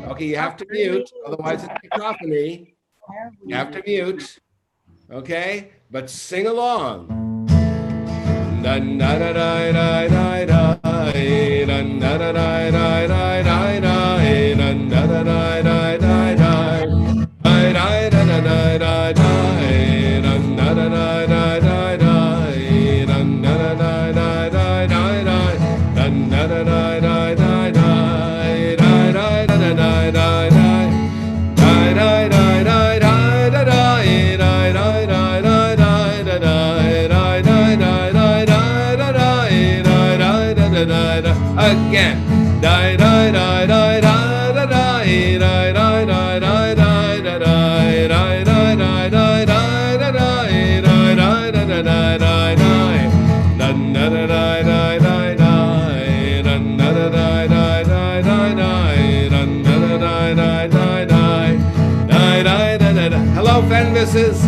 Okay, you have to mute, otherwise it's cacophony. You have to mute, okay? But sing along. Again. Hello, Fenvises.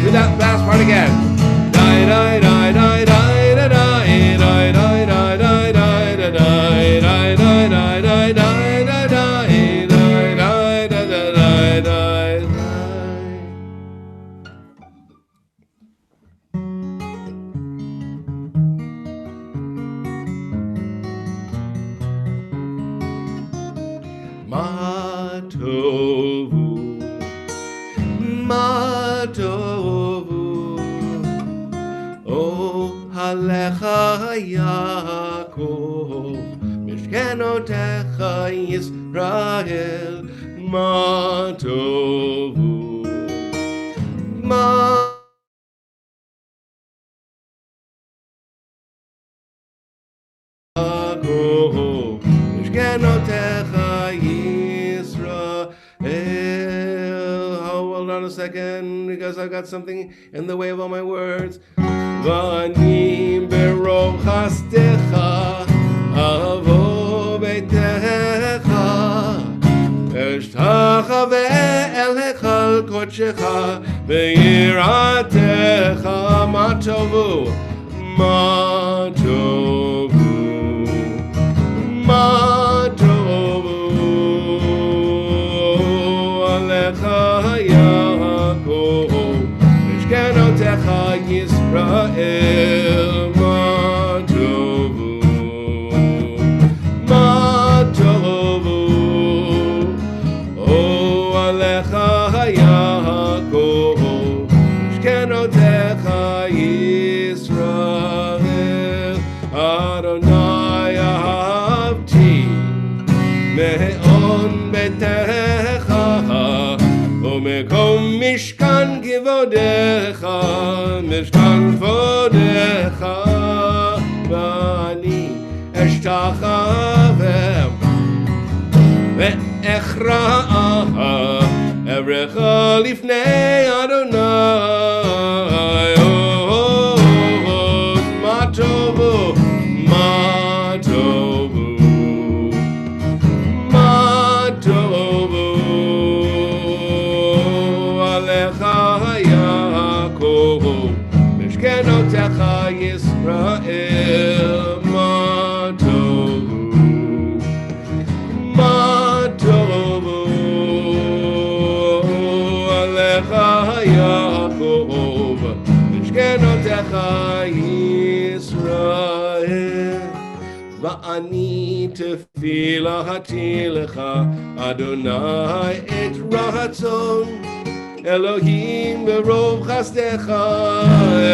Do that last part again. Yaakov, Mishkenotecha Yisrael, Ma Tovu, Ma Yaakov, Mishkenotecha Yisrael. Hold on a second, because I got something in the way of all my words. Vani berochastecha avo beitecha eshtacha ve'el kodshecha ve'yiratecha ma tovu ma tovu ma tovu alecha Yaakov mishkenotecha Yisrael, ma tovu, ma tovu, o alecha Yaakov, mishkenotecha Yisrael, Adonai ahavti, me'on betecha, u'mekom mishkan kivodecha, mishkan kvodecha, v'ani eshtachaveh ve'echra'ah erecha lifnei Adonai. Ma tovu, ma tovu, ma tovu, alecha Yaakov, mishkenotecha Yisrael, ma tovu. Ani tefilati lecha Adonai et ratzon Elohim berov chasdecha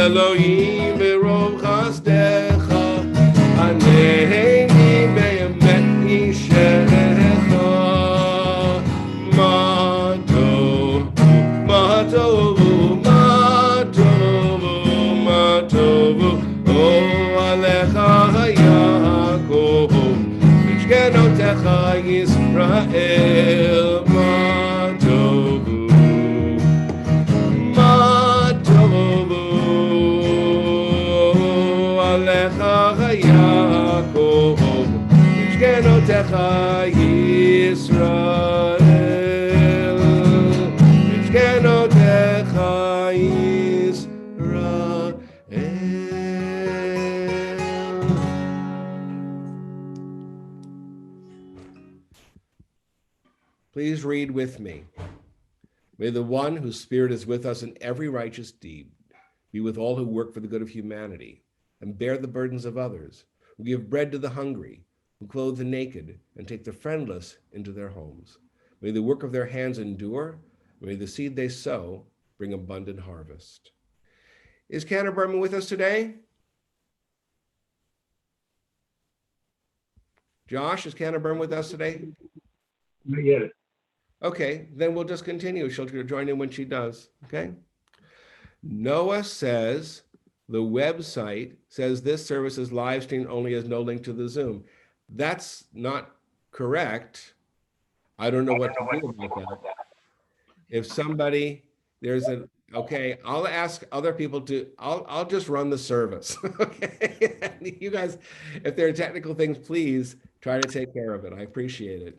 Elohim berov chasdecha Aneheni be'emet ishecha Ma tovu O alecha Yaakov Mishkenotecha Yisrael Ma tovu alecha Yaakov Mishkenotecha Yisrael Mishkenotecha Yisrael. Please read with me. May the one whose spirit is with us in every righteous deed be with all who work for the good of humanity and bear the burdens of others, who give bread to the hungry, who clothe the naked and take the friendless into their homes. May the work of their hands endure. May the seed they sow bring abundant harvest. Is Cantor Berman with us today? Josh, is Cantor Berman with us today? Not yet. Okay, then we'll just continue. She'll join in when she does, okay? Noah says, the website says this service is live streamed only, has no link to the Zoom. That's not correct. I don't know what to do about that. If somebody, okay, I'll ask other people to, I'll just run the service, okay? You guys, if there are technical things, please try to take care of it. I appreciate it.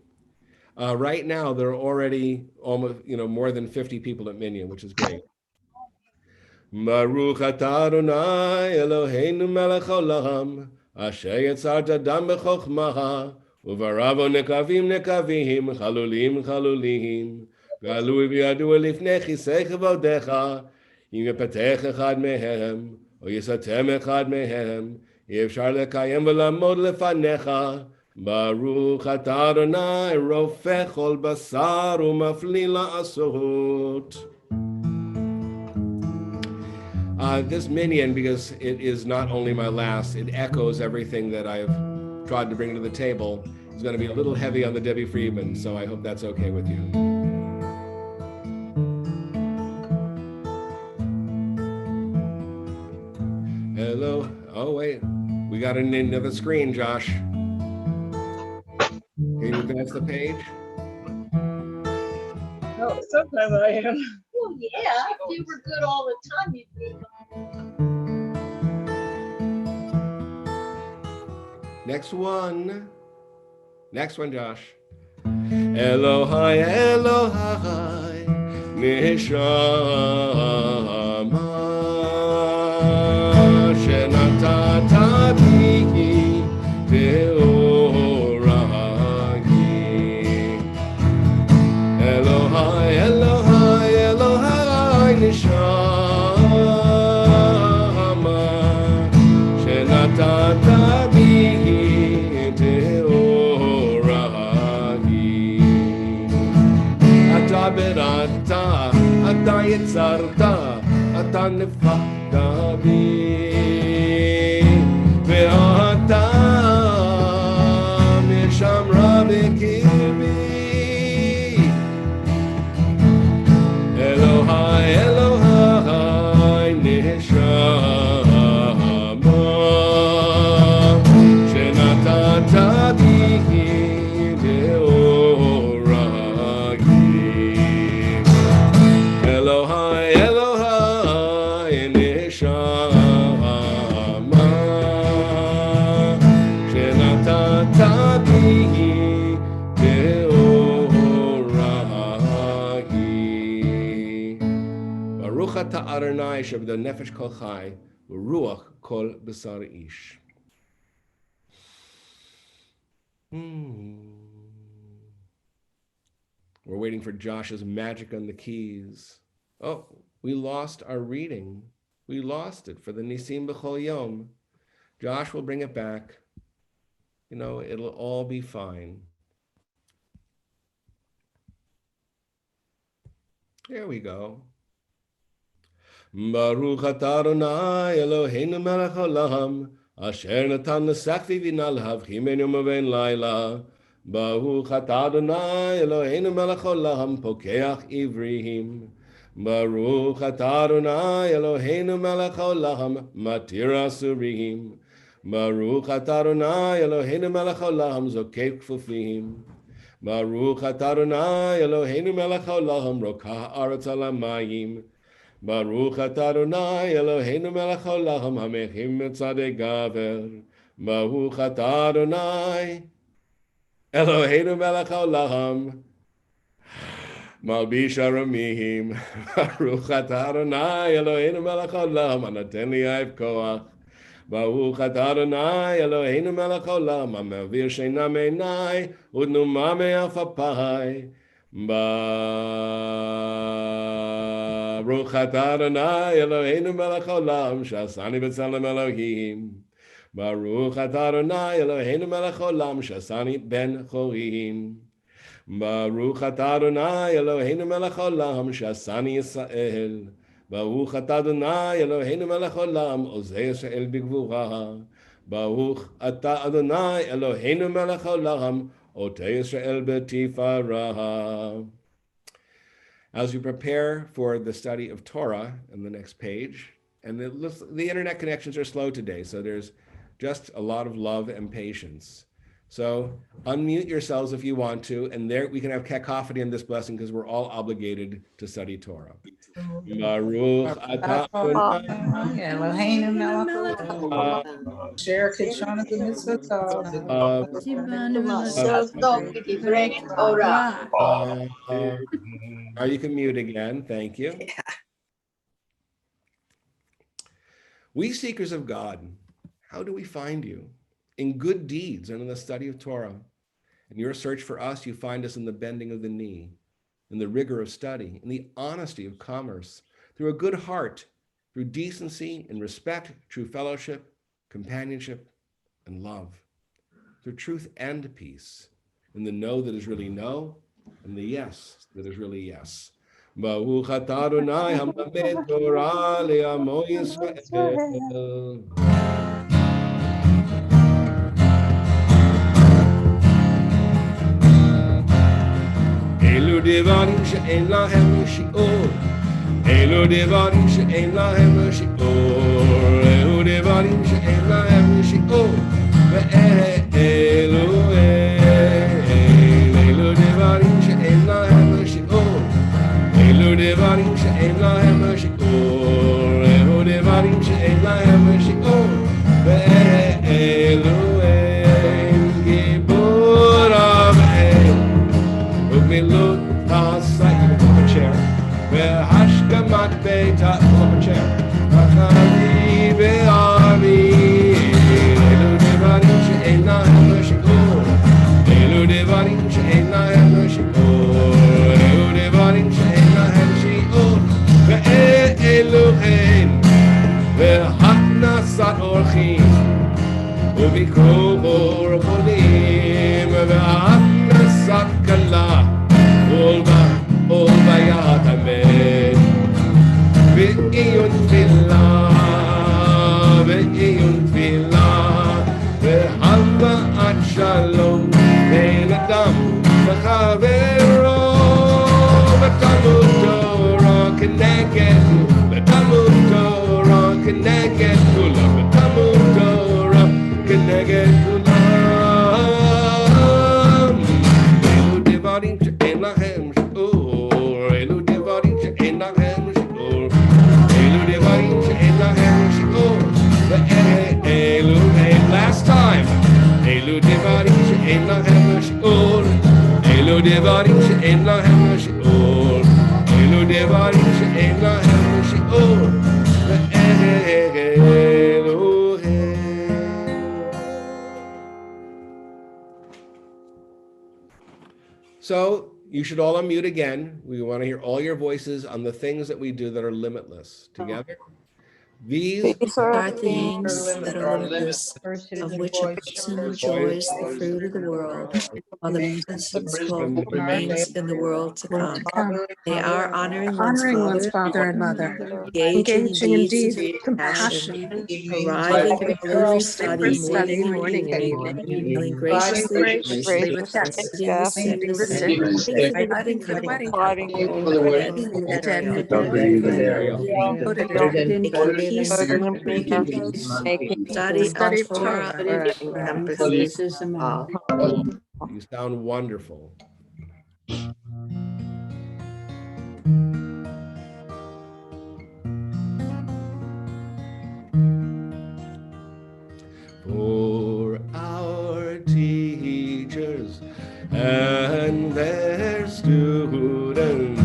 Right now, there are already almost, more than 50 people at Minyan, which is great. Baruch atah Adonai Eloheinu melech haolam, asher yitzart adam b'chokhmah, uvaravo nekavim nekavim, chalulim chalulim, g'alui v'yadua lifnei chisei chavodecha, im yepatech echad mehem, o yisatem echad mehem, אי-אפשר לקיים ולעמוד לפניך. ברוך אתה אדוני רופא כל בשר ומפליא לעשות. This Minyan, because it is not only my last, it echoes everything that I've tried to bring to the table. It's going to be a little heavy on the Debbie Friedman, so I hope that's okay with you. Hello. Oh, wait. We got another screen, Josh. Can you advance the page? No, sometimes I am. Well, yeah, if you were good all the time, you'd be. Next one, Josh. Elohai, Elohai, Neshama, Shenatata Biki, Teoragi. Elohai, Elohai, Elohai, Neshama, Shenatata Biki. אתה יצרת, אתה נפחת בי, ואתה משמרה בקרבי. אלוהי, אלוהי, נשמה, שנתת בי Adonai Shabbat Nefesh Kol Chai Ruach Kol Basar Ish. We're waiting for Josh's magic on the keys. Oh, we lost our reading. We lost it for the Nisim B'chol Yom. Josh will bring it back. it'll all be fine. Here we go. Baruch atah Adonai Eloheinu melech haolam, asher natan l'sachvi v'na l'havchim ben yom u'ben laila. Baruch atah Adonai Eloheinu melech haolam, pokeach ivrihim. Baruch atah Adonai Eloheinu melech haolam, matir asurim. Baruch atah Adonai Eloheinu melech haolam, zokek kfufim. Baruch atah Adonai Eloheinu melech haolam, rokah haaretz al hamayim. Baruch atah Adonai Eloheinu melech haolam, hamechim mitzadei gaver. Baruch atah Adonai Eloheinu melech haolam, malbish aramim. Baruch atah Adonai Eloheinu melech haolam, anoten li ha'ev koach. Baruch atah Adonai Eloheinu melech haolam, hamavir sheina meinai udnuma me'afapai. Baruch atah Adonai Eloheinu melech haolam, shasani b'tzelem Elohim. Baruch atah Adonai Eloheinu melech haolam, shasani ben chorim. Baruch atah Adonai Eloheinu melech haolam, shasani Yisrael. Baruch atah Adonai Eloheinu melech haolam, ozei Yisrael b'gvura. Baruch atah Adonai Eloheinu melech haolam, otei Yisrael b'tifara. As we prepare for the study of Torah in the next page, and the internet connections are slow today, so there's just a lot of love and patience. So unmute yourselves if you want to, and there we can have cacophony in this blessing because we're all obligated to study Torah. Baruch atah Adonai Eloheinu melech haolam, asher kitshanu b'mitzvotav, Shalom v'divrei Torah. You can mute again. Thank you. We seekers of God, how do we find you? In good deeds and in the study of Torah. In your search for us, you find us in the bending of the knee, in the rigor of study, in the honesty of commerce, through a good heart, through decency and respect, true fellowship, companionship, and love, through truth and peace, in the no that is really no, and the yes that is really yes. Baruch atah Adonai hamamed Torah le'amo Yisrael. אלו דברים שאין להם שיעור, אלו דברים שאין להם שיעור, אלו דברים שאין להם שיעור, ואלו דברים שאין להם שיעור, אלו דברים שאין להם שיעור, אלו דברים שאין להם שיעור, ואלו גיבור אבהם Milut Hasai, pull up a chair. Hashkamat Beta, pull up a chair. Achari Be'ami, Elu Devarim she'ein lahem shi'ur, Elu Devarim she'ein lahem shi'ur, Elu Devarim she'ein lahem shi'ur, Ve'elu hen, Ve'haknasat orchim, U'bikru cholim, Ve'haknasat kalah, Ulbayat Amen. Ve'iyun tfilah, ve'iyun tfilah, ve'hava'at shalom, ben adam v'chavero, v'talmud Torah keneged, v'talmud Torah keneged kulam, v'talmud Torah keneged kulam. Elu devarim she'en lahem shi'ur, elu devarim she'en lahem shi'ur, elu devarim she'en lahem shi'ur, ve'elu last time. Elu devarim she'en lahem shi'ur, elu devarim she'en lahem shi'ur, elu devarim she'en lahem shi'ur, ve'elu. So you should all unmute again. We want to hear all your voices on the things that we do that are limitless. Together. These are things that are limitless, of which a person enjoys the fruit of the world, while the person's hope remains in the world to come. They are honoring one's father and mother, engaging in deeds of compassion, arriving early for study morning and evening, dealing graciously with guests, visiting the sick, providing wedding attending making peace, study of Torah, you sound wonderful. For our teachers and their students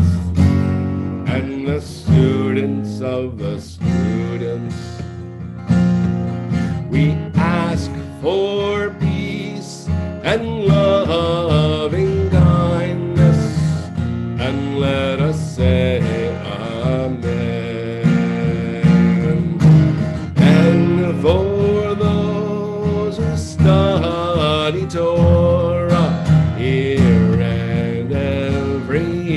and the students of the students, we ask for peace and loving kindness, and let us say amen. And for those who study Torah here and everywhere,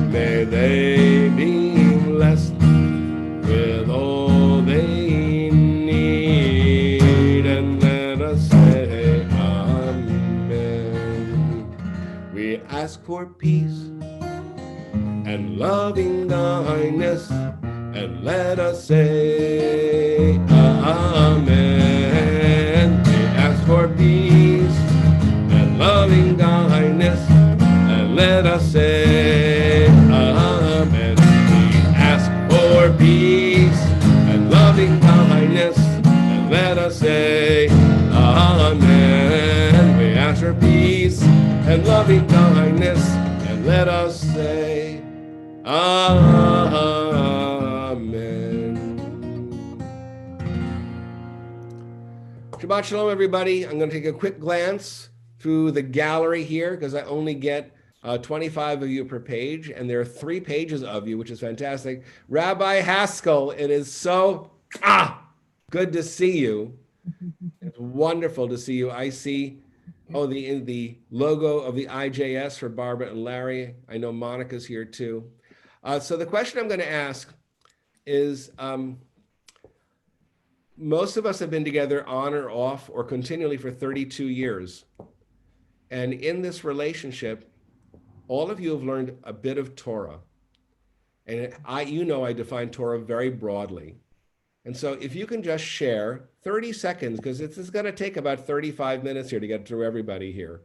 may they be blessed with all they need, and let us say amen. We ask for peace and loving kindness, and let us say amen. We ask for peace and loving kindness, and let us say amen. We ask for peace and loving kindness, and let us say amen. We ask for peace and loving kindness, and let us say amen. Shabbat shalom, everybody. I'm going to take a quick glance through the gallery here because I only get 25 of you per page, and there are 3 pages of you, which is fantastic. Rabbi Haskell, it is so good to see you. It's wonderful to see you. I see the logo of the IJS for Barbara and Larry. I know Monica's here too. So the question I'm going to ask is, most of us have been together on or off or continually for 32 years. And in this relationship, all of you have learned a bit of Torah. And I define Torah very broadly. And so if you can just share 30 seconds, because it's going to take about 35 minutes here to get through everybody here.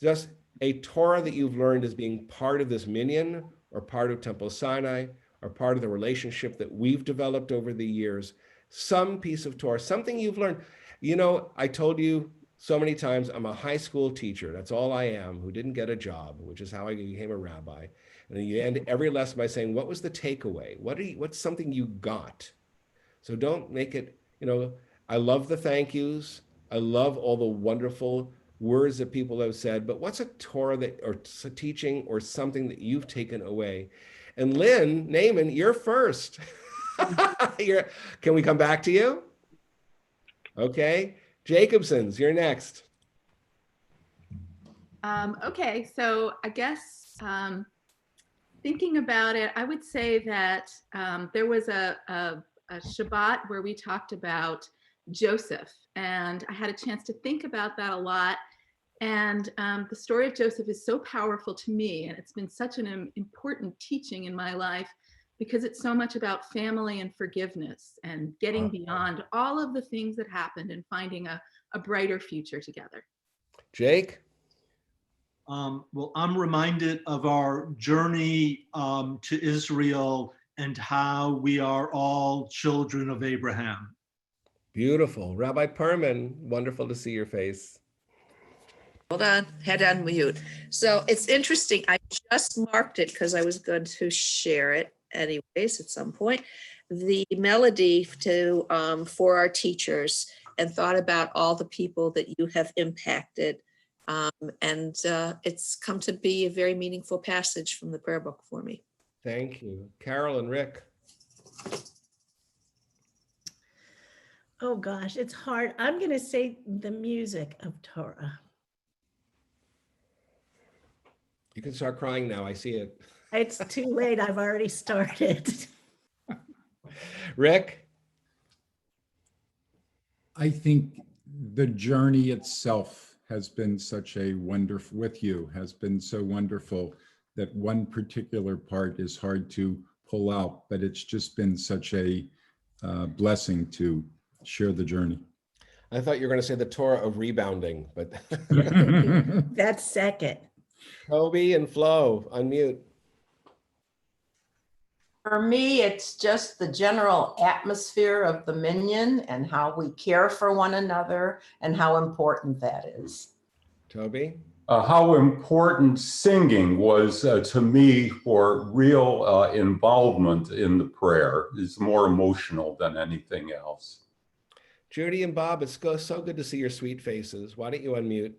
Just a Torah that you've learned as being part of this Minyan or part of Temple Sinai or part of the relationship that we've developed over the years. Some piece of Torah, something you've learned. You know, I told you so many times, I'm a high school teacher. That's all I am, who didn't get a job, which is how I became a rabbi. And then you end every lesson by saying, what was the takeaway? What's something you got? So don't make it, I love the thank yous. I love all the wonderful words that people have said, but what's a Torah or a teaching or something that you've taken away? And Lynn, Naaman, you're first. Can we come back to you? Okay. Jacobson's, you're next. Okay, so I guess thinking about it, I would say that there was a Shabbat where we talked about Joseph, and I had a chance to think about that a lot. And the story of Joseph is so powerful to me, and it's been such an important teaching in my life because it's so much about family and forgiveness and getting beyond all of the things that happened and finding a brighter future together. Jake? Well, I'm reminded of our journey to Israel and how we are all children of Abraham. Beautiful. Rabbi Perman, wonderful to see your face. Hold on, head on mute. So it's interesting. I just marked it because I was going to share it anyways at some point. The melody for our teachers, and thought about all the people that you have impacted. And it's come to be a very meaningful passage from the prayer book for me. Thank you. Carol and Rick. Oh gosh, it's hard. I'm going to say the music of Torah. You can start crying now. I see it. It's too late. I've already started. Rick? I think the journey itself has been such a wonderful, with you, has been so wonderful that one particular part is hard to pull out, but it's just been such a blessing to share the journey. I thought you were going to say the Torah of rebounding, but That's second. Toby and Flo, unmute. For me, it's just the general atmosphere of the Minyan and how we care for one another and how important that is. Toby? How important singing was to me for real involvement in the prayer. Is more emotional than anything else. Judy and Bob, it's so good to see your sweet faces. Why don't you unmute?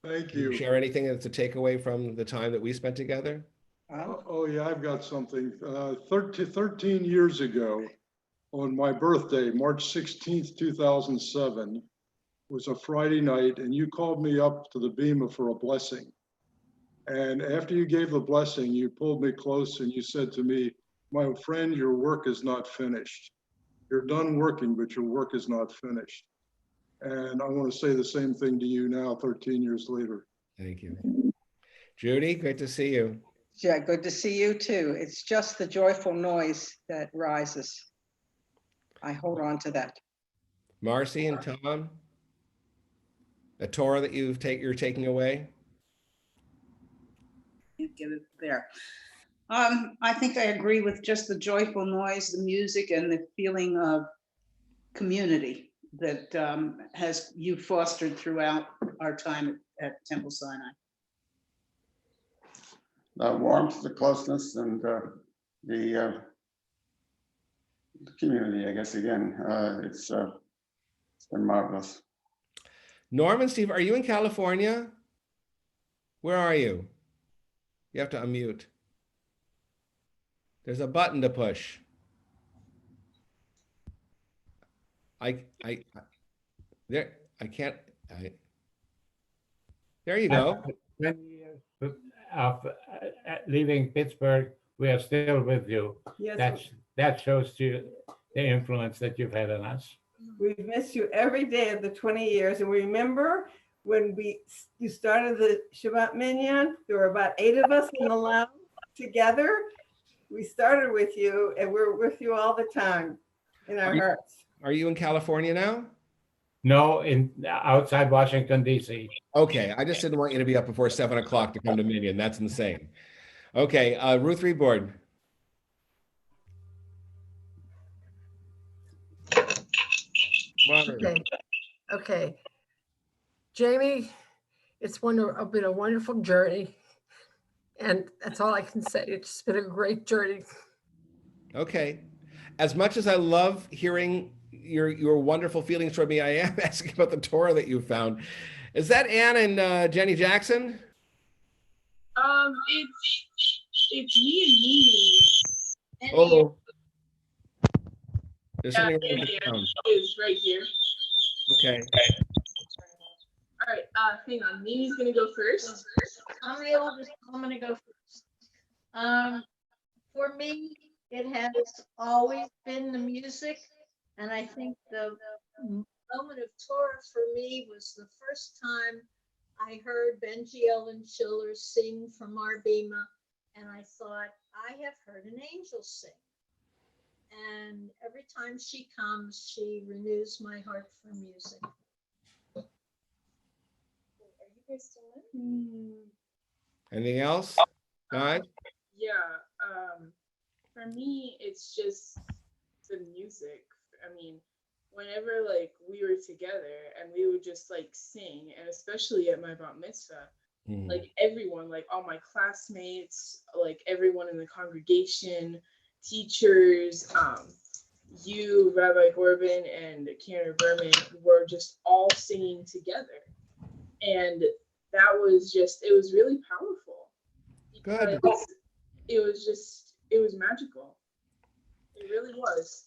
Thank Can you you. share anything that's a takeaway from the time that we spent together? Oh yeah, I've got something. 13 years ago, on my birthday, March 16th, 2007, was a Friday night, and you called me up to the Bema for a blessing. And after you gave the blessing, you pulled me close and you said to me, "My friend, your work is not finished. You're done working, but your work is not finished." And I want to say the same thing to you now, 13 years later. Thank you. Judy, great to see you. Yeah, good to see you too. It's just the joyful noise that rises. I hold on to that. Marcy and Tom, a Torah that you're taking away? Get it there. I think I agree with just the joyful noise, the music, and the feeling of community that has you fostered throughout our time at Temple Sinai. The warmth, the closeness, and the community, I guess, again, it's been marvelous. Norm and Steve, are you in California? Where are you? You have to unmute. There's a button to push. There you go. 20 years of leaving Pittsburgh, we are still with you. Yes, That shows you the influence that you've had on us. we've missed you every day of the 20 years. And remember when you started the Shabbat Minyan, there were about 8 of us in the lounge together. We started with you and we're with you all the time in our hearts. Are you in California now? No, outside Washington, D.C. Okay, I just didn't want you to be up before 7 o'clock to come to Minyan. That's insane. Okay, Ruth Reboard. Okay. Jamie, it's been a wonderful journey. And that's all I can say. It's been a great journey. Okay. As much as I love hearing your wonderful feelings toward me, I am asking about the Torah that you found. Is that Ann and Jenny Jackson? It's me and Mimi. Oh. There's Yeah, something and wrong with the sound. is right here. Okay. All right, hang on. Mimi's gonna go first. I'm the oldest. I'm gonna go first. For me, it has always been the music, and I think the moment of Torah for me was the first time I heard Benji Ellen Schiller sing from our Bema, and I thought, I have heard an angel sing. And every time she comes, she renews my heart for music. Are you guys still in? Anything else, guys? Yeah, for me, it's just the music. I mean, whenever like we were together and we would just like sing, and especially at my bat mitzvah, like everyone, like all my classmates, like everyone in the congregation, teachers, you, Rabbi Corbin, and Karen Berman were just all singing together. And that was just, it was really powerful. Good. It was magical. It really was.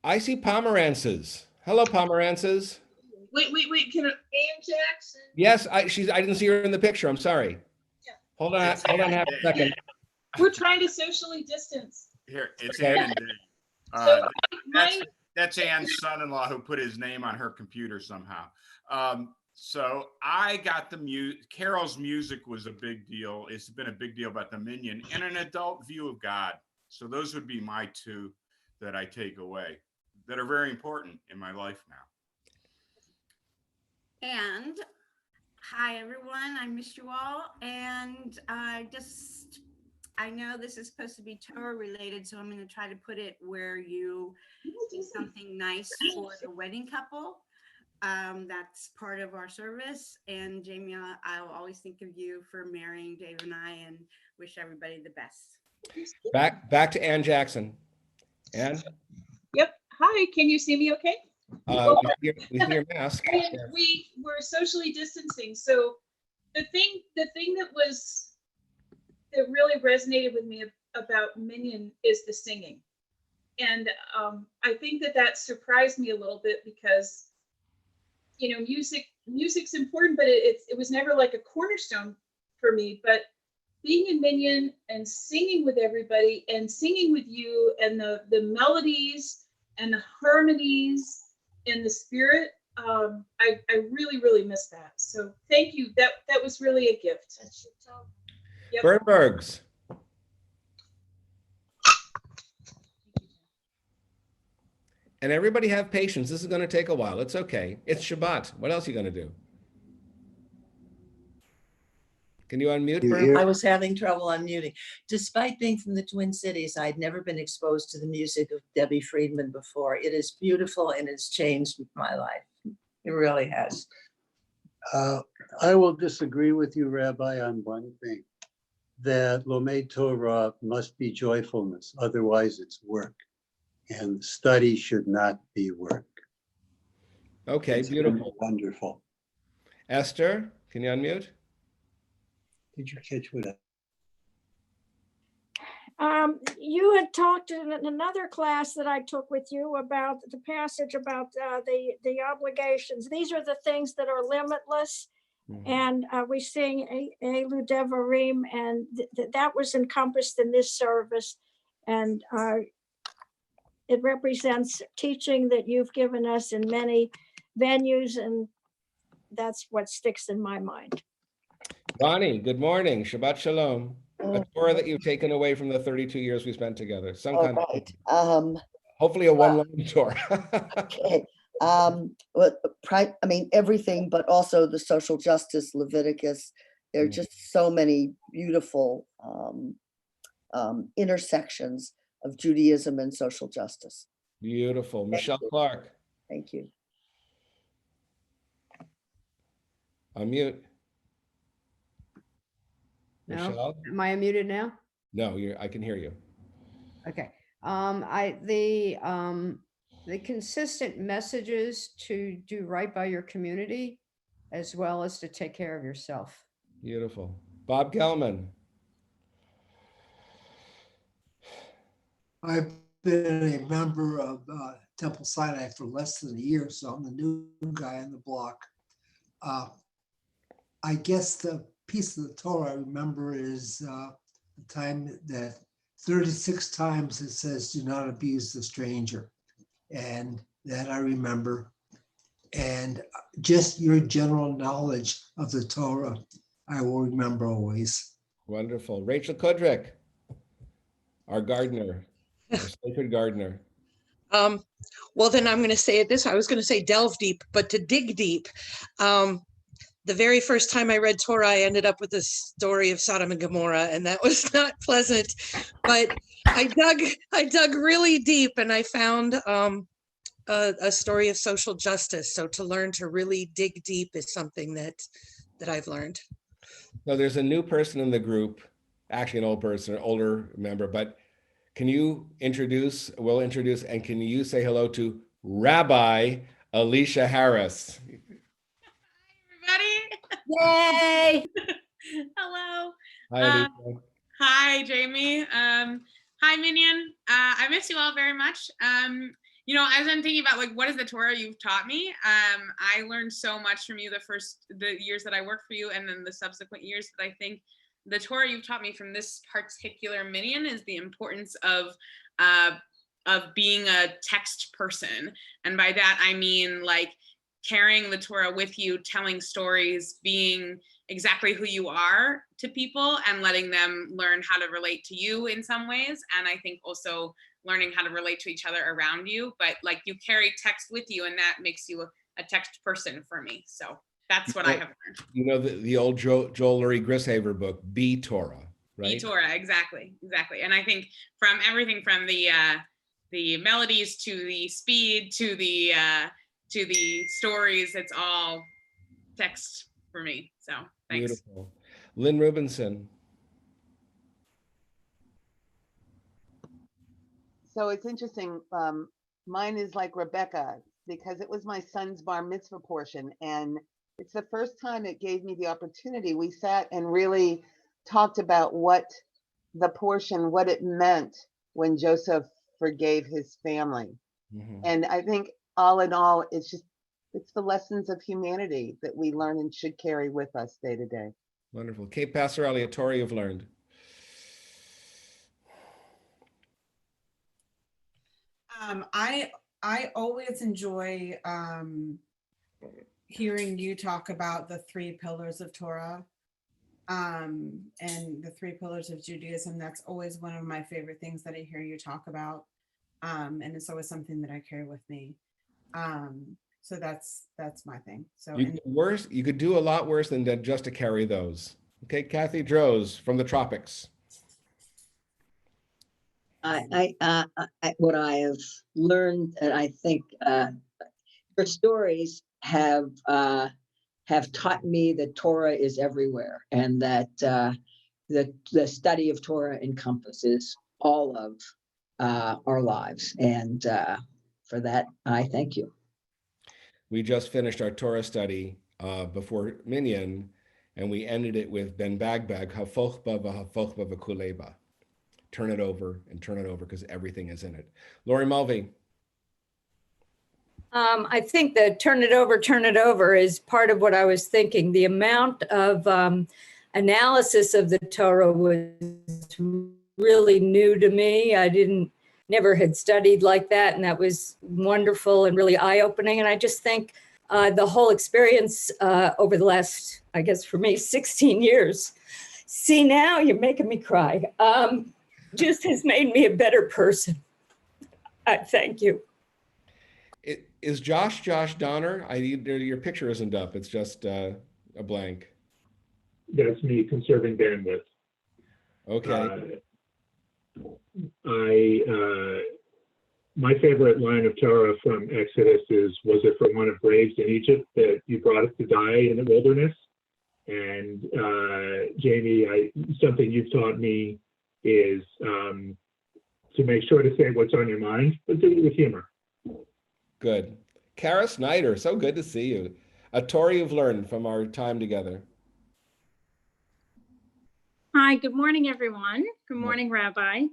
I see pomerances. Hello, pomerances. Wait, can I? Ann Jackson. Yes, I didn't see her in the picture. I'm sorry. Hold on half a second. We're trying to socially distance. Here, it's Okay. Ann and Dave. So That's Ann's son-in-law who put his name on her computer somehow. So I got the music. Carol's music was a big deal. It's been a big deal about the Minyan and an adult view of God. So those would be my two that I take away that are very important in my life now. And hi, everyone. I missed you all. And I know this is supposed to be Torah related, so I'm going to try to put it where you do something nice for the wedding couple. That's part of our service. And Jamie, I'll always think of you for marrying Dave and I, and wish everybody the best. Back to Ann Jackson. Ann? Yep. Hi, can you see me okay? We see your mask. We were socially distancing. So the thing that really resonated with me about Minyan is the singing. And I think that surprised me a little bit because, you know, music's important, but it was never like a cornerstone for me. But being in Minyan and singing with everybody and singing with you and the melodies and the harmonies and the spirit, I really, really miss that. So thank you. That was really a gift. Yep. Bernbergs. And everybody have patience. This is going to take a while. It's okay. It's Shabbat. What else are you going to do? Can you unmute, Bernberg? I was having trouble unmuting. Despite being from the Twin Cities, I'd never been exposed to the music of Debbie Friedman before. It is beautiful and it's changed my life. It really has. I will disagree with you, Rabbi, on one thing, that Lomei Torah must be joyfulness, otherwise it's work. And study should not be work. Okay, it's beautiful. Wonderful. Esther, can you unmute? Did you catch what? You had talked in another class that I took with you about the passage about the obligations. These are the things that are limitless. Mm-hmm. And we sing Elu Devarim, and that was encompassed in this service. And it represents teaching that you've given us in many venues, and that's what sticks in my mind. Bonnie, good morning. Shabbat Shalom. A Torah that you've taken away from the 32 years we spent together. Some kind of, hopefully a one-line Torah. Okay. I mean, everything, but also the social justice, Leviticus. There are just so many beautiful intersections of Judaism and social justice. Beautiful. Michelle Clark. Thank you. Unmute. No, Michelle? am I unmuted now? No, I can hear you. Okay. The consistent messages to do right by your community, as well as to take care of yourself. Beautiful. Bob Gelman. I've been a member of Temple Sinai for less than a year, so I'm the new guy on the block. I guess the piece of the Torah I remember is the time that 36 times it says, do not abuse the stranger. And that I remember. And just your general knowledge of the Torah, I will remember always. Wonderful. Rachel Kudrick, our gardener, our sacred gardener. Well, then I'm going to say it this. I was going to say delve deep, but to dig deep. The very first time I read Torah, I ended up with the story of Sodom and Gomorrah, and that was not pleasant. But I dug really deep, and I found a story of social justice. So to learn to really dig deep is something that I've learned. So there's a new person in the group, actually an old person, an older member, but can you introduce, and can you say hello to Rabbi Alicia Harris? Yay! Hello. Hi, Hi, Jamie. Hi, Minyan. I miss you all very much. You know, as I'm thinking about like, what is the Torah you've taught me? I learned so much from you the years that I worked for you, and then the subsequent years that I think the Torah you've taught me from this particular Minyan is the importance of being a text person. And by that, I mean like carrying the Torah with you, telling stories, being exactly who you are to people and letting them learn how to relate to you in some ways. And I think also learning how to relate to each other around you, but like you carry text with you and that makes you a text person for me. So that's what I have learned. You know, the old Joel Lurie Grishaver book, Be Torah, right? Be Torah, exactly. And I think from everything from the melodies to the speed to the stories, it's all text for me. So thanks. Beautiful. Lynn Rubinson. So it's interesting. Mine is like Rebecca because it was my son's bar mitzvah portion. And it's the first time it gave me the opportunity. We sat and really talked about what the portion, what it meant when Joseph forgave his family. And I think all in all, it's the lessons of humanity that we learn and should carry with us day to day. Wonderful. Kate Passarelli, a Torah you've learned. I always enjoy hearing you talk about the 3 pillars of Torah and the 3 pillars of Judaism. That's always one of my favorite things that I hear you talk about. And it's always something that I carry with me. So that's my thing. So you could do a lot worse than just to carry those. Okay, Kathy Droz from the tropics. What I have learned, and I think your stories have taught me that Torah is everywhere, and that the study of Torah encompasses all of our lives. And for that, I thank you. We just finished our Torah study before Minyan, and we ended it with Ben Bagbag, Hafoch ba v'hafoch ba v'kuleba. Turn it over and turn it over because everything is in it. Lori Mulvey. I think that turn it over is part of what I was thinking. The amount of analysis of the Torah was really new to me. I never had studied like that, and that was wonderful and really eye-opening. And I just think the whole experience over the last, I guess for me, 16 years. See, now you're making me cry. Just has made me a better person. Thank you. Is Josh Donner? Your picture isn't up. It's just a blank. That's me conserving bandwidth. Okay. My favorite line of Torah from Exodus was it for one of graves in Egypt that you brought us to die in the wilderness? And Jamie, something you've taught me is to make sure to say what's on your mind, but do it with humor. Good. Kara Snyder, so good to see you. A Torah you've learned from our time together. Hi, good morning, everyone. Good morning, Rabbi.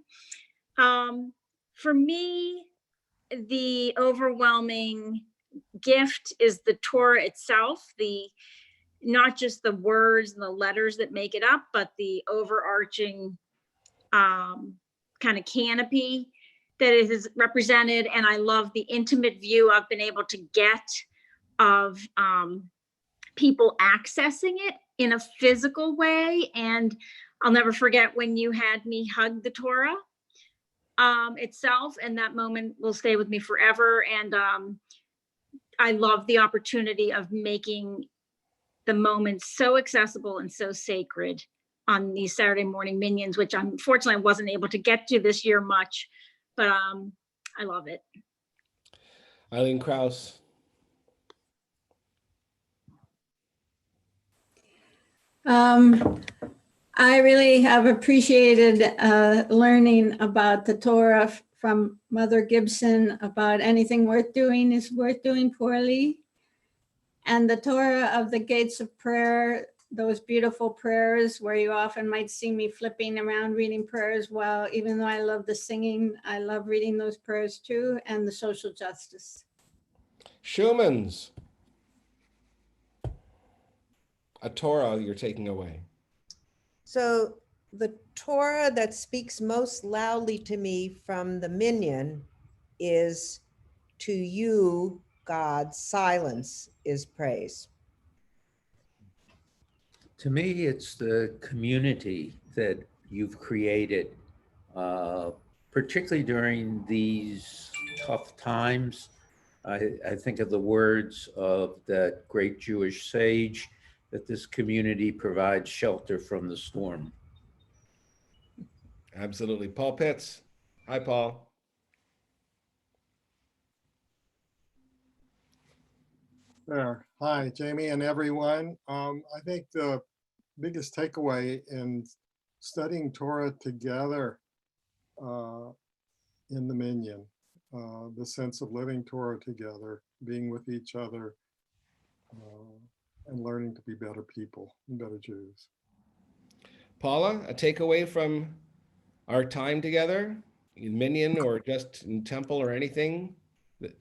For me, the overwhelming gift is the Torah itself, not just the words and the letters that make it up, but the overarching kind of canopy that it is represented. And I love the intimate view I've been able to get of people accessing it in a physical way. And I'll never forget when you had me hug the Torah itself, and that moment will stay with me forever. And I love the opportunity of making the moment so accessible and so sacred on these Saturday morning Minyans, which unfortunately I wasn't able to get to this year much, but I love it. Eileen Krause. I really have appreciated learning about the Torah from Mother Gibson, about anything worth doing is worth doing poorly. And the Torah of the Gates of Prayer those beautiful prayers where you often might see me flipping around reading prayers. Well, even though I love the singing, I love reading those prayers too, and the social justice. Schumann's a Torah you're taking away. So the Torah that speaks most loudly to me from the Minyan is, to you, God, silence is praise. To me, it's the community that you've created, particularly during these tough times. I think of the words of that great Jewish sage, that this community provides shelter from the storm. Absolutely. Paul Pitts. Hi, Paul. There. Hi, Jamie and everyone. I think the biggest takeaway in studying Torah together in the Minyan, the sense of living Torah together, being with each other, and learning to be better people and better Jews. Paula, a takeaway from our time together in Minyan or just in temple or anything?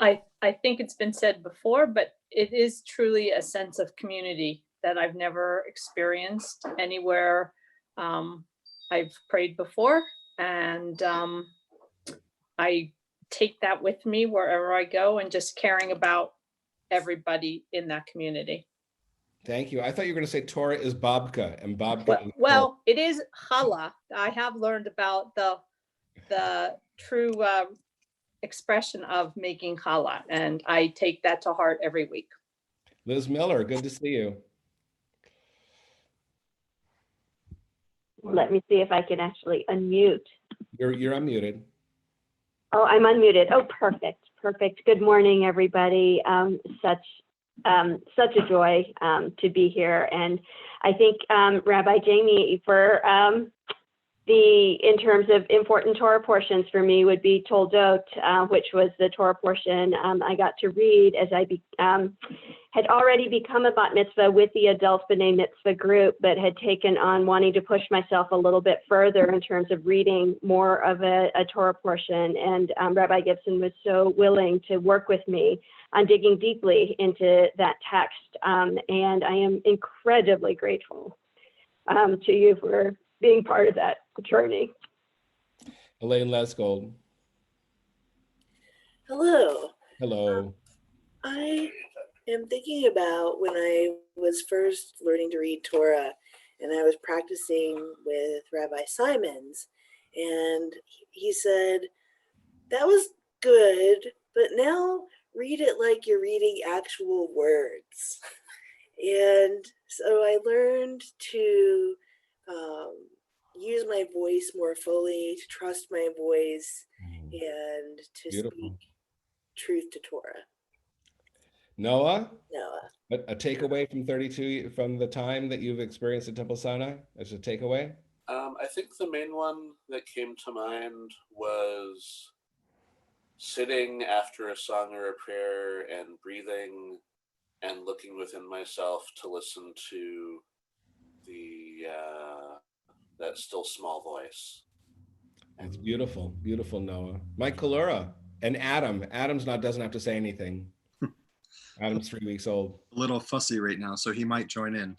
I think it's been said before, but it is truly a sense of community that I've never experienced anywhere I've prayed before. And I take that with me wherever I go, and just caring about everybody in that community. Thank you. I thought you were going to say Torah is babka, and babka. Well, it is challah. I have learned about the true expression of making challah, and I take that to heart every week. Liz Miller, good to see you. Let me see if I can actually unmute. You're unmuted. Oh, I'm unmuted. Oh, perfect. Perfect. Good morning, everybody. Such a joy to be here. And I think Rabbi Jamie, for in terms of important Torah portions for me would be Toldot, which was the Torah portion I got to read as I had already become a bat mitzvah with the adult B'nai Mitzvah group, but had taken on wanting to push myself a little bit further in terms of reading more of a Torah portion. And Rabbi Gibson was so willing to work with me on digging deeply into that text. And I am incredibly grateful to you for being part of that journey. Elaine Leskold. Hello. Hello. I am thinking about when I was first learning to read Torah and I was practicing with Rabbi Simons, and he said, that was good, but now read it like you're reading actual words. And so I learned to use my voice more fully, to trust my voice, and to speak truth to Torah. Noah? Noah. A takeaway from 32, from the time that you've experienced at Temple Sinai as a takeaway? I think the main one that came to mind was sitting after a song or a prayer and breathing and looking within myself to listen to that still small voice. It's beautiful, beautiful, Noah. Mike Kalura and Adam. Adam's doesn't have to say anything. Adam's 3 weeks old. A little fussy right now, so he might join in.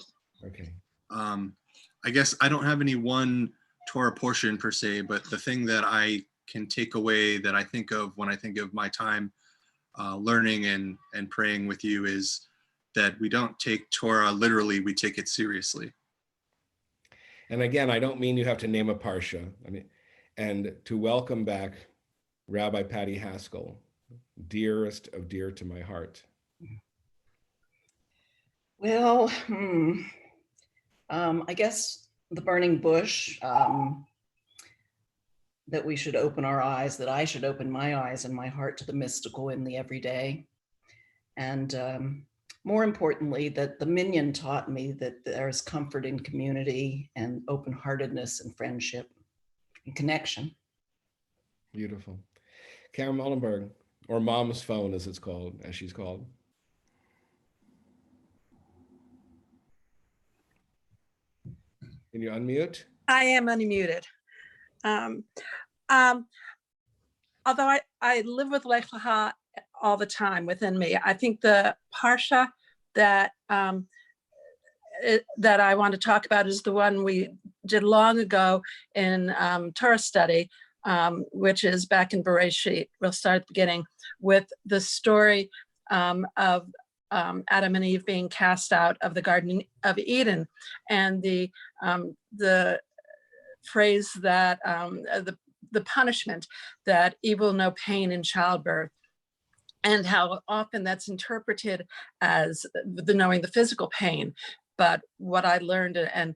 Okay. I guess I don't have any one Torah portion per se, but the thing that I can take away that I think of when I think of my time learning and praying with you is that we don't take Torah literally, we take it seriously. And again, I don't mean you have to name a parsha. And to welcome back Rabbi Patty Haskell, dearest of dear to my heart. Well, I guess the burning bush, that we should open our eyes, that I should open my eyes and my heart to the mystical in the everyday. And more importantly, that the Minyan taught me that there's comfort in community and open-heartedness and friendship and connection. Beautiful. Karen Mullenberg, or Mom's Phone as she's called. Can you unmute? I am unmuted. Although I live with Lech Lecha all the time within me, I think the Parsha that that I want to talk about is the one we did long ago in Torah study, which is back in Bereshit. We'll start at the beginning with the story of Adam and Eve being cast out of the Garden of Eden, and the phrase that the punishment that evil no pain in childbirth, and how often that's interpreted as the knowing the physical pain. But what I learned and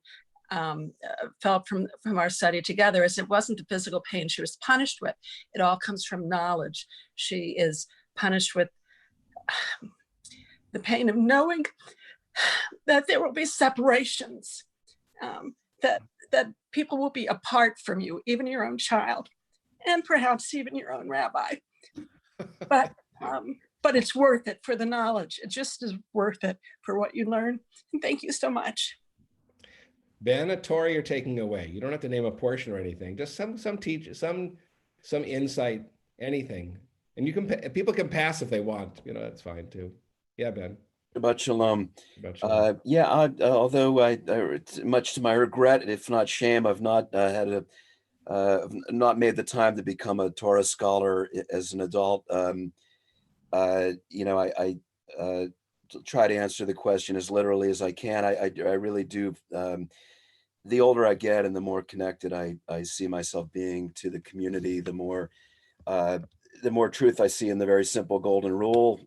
felt from our study together is it wasn't the physical pain she was punished with. It all comes from knowledge. She is punished with the pain of knowing that there will be separations, that people will be apart from you, even your own child, and perhaps even your own rabbi. But it's worth it for the knowledge. It just is worth it for what you learn. And thank you so much. Ben, a Torah you're taking away. You don't have to name a portion or anything. Just some insight, anything. And you can, people can pass if they want. You know, that's fine too. Yeah, Ben. Shabbat shalom. Although much to my regret, if not shame, I've not not made the time to become a Torah scholar as an adult. I try to answer the question as literally as I can. I really do. The older I get and the more connected I see myself being to the community, the more truth I see in the very simple golden rule,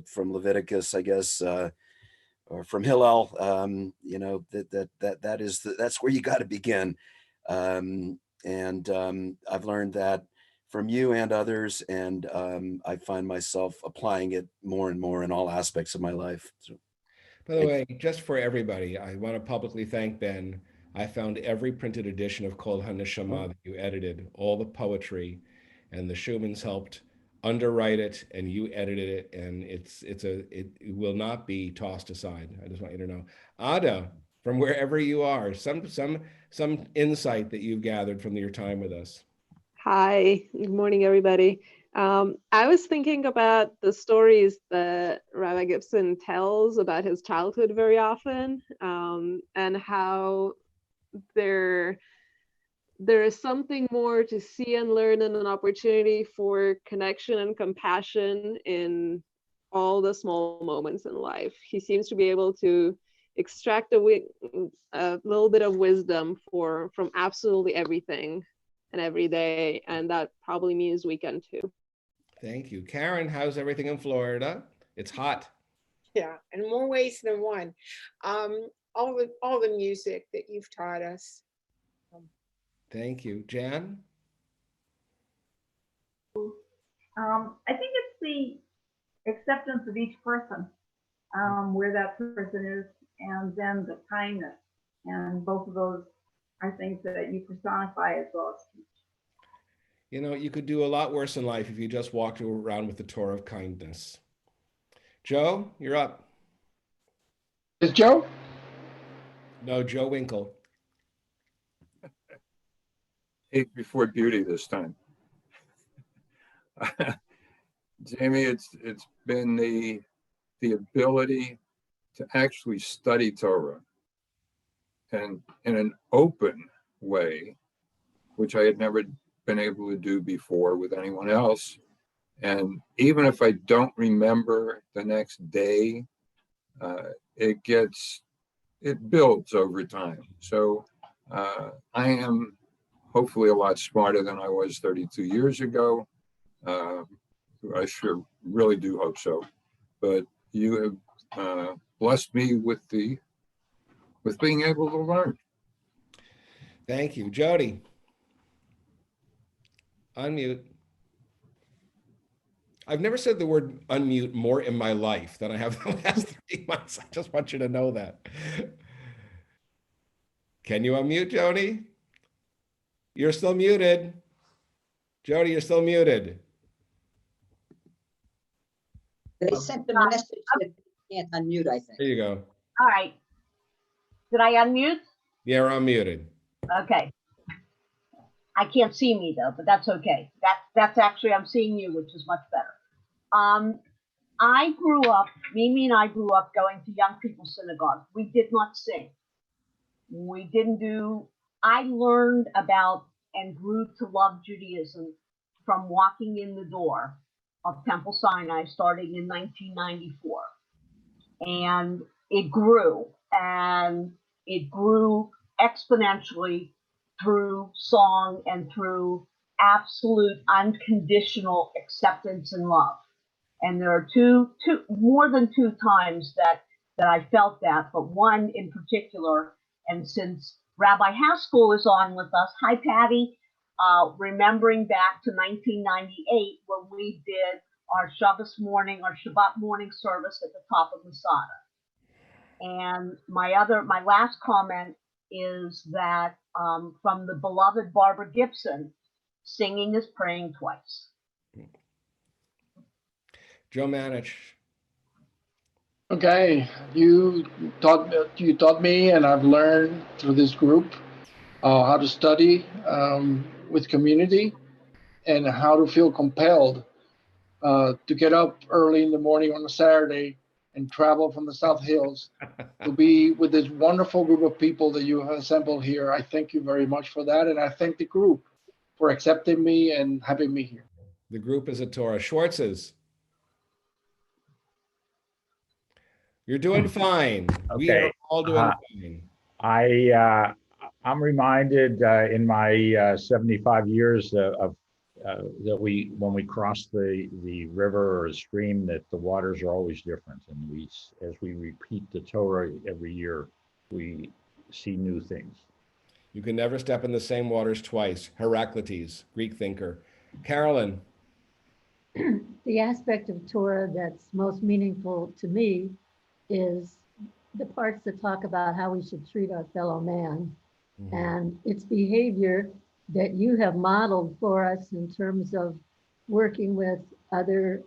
from Leviticus, I guess, or from Hillel, that's where you got to begin. And I've learned that from you and others, and I find myself applying it more and more in all aspects of my life. So, by the way, just for everybody, I want to publicly thank Ben. I found every printed edition of Kol HaNeshama that you edited, all the poetry, and the Schumans helped underwrite it, and you edited it, and it will not be tossed aside. I just want you to know. Ada, from wherever you are, some insight that you've gathered from your time with us. Hi, good morning, everybody. I was thinking about the stories that Rabbi Gibson tells about his childhood very often, and how there is something more to see and learn, and an opportunity for connection and compassion in all the small moments in life. He seems to be able to extract a little bit of wisdom from absolutely everything and every day, and that probably means weekend too. Thank you. Karen, how's everything in Florida? It's hot. Yeah, in more ways than one. All the music that you've taught us. Thank you. Jan? I think it's the acceptance of each person, where that person is, and then the kindness. And both of those are things that you personify as well as teach. You know, you could do a lot worse in life if you just walked around with the Torah of kindness. Joe, you're up. Is Joe? No, Joe Winkle. Hate before beauty this time. Jamie, it's been the ability to actually study Torah, and in an open way, which I had never been able to do before with anyone else. And even if I don't remember the next day, it builds over time. So I am hopefully a lot smarter than I was 32 years ago. I sure really do hope so. But you have blessed me with being able to learn. Thank you. Jody. Unmute. I've never said the word unmute more in my life than I have the last 3 months. I just want you to know that. Can you unmute, Jody? You're still muted. Jody, you're still muted. They sent the message that they can't unmute, I think. There you go. All right. Did I unmute? You're unmuted. Okay. I can't see me though, but that's okay. That's actually, I'm seeing you, which is much better. I grew up, Mimi and I grew up going to young people's synagogue. We did not sing. We didn't do, I learned about and grew to love Judaism from walking in the door of Temple Sinai starting in 1994. And it grew exponentially through song and through absolute unconditional acceptance and love. And there are more than two times that I felt that, but one in particular. And since Rabbi Haskell is on with us, hi Patty, remembering back to 1998 when we did our Shabbat morning service at the top of Masada. And my last comment is that from the beloved Barbara Gibson, singing is praying twice. Joe Manich. Okay, you taught me, and I've learned through this group how to study with community and how to feel compelled to get up early in the morning on a Saturday and travel from the South Hills to be with this wonderful group of people that you have assembled here. I thank you very much for that, and I thank the group for accepting me and having me here. The group is a Torah. Schwartz's. You're doing fine. Okay. We are all doing fine. I'm reminded in my 75 years of that when we cross the river or a stream, that the waters are always different, and as we repeat the Torah every year, we see new things. You can never step in the same waters twice. Heraclitus, Greek thinker. Carolyn. The aspect of Torah that's most meaningful to me is the parts that talk about how we should treat our fellow man, and its behavior that you have modeled for us in terms of working with other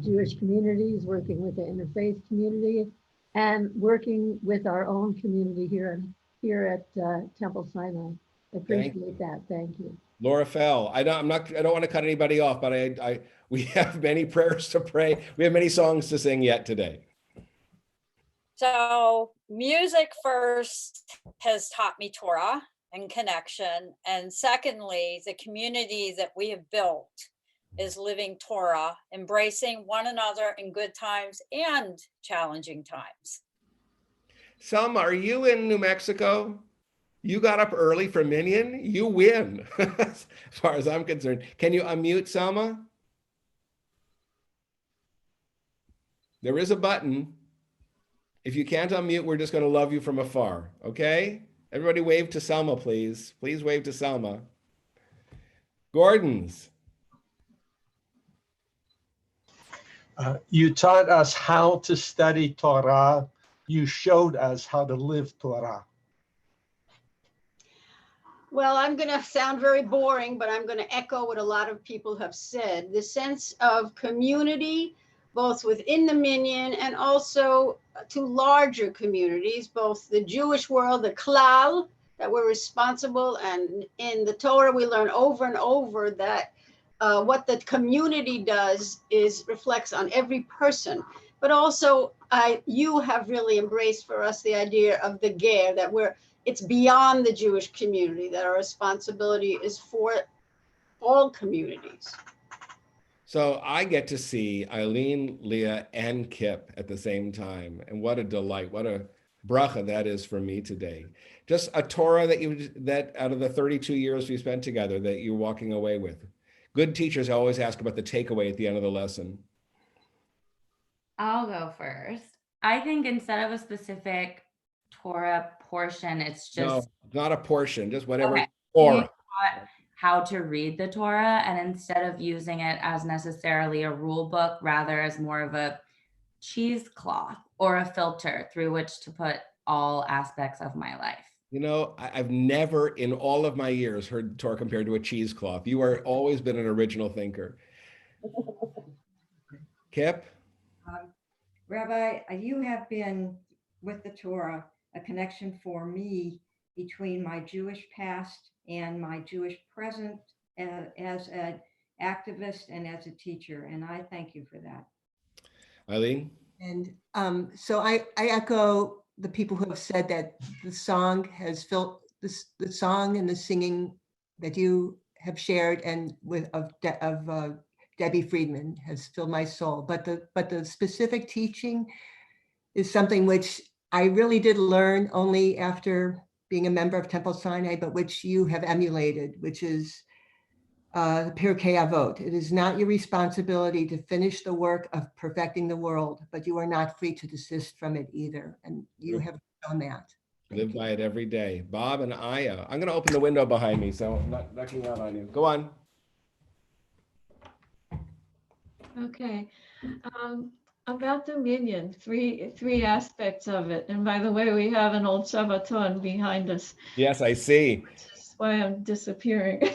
Jewish communities, working with the interfaith community, and working with our own community here at Temple Sinai. I appreciate that. Thank you. Laura Fell. I don't want to cut anybody off, but we have many prayers to pray. We have many songs to sing yet today. So music first has taught me Torah and connection. And secondly, the community that we have built is living Torah, embracing one another in good times and challenging times. Selma, are you in New Mexico? You got up early for Minyan? You win, as far as I'm concerned. Can you unmute, Selma? There is a button. If you can't unmute, we're just going to love you from afar, okay? Everybody wave to Selma, please. Please wave to Selma. Gordon's. You taught us how to study Torah. You showed us how to live Torah. Well, I'm going to sound very boring, but I'm going to echo what a lot of people have said. The sense of community, both within the Minyan and also to larger communities, both the Jewish world, the klal, that we're responsible. And in the Torah, we learn over and over that what the community does reflects on every person. But also, you have really embraced for us the idea of the ger, that it's beyond the Jewish community, that our responsibility is for all communities. So I get to see Eileen, Leah, and Kip at the same time. And what a delight, what a bracha that is for me today. Just a Torah that out of the 32 years we spent together that you're walking away with. Good teachers always ask about the takeaway at the end of the lesson. I'll go first. I think instead of a specific Torah portion, it's just not a portion, just whatever. Okay. Torah. You taught how to read the Torah, and instead of using it as necessarily a rule book, rather as more of a cheesecloth or a filter through which to put all aspects of my life. You know, I've never in all of my years heard Torah compared to a cheesecloth. You are always been an original thinker. Kip? Rabbi, you have been with the Torah a connection for me between my Jewish past and my Jewish present as an activist and as a teacher. And I thank you for that. Eileen? And so I echo the people who have said that the song has filled the song and the singing that you have shared and with Debbie Friedman has filled my soul. But the specific teaching is something which I really did learn only after being a member of Temple Sinai, but which you have emulated, which is the Pirkei Avot. It is not your responsibility to finish the work of perfecting the world, but you are not free to desist from it either. And you have done that. Live by it every day. Bob and Aya. I'm going to open the window behind me, so I'm not knocking out on you. Go on. Okay. About the Minyan, three aspects of it. And by the way, we have an old Shabbaton behind us. Yes, I see. That's why I'm disappearing.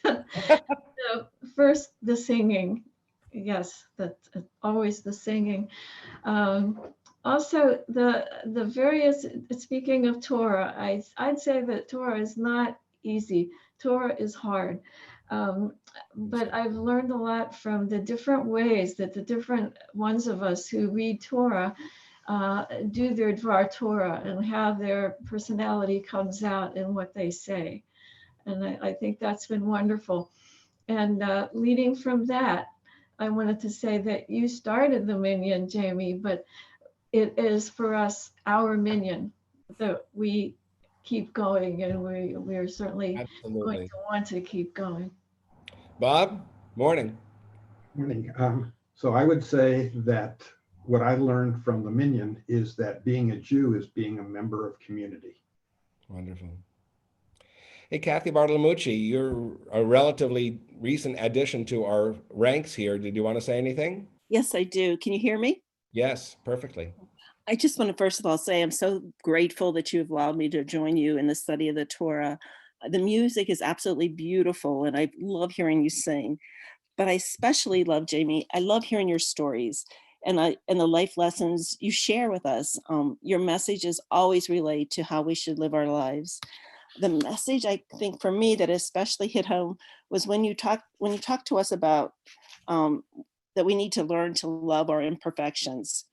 So first, the singing. Yes, that's always the singing. Also, the various, speaking of Torah, I'd say that Torah is not easy. Torah is hard. But I've learned a lot from the different ways that the different ones of us who read Torah do their Dvar Torah and how their personality comes out in what they say. And I think that's been wonderful. And leading from that, I wanted to say that you started the Minyan, Jamie, but it is for us, our Minyan, that we keep going, and we are certainly going to want to keep going. Bob, morning. Morning. So I would say that what I learned from the Minyan is that being a Jew is being a member of community. Wonderful. Hey, Kathy Bartolomucci, you're a relatively recent addition to our ranks here. Did you want to say anything? Yes, I do. Can you hear me? Yes, perfectly. I just want to first of all say I'm so grateful that you've allowed me to join you in the study of the Torah. The music is absolutely beautiful, and I love hearing you sing. But I especially love, Jamie, I love hearing your stories and the life lessons you share with us. Your messages always relate to how we should live our lives. The message I think for me that especially hit home was when you talked to us about that we need to learn to love our imperfections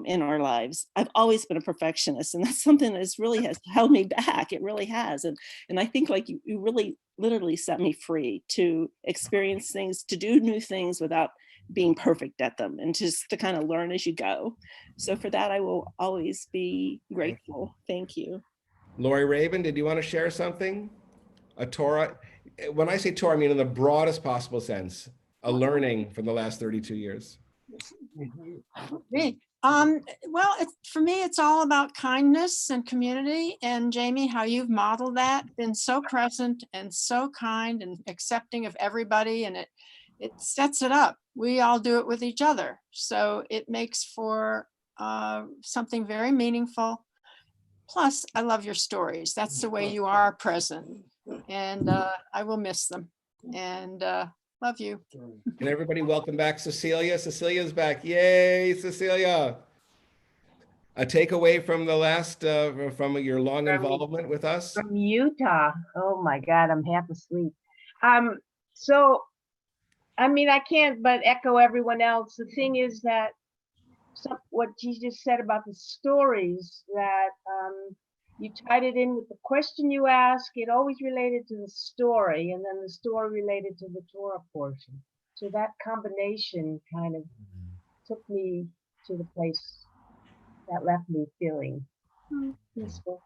in our lives. I've always been a perfectionist, and that's something that really has held me back. It really has. And I think like you really literally set me free to experience things, to do new things without being perfect at them, and just to kind of learn as you go. So for that, I will always be grateful. Thank you. Lori Raven, did you want to share something? A Torah, when I say Torah, I mean in the broadest possible sense, a learning from the last 32 years. Me. Well, for me, it's all about kindness and community. And Jamie, how you've modeled that, been so present and so kind and accepting of everybody, and it sets it up. We all do it with each other. So it makes for something very meaningful. Plus, I love your stories. That's the way you are present. And I will miss them. And love you. Can everybody welcome back Cecilia? Cecilia's back. Yay, Cecilia. A takeaway from the last, from your long involvement with us? From Utah. Oh my God, I'm half asleep. So, I mean, I can't but echo everyone else. The thing is that what Jesus said about the stories, that you tied it in with the question you asked, it always related to the story, and then the story related to the Torah portion. So that combination kind of took me to the place that left me feeling peaceful.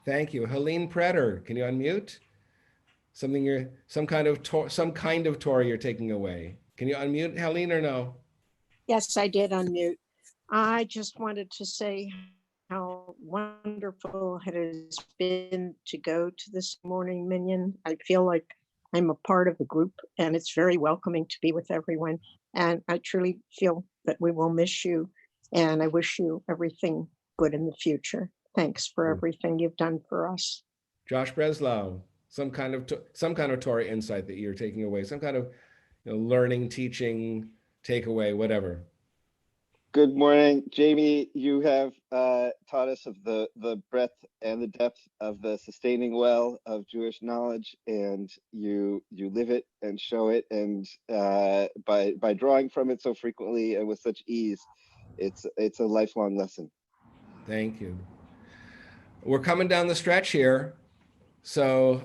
Thank you. Helene Pretter, can you unmute? Some kind of Torah you're taking away. Can you unmute, Helene, or no? Yes, I did unmute. I just wanted to say how wonderful it has been to go to this morning Minyan. I feel like I'm a part of the group, and it's very welcoming to be with everyone. And I truly feel that we will miss you, and I wish you everything good in the future. Thanks for everything you've done for us. Josh Breslau, some kind of Torah insight that you're taking away, some kind of learning, teaching, takeaway, whatever. Good morning, Jamie. You have taught us of the breadth and the depth of the sustaining well of Jewish knowledge, and you live it and show it, and by drawing from it so frequently and with such ease, it's a lifelong lesson. Thank you. We're coming down the stretch here, so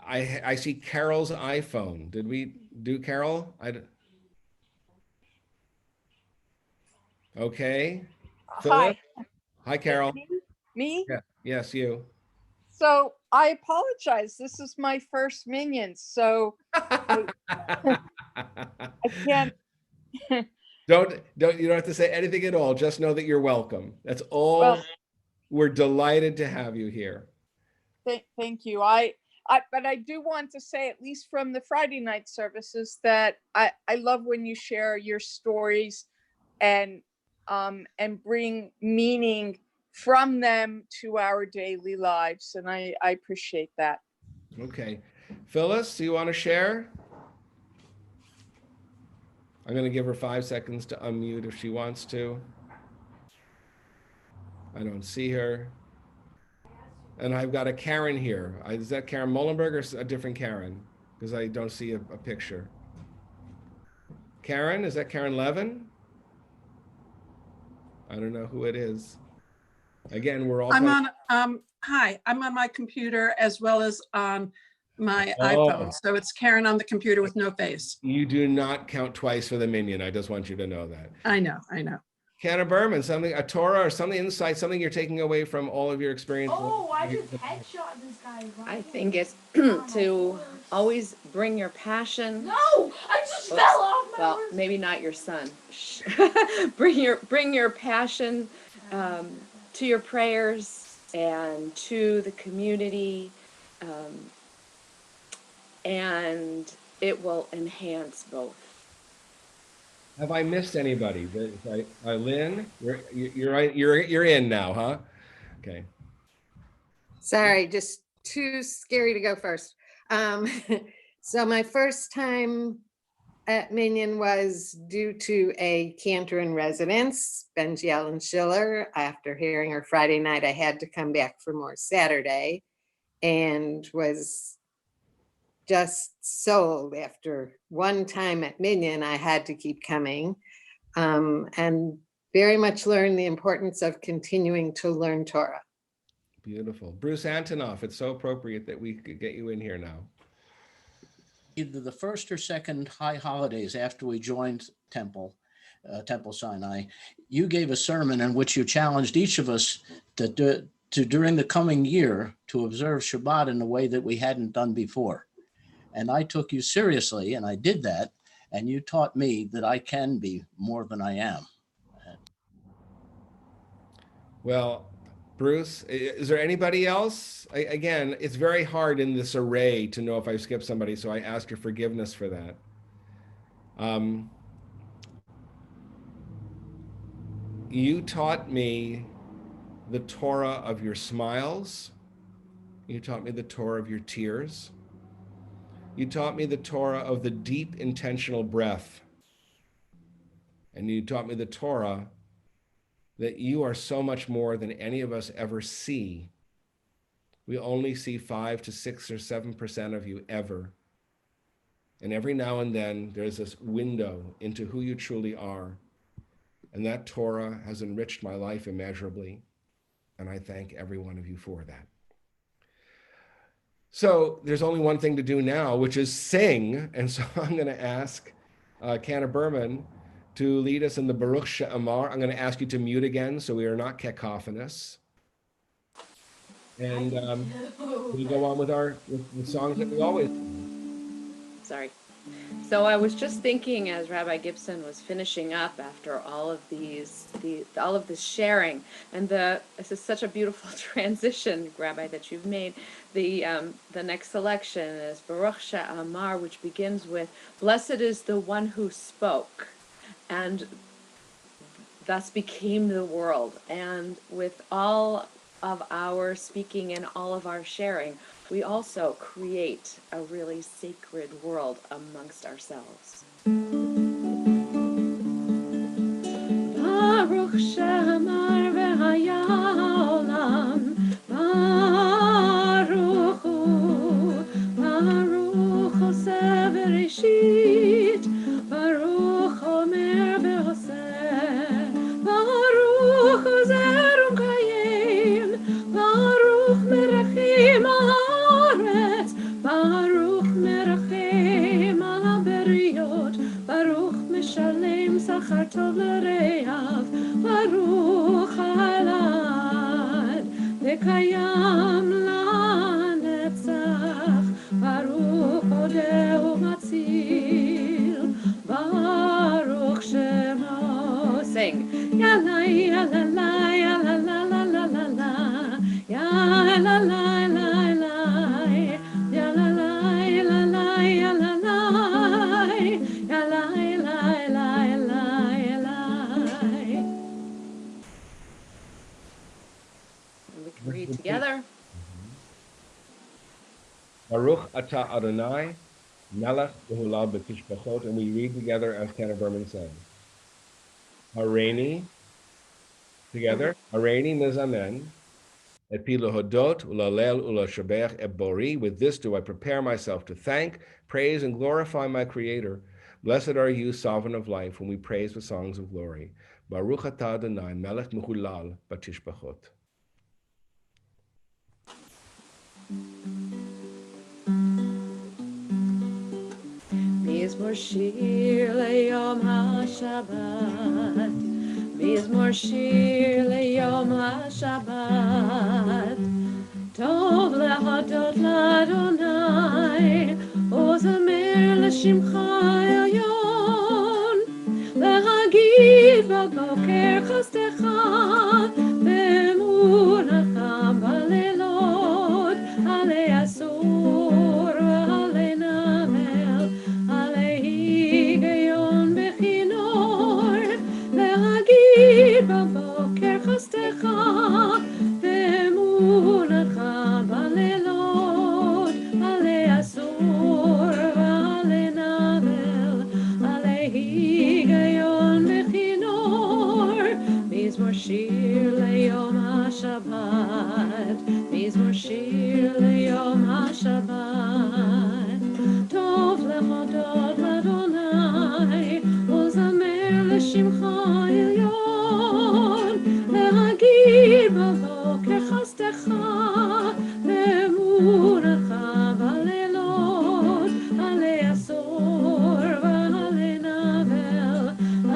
I see Carol's iPhone. Did we do Carol? Okay. Phyllis? Hi, Carol. Me? Yeah. Yes, you. So I apologize. This is my first Minyan, so I can't. You don't have to say anything at all. Just know that you're welcome. That's all. Well, we're delighted to have you here. Thank you. But I do want to say, at least from the Friday night services, that I love when you share your stories and bring meaning from them to our daily lives. And I appreciate that. Okay. Phyllis, do you want to share? I'm going to give her 5 seconds to unmute if she wants to. I don't see her. And I've got a Karen here. Is that Karen Mullenberg or a different Karen? Because I don't see a picture. Karen, is that Karen Levin? I don't know who it is. Again, we're all. Hi, I'm on my computer as well as on my iPhone. So it's Karen on the computer with no face. You do not count twice for the Minyan. I just want you to know that. I know. Canna Berman, a Torah or something insight, something you're taking away from all of your experience. Oh, I just headshot this guy. Right? I think it's to always bring your passion. No, I just fell off my horse. Maybe not your son. bring your passion to your prayers and to the community, and it will enhance both. Have I missed anybody? Lynn, you're in now, huh? Okay. Sorry, just too scary to go first. So my first time at Minyan was due to a cantor in residence, Benji Ellen Schiller. After hearing her Friday night, I had to come back for more Saturday, and was just sold. After one time at Minyan, I had to keep coming, and very much learned the importance of continuing to learn Torah. Beautiful. Bruce Antonoff, it's so appropriate that we could get you in here now. Either the first or second high holidays after we joined Temple Sinai, you gave a sermon in which you challenged each of us to during the coming year to observe Shabbat in a way that we hadn't done before. And I took you seriously, and I did that, and you taught me that I can be more than I am. Well, Bruce, is there anybody else? Again, it's very hard in this array to know if I've skipped somebody, so I ask your forgiveness for that. You taught me the Torah of your smiles. You taught me the Torah of your tears. You taught me the Torah of the deep intentional breath. And you taught me the Torah that you are so much more than any of us ever see. We only see 5 to 6 or 7% of you ever. And every now and then there's this window into who you truly are. And that Torah has enriched my life immeasurably. And I thank every one of you for that. So there's only one thing to do now, which is sing. And so I'm going to ask Canna Berman to lead us in the Baruch She'amar. I'm going to ask you to mute again so we are not cacophonous. And we go on with with songs that we always do. Sorry. So I was just thinking as Rabbi Gibson was finishing up after all of all of this sharing, and this is such a beautiful transition, Rabbi, that you've made. The next selection is Baruch She'amar, which begins with "Blessed is the one who spoke, and thus became the world." And with all of our speaking and all of our sharing, we also create a really sacred world amongst ourselves. Baruch She'amar v'haya And we can read together. Baruch atah Adonai, melech v'hulal b'tishbachot, and we read together as Tanner Berman said. Hareini, together. Hareini mizamen, et pi lehodot ulalel ulashabech et bori. With this do I prepare myself to thank, praise, and glorify my Creator. Blessed are you, sovereign of life, whom we praise with songs of glory. Baruch atah Adonai, melech v'hulal b'tishbachot. Mizmor shir leyom HaShabbat. Mizmor shir leyom HaShabbat. Tov lehodot l'Adonai, ozamer l'shimcha elyon. Lehagid b'boker chastecha, b'emunacha b'leilot, alei asur v'alei navel, alei higayon b'chinor. Lehagid b'boker chastecha, b'emunacha b'leilot, alei asur v'alei navel, alei higayon b'chinor. Mizmor shir leyom HaShabbat. Mizmor shir leyom HaShabbat. Tov lechodot l'Adonai, uzamer l'shimcha elyon. Lehagid b'boker chastecha, b'emunacha b'leilot, alei asur v'alei navel,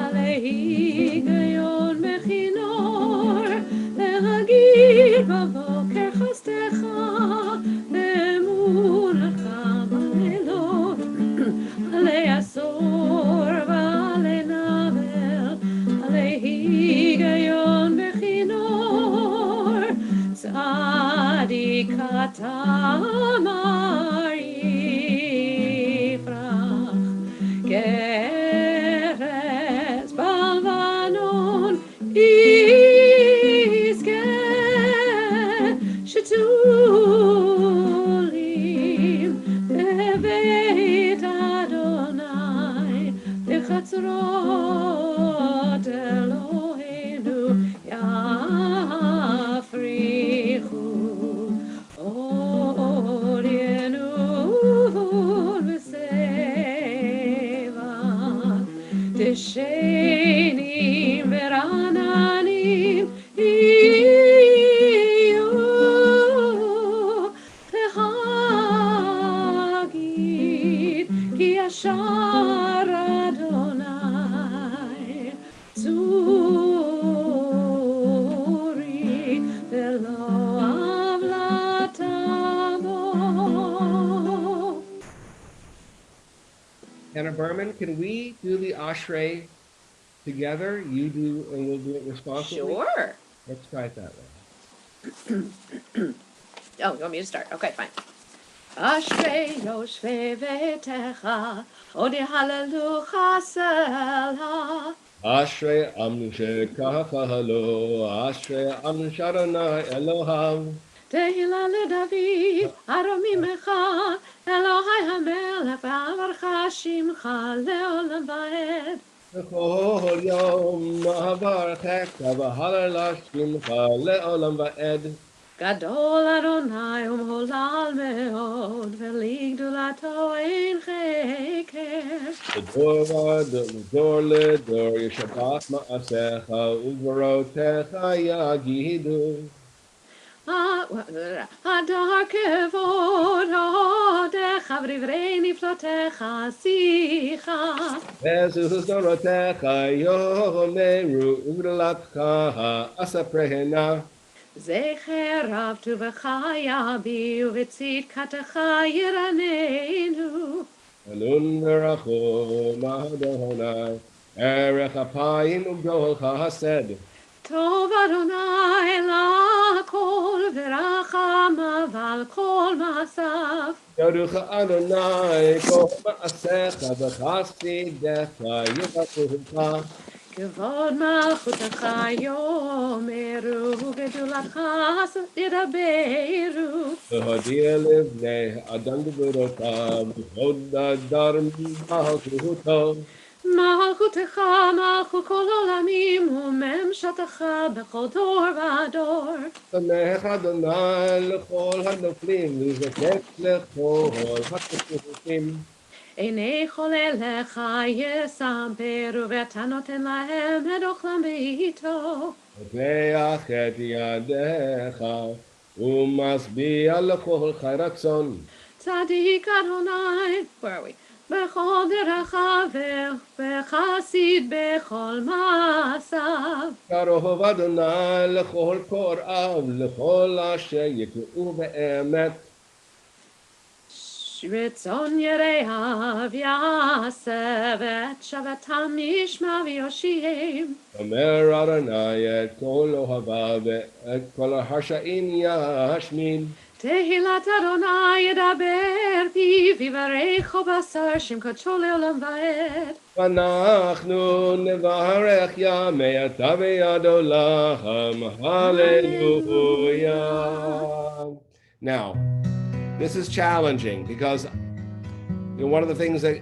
alei higayon b'chinor. Lehagid b'boker chastecha, b'emunacha b'leilot, alei asur v'alei navel, alei higayon b'chinor. Tzadik atamar yifrach, keres b'alvanon yizkeh, shetulim bebeit Adonai, b'chatzrot Eloheinu yafrichu. Or yenun v'seva, t'shenim v'rananim yiyu, l'hagid ki yashar Adonai tzuri v'lo avlatavo. Tanner Berman, can we do the Ashrei together? You do, and we'll do it responsibly? Sure. Let's try it that way. Oh, you want me to start? Okay, fine. Ashrei yoshvei vetecha, od yehallelu chaselha. Ashrei am shekacha lo, Ashrei am shadonai Elohav. Tehillah leDavid, aromimecha, Elohai hamelech, v'avarcha shimcha leolam va'ed. V'chol yom na'avarcheka, v'halel shimcha le'olam va'ed. Gadol Adonai umholal meod, ve'ligdulato ein cheker. L'dor l'dor, yeshabat ma'asecha, u'gvarotecha yagidu. Hadar kevod hodecha, v'divrei niflotecha sicha. Ve'zus dorotecha yomeru, u'gdalatcha ha'asaprehena. Zecher rav tuvecha bi, u'v'tzidkatecha yiranenu. Anun v'rachom Adonai, erech apayim u'gdol chesed. Tov Adonai lakol, v'rachamav al kol ma'asav. Yoducha Adonai kol ma'asecha, v'chasidecha yivachucha. Kevod malchutecha yomeru, גדולתך ידברו. והודיע לבני אדם גבורותיו, וכבוד הדר מלכותו. מלכותך מלכות כל עולמים, וממשלתך בכל דור ודור. שמח אדוני לכל הנופלים, וזקק לכל הכפופים. עיני כל אליך יספרו, ואתה נותן להם את אוכלם בעתו. פותח את ידיך, ומשביע לכל חי רצון. צדיק אדוני, where are we? בכל דרכיו וחסיד בכל מעשיו. קרוב אדוני לכל קוראיו, לכל אשר יקראו באמת. רצון יראיו יעשה, ואת שבתם ישמע ויושיעם. אומר אדוני את כל אוהביו, ואת כל הרשעים ישמיד. תהילת אדוני ידבר פיו, יברך בשר שם קדשו לעולם ועד. ואנחנו נברך ימי אתה ויד עולם. Hallelujah. Now, this is challenging because one of the things that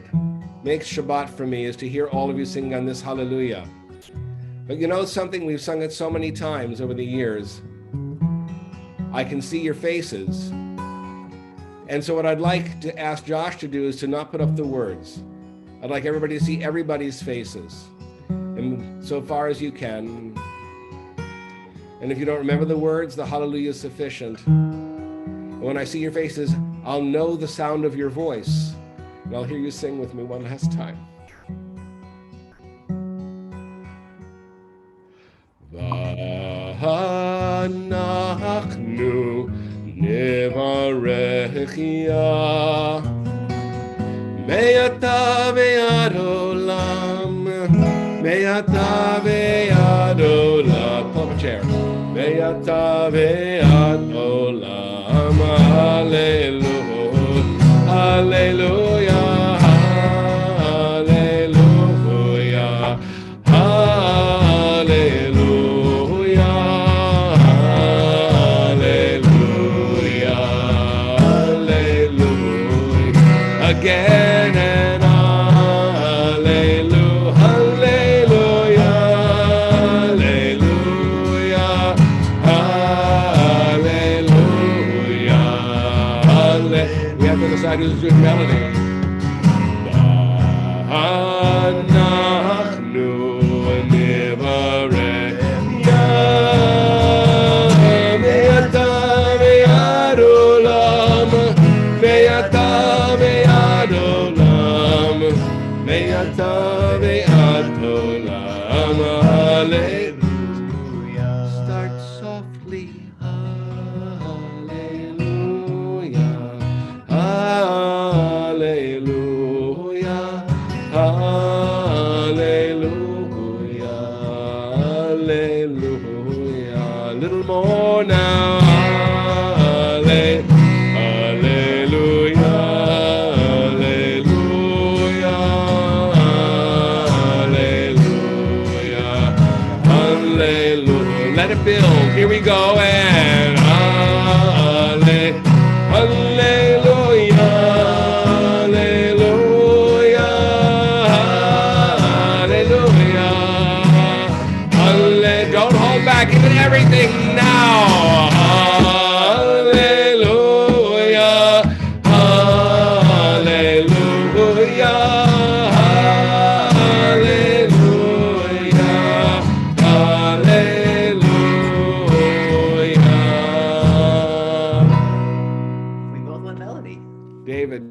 makes Shabbat for me is to hear all of you sing on this Hallelujah. But you know something, we've sung it so many times over the years. I can see your faces. And so what I'd like to ask Josh to do is to not put up the words. I'd like everybody to see everybody's faces, and so far as you can. And if you don't remember the words, the hallelujah is sufficient. And when I see your faces, I'll know the sound of your voice, and I'll hear you sing with me one last time. V'anachnu nevarechia me'ata ve'ad olam, me'ata ve'ad olam. Pull up a chair. Me'ata ve'ad olam. Hallelujah, hallelujah, hallelujah, hallelujah, hallelujah, hallelujah. Again and hallelujah, hallelujah, hallelujah, hallelujah. We have to decide who's doing melody. V'anachnu nivarech me'ata ve'ad olam, me'ata ve'ad olam, me'ata ve'ad olam. Hallelujah. Start softly. Hallelujah. Hallelujah. Hallelujah. Hallelujah. A little more now. Hallelujah. Hallelujah. Hallelujah. Hallelujah. Let it build. Here we go. And hallelujah. Hallelujah. Hallelujah. Don't hold back. Give it everything now. Hallelujah. Hallelujah. Hallelujah. Hallelujah. We both want melody. David,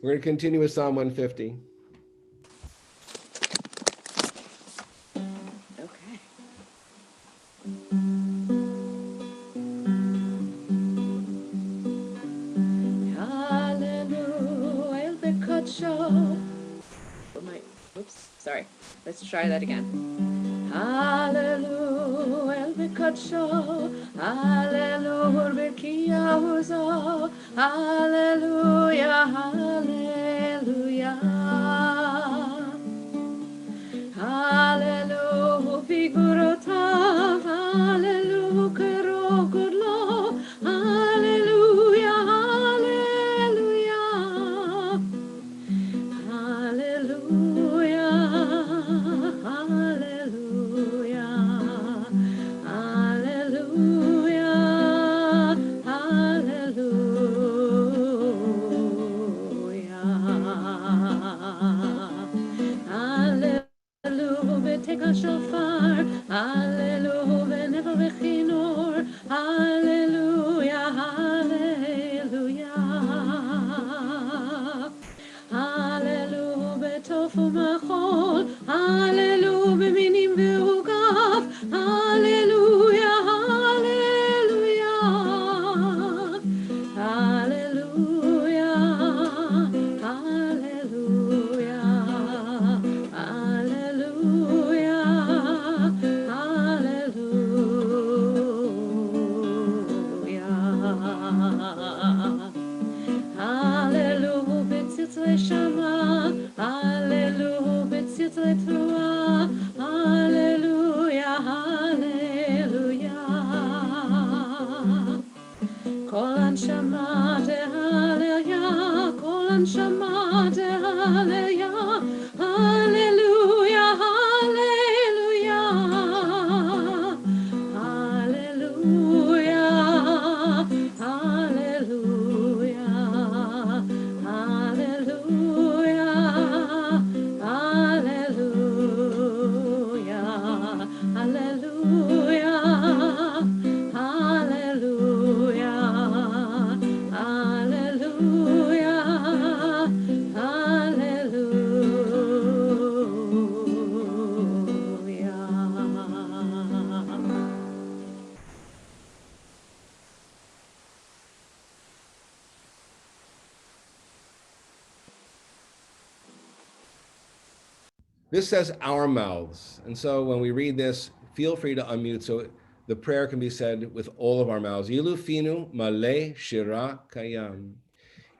we're going to continue with Psalm 150. Okay. Hallelujah, El Bekadsho. Oops, sorry. Let's try that again. Hallelujah, El Bekadsho. Hallelujah, Bekiyahuzo. Hallelujah, hallelujah. Hallelujah, Figurotav. This says our mouths. And so when we read this, feel free to unmute so the prayer can be said with all of our mouths. Yilu finu male shira kayam.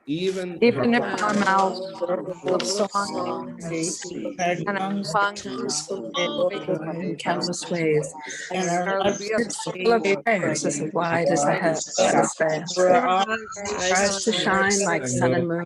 Even if our mouths were full of song and our tongues full of praise in countless ways, and our lips full of prayers as wide as the heavens vast, for our eyes to shine like sun and moon,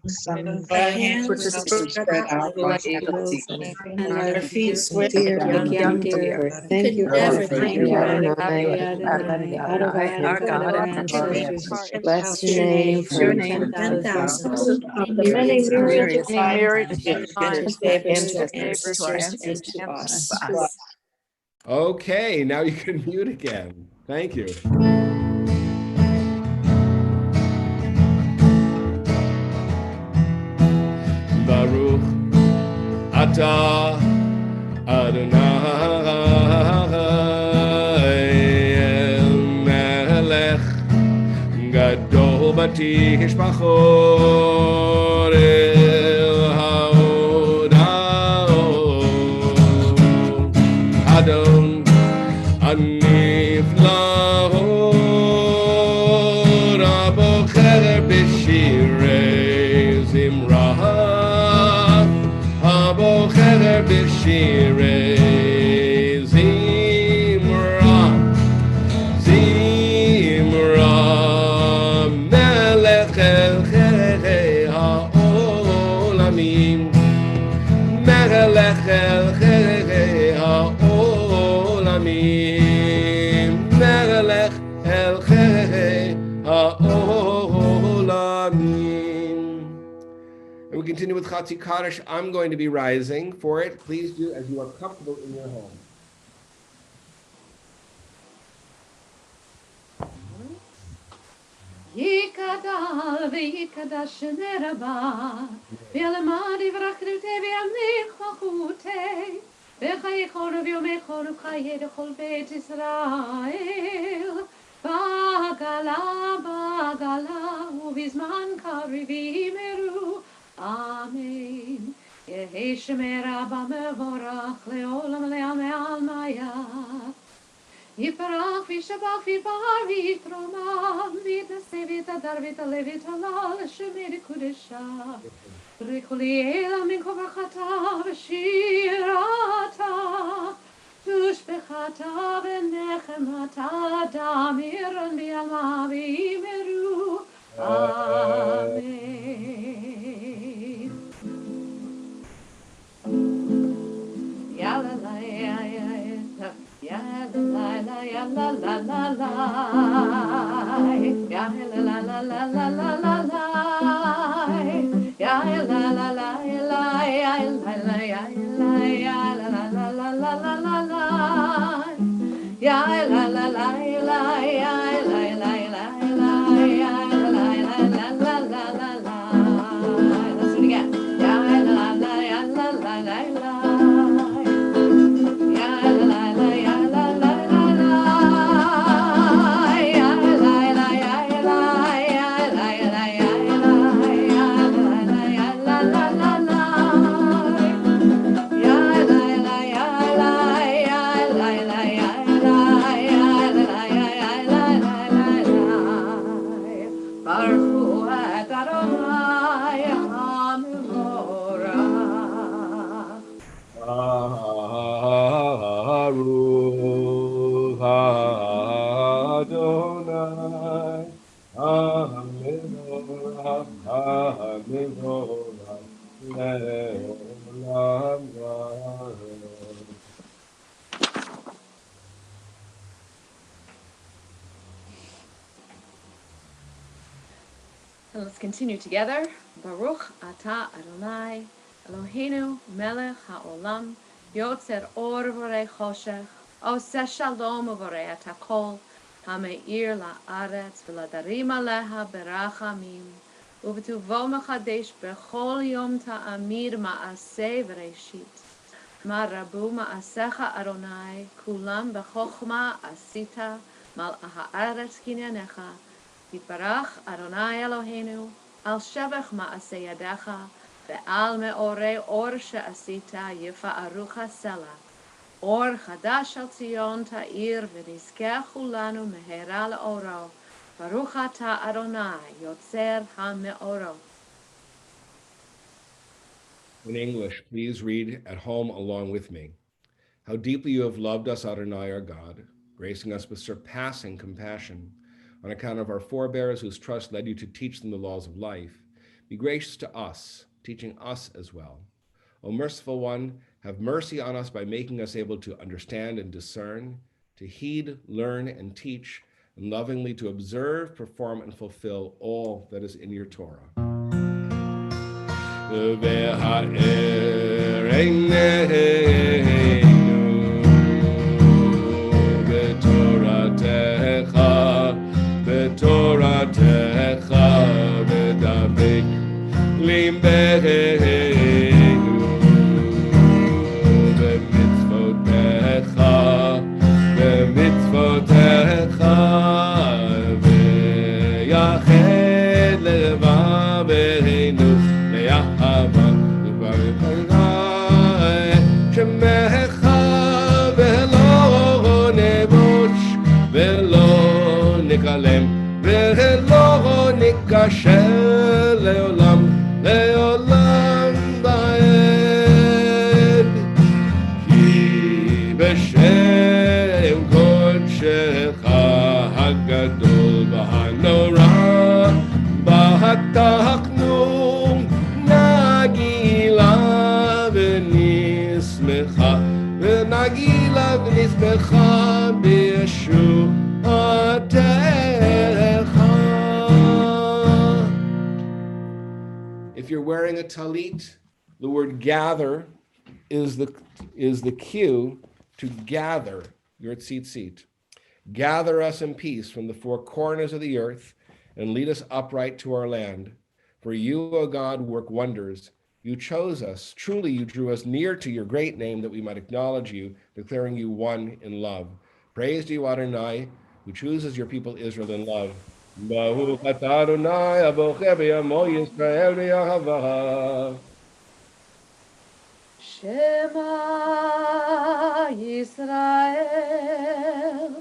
our hands to spread out like eagles, and our feet swift like young deer. Thank you, Never thank thank you, you, Adonai, our God and ancestors. our Bless your name Bless your from name 10,000 of the many myriad myriad times favors to our ancestors ancestors and to us. Okay, now you can mute again. Thank you. Baruch atah Adonai melech gadol b'tishbachor el haodao Adon הנפלאות הבוחר בשירי זמרה הבוחר בשירי זמרה זמרה מלך אלוהי העולמים מלך אלוהי העולמים מלך אלוהי העולמים. And we continue with Chatzi Kaddish. I'm going to be rising for it. Please do as you are comfortable in your home. Yikadal v'yikadash neraba v'yalamad yivrakhrute v'yamlich machute v'chayichor v'yomechor v'chayed chol beit Yisrael b'agala b'agala u'bizman kari v'imeru Amen. Yehi shemer Abba mevorach le'olam le'amei almayah יפרח וישבח ויבהר ויתרומם ויתנשא ויתהדר ויתעלה ויתהלל לשמי לקודשה ברכו לי אלה מן כה ברכתה ושירתה ושפכתה ונחמתה דמירן בימה ויאמרו אמן. יאללה לה Ya la la ya la la la la ya la la la la la la la la ya la la la la ya la la la ya la la la la la la la la ya la la la ya la ya la la la ya la la la la la la. Let's do it again. Ya la la ya la la la la. Baruch Adonai, Amivorach, Amivorach, Le'olam Vaed. And let's continue together. Baruch Ata Adonai Eloheinu Melech HaOlam Yotzer Or V'rei Choshech עושה שלום ובורא את הכל, המאיר לארץ ולדרים עליה ברחמים, ובטובו מחדש בכל יום תאמיר מעשה בראשית. מה רבו מעשיך אדוני, כולם בחוכמה עשית, מלאה הארץ קנייניך. יתברך אדוני אלוהינו, על שבח מעשה ידיך, ועל מאורי אור שעשית יפארוך סלע. אור חדש על ציון תאיר, ונזכה כולנו מהרה לאורו. ברוך אתה אדוני, יוצר המאורות. In English, please read at home along with me. How deeply you have loved us, Adonai, our God, gracing us with surpassing compassion, on account of our forebears whose trust led you to teach them the laws of life. Be gracious to us, teaching us as well. O merciful one, have mercy on us by making us able to understand and discern, to heed, learn, and teach, and lovingly to observe, perform, and fulfill all that is in your Torah. בתורתך ודבק ליבנו במצוותיך ויחד לבבנו לאהבה שמך ולא נבוש ולא נקלם ולא ניכשל לעולם, לעולם ועד. כי בשם קודשך הגדול והנורא, בטחנו נגילה ונשמחה, ונגילה ונשמחה בישועתך. If you're wearing a talit, the word gather is the cue to gather your tzitzit. Gather us in peace from the four corners of the earth and lead us upright to our land. For you, O God, work wonders. You chose us. Truly, you drew us near to your great name that we might acknowledge you, declaring you one in love. Praise to you, Adonai, who chooses your people Israel in love. Baruch atah Adonai, abocheh b'yamo Yisrael v'yahavah. Shema Yisrael,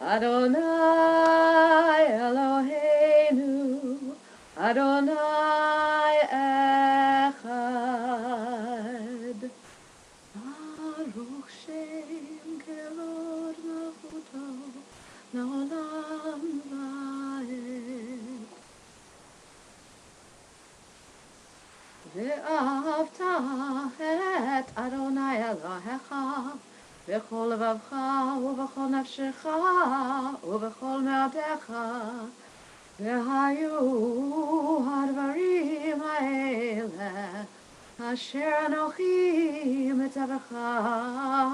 Adonai Eloheinu, Adonai Echad. Baruch Shem Kelod Malchuto, Leolam Va'ed. ואהבת את אדוני אלוהיך בכל לבבך ובכל נפשך ובכל מאודיך. והיו הדברים האלה אשר אנוכי מצווך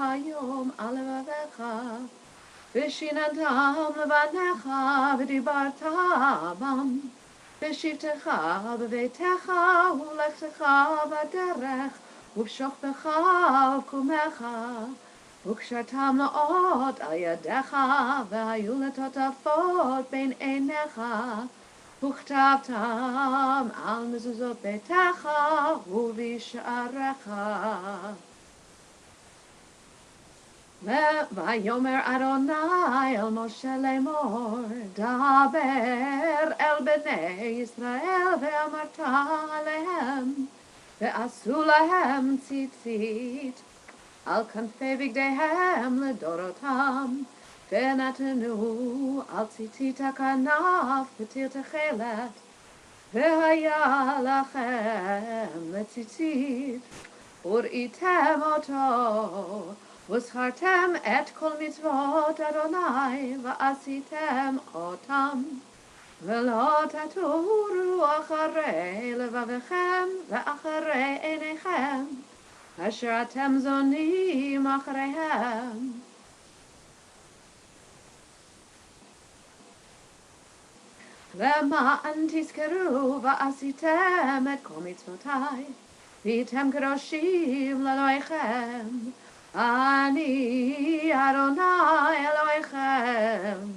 היום על לבביך, ושיננתם לבניך ודיברת בם. בשבתך בביתך ולכתך בדרך ובשוכבך ובקומך, וקשרתם לאות על ידיך והיו לטוטפות בין עיניך, וכתבתם על מזוזות ביתך ובשעריך. ויאמר אדוני אל משה לאמור, דבר אל בני ישראל ואמרת עליהם, ועשו להם ציצית על כנפי בגדיהם לדורותם, ונתנו על ציצית הכנף פתיל תכלת, והיה לכם לציצית, וראיתם אותו, וזכרתם את כל מצוות אדוני ועשיתם אותם, ולא תטורו אחרי לבביכם ואחרי עיניכם, אשר אתם זונים אחריהם. למען תזכרו ועשיתם את כל מצוותיי, והייתם קדושים לאלוהיכם. אני אדוני אלוהיכם,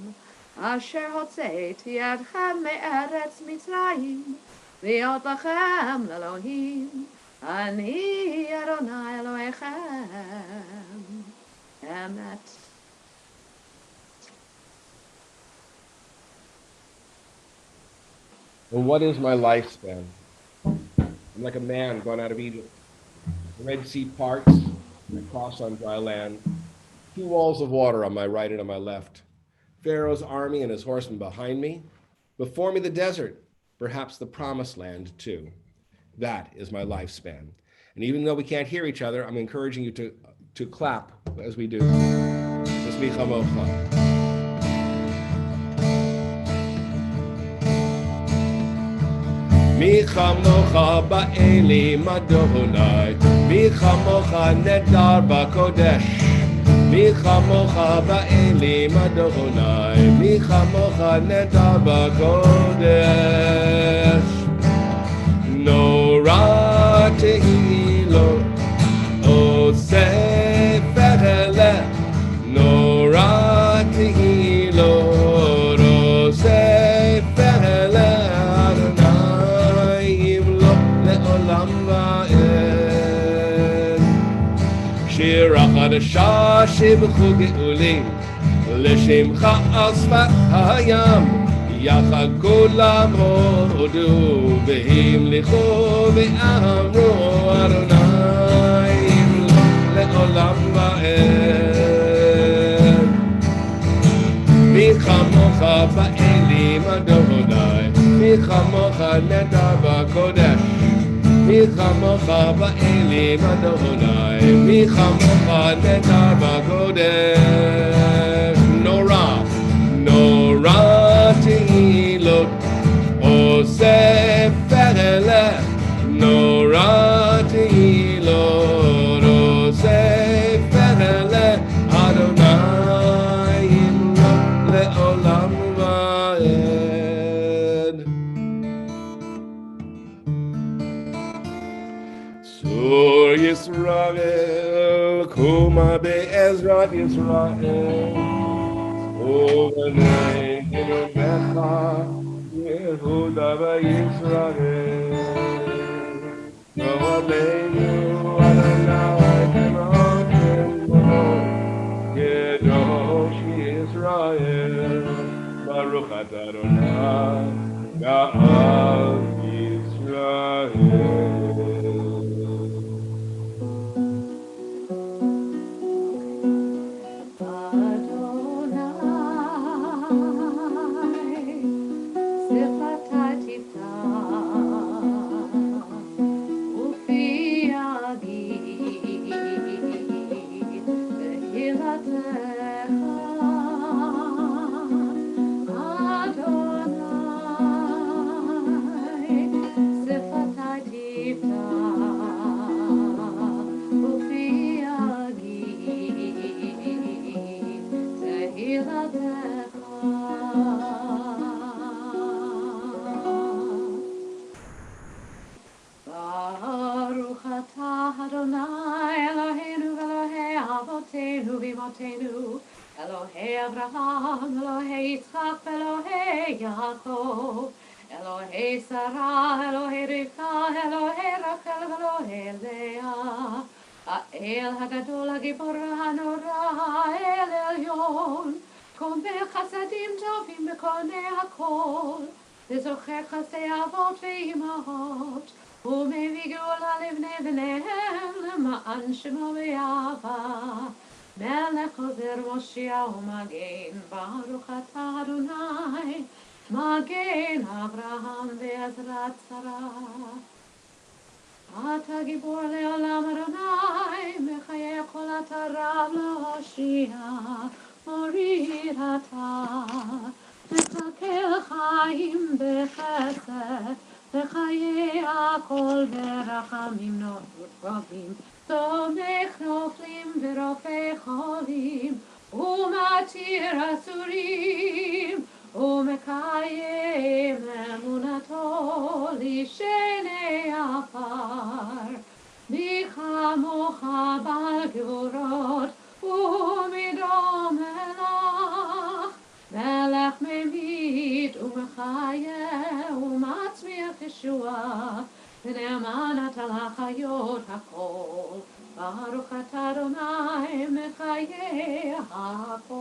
אשר הוצאתי אתכם מארץ מצרים, להיות לכם לאלוהים. אני אדוני אלוהיכם. אמת. And what is my lifespan? I'm like a man gone out of Egypt. The Red Sea parts, I cross on dry land. 2 walls of water on my right and on my left. Pharaoh's army and his horsemen behind me. Before me the desert, perhaps the promised land too. That is my lifespan. And even though we can't hear each other, I'm encouraging you to clap as we do. Tasmicha mocha. מי כמוך באלים אדוני, מי כמוך נדר בקודש, מי כמוך באלים אדוני, מי כמוך נדר בקודש. נורא תהילות עושה פרלה, נורא תהילות עושה פרלה. שיר החדשה שבחו גאולים, לשמך על שפת הים, יחד כולם הודו והמליכו ואמרו אדוני ימלוך לעולם ועד. מי כמוך באלים אדוני, מי כמוך נדר בקודש, מי כמוך באלים אדוני, מי כמוך נדר בקודש. נורא, נורא תהילות עושה פרלה, נורא תהילות עושה פרלה, אדוני ימלוך לעולם ועד. צור ישראל, קומה בעזרת ישראל, ובני גנותך, יהודה וישראל. נועדנו אדוני כמותנו, קדוש ישראל. ברוך אתה אדוני, גאל ישראל. Elohei Abraham, Elohei Yitzchak, Elohei Yaakov, Elohei Sarah, Elohei Rivka, Elohei Rachel, Elohei Leah, האל הגדול, הגיבור הנורא, האל עליון, קומם חסדים טובים בקונה הכל, וזוכר חסדי אבות ואימהות, ומביא גאולה לבני בניהם, למען שמו ויאהבה. מלך עוזר מושיע ומגן, ברוך אתה אדוני, מגן אברהם בעזרת שרה. אתה גיבור לעולם אדוני, מחיה כל אתה רב להושיע, מוריד אתה, מקלקל חיים בחסד, וחיי הכל ברחמים רבים. תומך נופלים ורופא חולים, ומתיר אסורים, ומקיים אמונתו לשני עפר. מי כמוך בעל גבורות ומדום מלך, מלך ממית ומחיה ומצמיח ישועה, ונאמן אתה לחיות הכל. ברוך אתה אדוני מחיי הכל.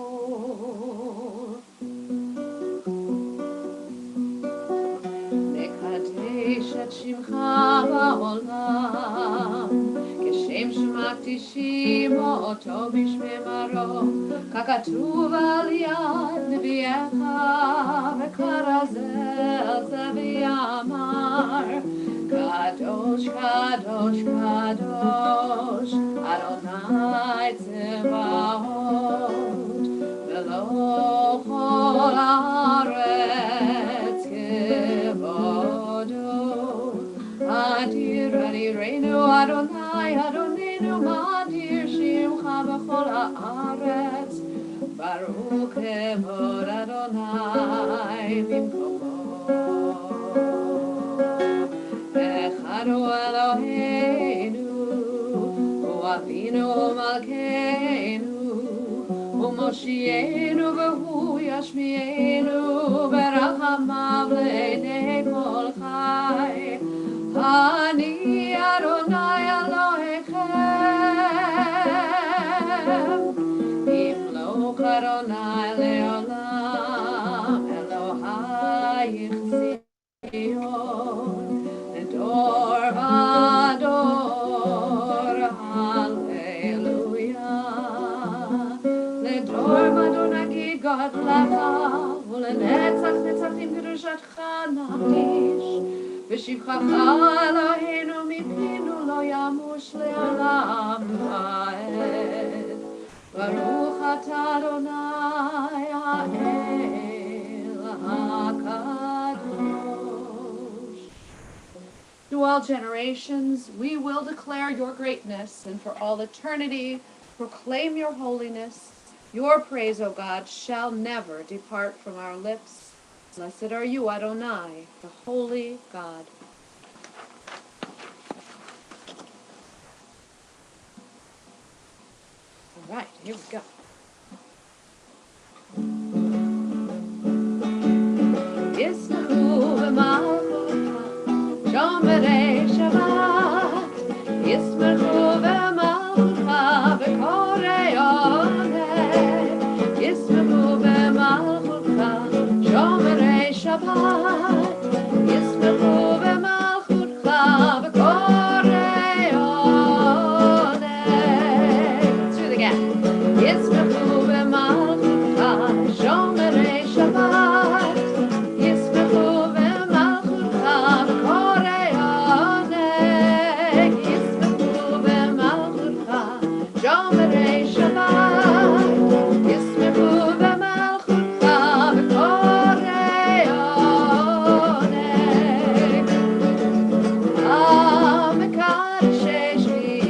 נקדש את שמך בעולם, כשם שמקדישים אותו בשמי מרום, ככתוב על יד נביאך, וכרז זה ויאמר, קדוש קדוש קדוש אדוני צבאות, מלוא כל הארץ כבודו. אדיר אדירנו אדוני אדוננו, מאדיר שמך בכל הארץ, ברוך כבוד אדוני במקומו. אחד הוא אלוהינו, הוא אבינו ומלכנו, הוא מושיענו והוא ישמיענו, ברחמיו לעיני כל חי. אני אדוני אלוהיכם, ימלוך אדוני לעולם, אלוהייך ציון, לדור ודור, הללויה. לדור ודור נגיד גודלך, ולנצח נצחים קדושתך נקדיש, ושבחך אלוהינו מפינו לא ימוש לעולם ועד. ברוך אתה אדוני האל הקדוש. To all generations, we will declare your greatness, and for all eternity, proclaim your holiness. Your praise, O God, shall never depart from our lips. Blessed are you, Adonai, the holy God. All right, here we go. Yisrahu v'malchucha, shomerei Shabbat. Yisrahu v'malchucha, v'korei onei. Yisrahu v'malchucha, shomerei Shabbat. Yisrahu v'malchucha, v'korei onei. Let's do it again. Yisrahu v'malchucha, shomerei Shabbat. Yisrahu v'malchucha, v'korei onei. Yisrahu v'malchucha, shomerei Shabbat. Yisrahu v'malchucha, v'korei onei. Amekadosh shmi,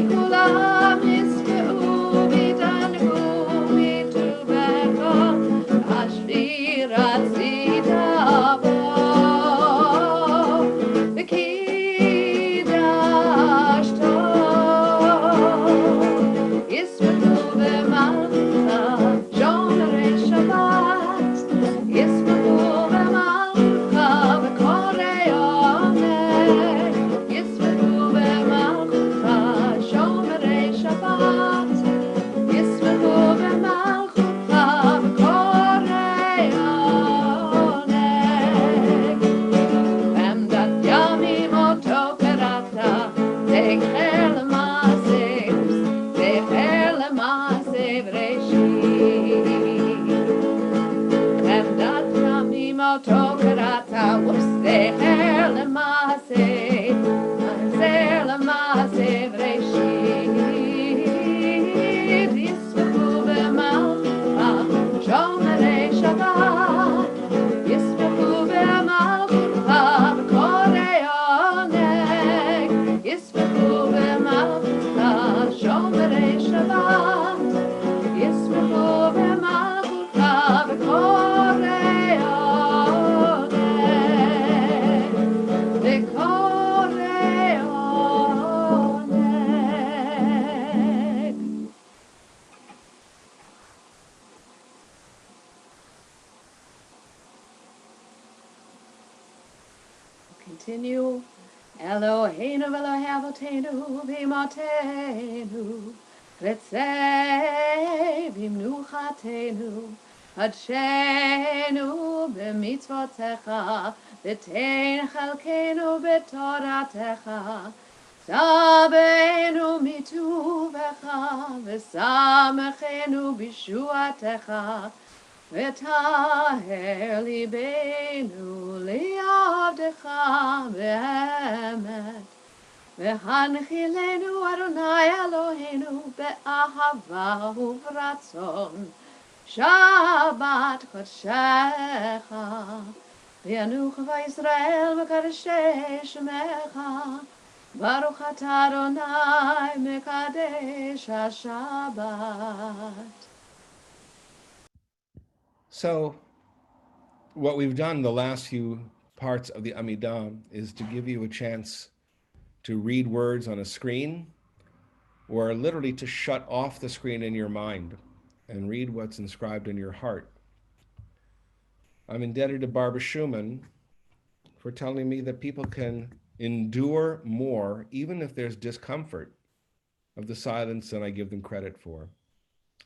kulam yisma'u v'yidanu mitubecha, ashri ratzita bo, v'kidashto. Yisrahu v'malchucha, shomerei Shabbat. Yisrahu v'malchucha, v'korei onei. Yisrahu v'malchucha, shomerei Shabbat. Yisrahu v'malchucha, v'korei onei. V'emdat yamim oto karata, zecher l'ma'aseh, zecher l'ma'aseh v'reshit. V'emdat yamim oto karata, zecher l'ma'aseh, zecher l'ma'aseh v'reshit. Yisrahu v'malchucha, shomerei Shabbat. Yisrahu v'malchucha, v'korei onei. Yisrahu v'malchucha, shomerei Shabbat. Yisrahu v'malchucha, continue. Eloheinu Elohe Avotenu v'imotenu v'tzei v'imnuchatenu hadshenu b'mitzvotecha v'tein chalkenu b'toratecha sabenu mituvecha v'samechenu b'shuatecha v'taher libenu li'avdecha be'emet v'hanchilenu Adonai Eloheinu be'ahava u'v'ratzon Shabbat kodshecha v'yanucha v'Yisrael v'kadeshei shemecha Baruch atah Adonai mekadesh HaShabbat. So what we've done the last few parts of the Amidah is to give you a chance to read words on a screen, or literally to shut off the screen in your mind and read what's inscribed in your heart. I'm indebted to Barbara Schumann for telling me that people can endure more, even if there's discomfort, of the silence than I give them credit for.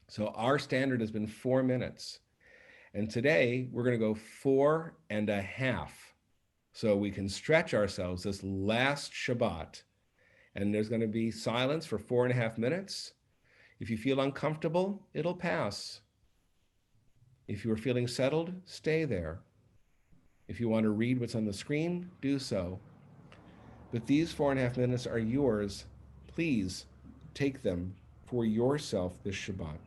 So our standard has been 4 minutes. And today we're going to go 4.5. So we can stretch ourselves this last Shabbat. And there's going to be silence for 4.5 minutes. If you feel uncomfortable, it'll pass. If you are feeling settled, stay there. If you want to read what's on the screen, do so. But these 4.5 minutes are yours. Please take them for yourself this Shabbat.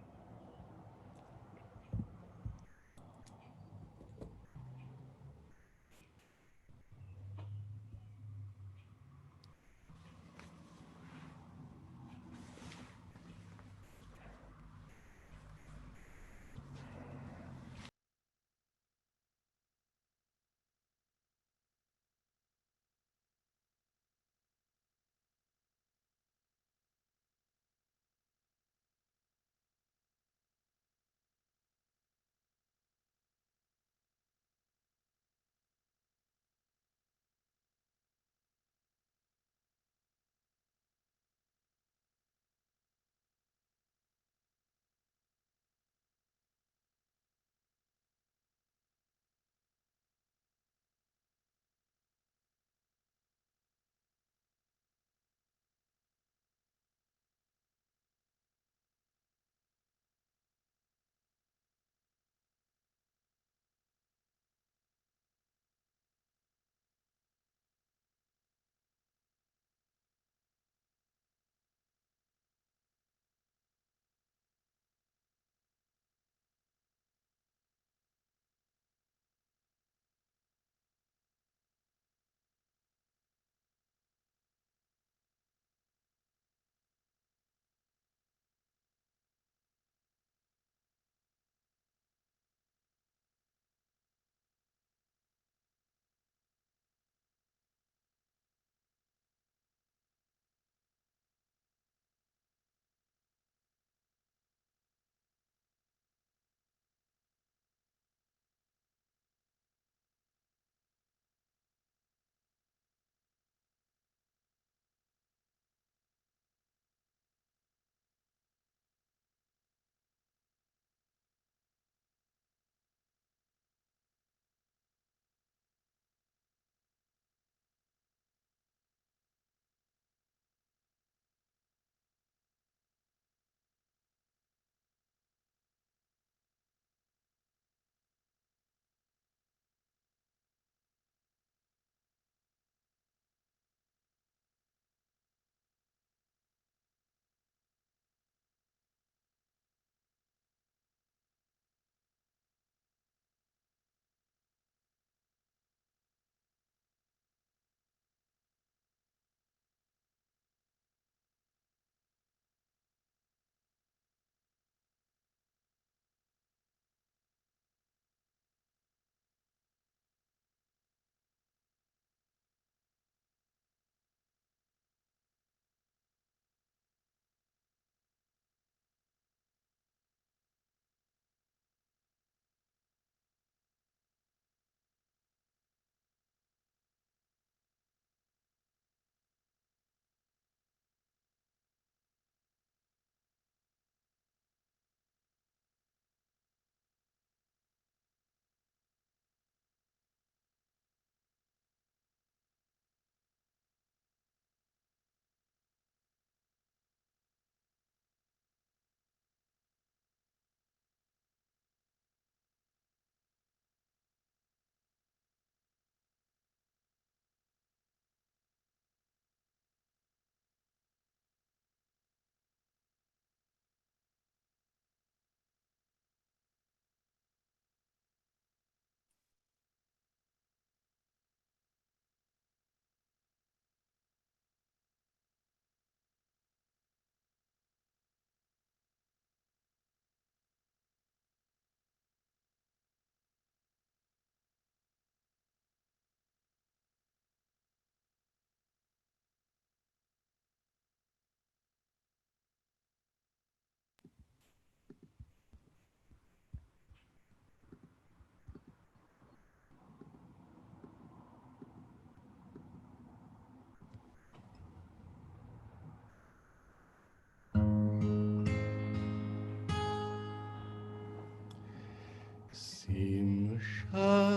Sim Shalom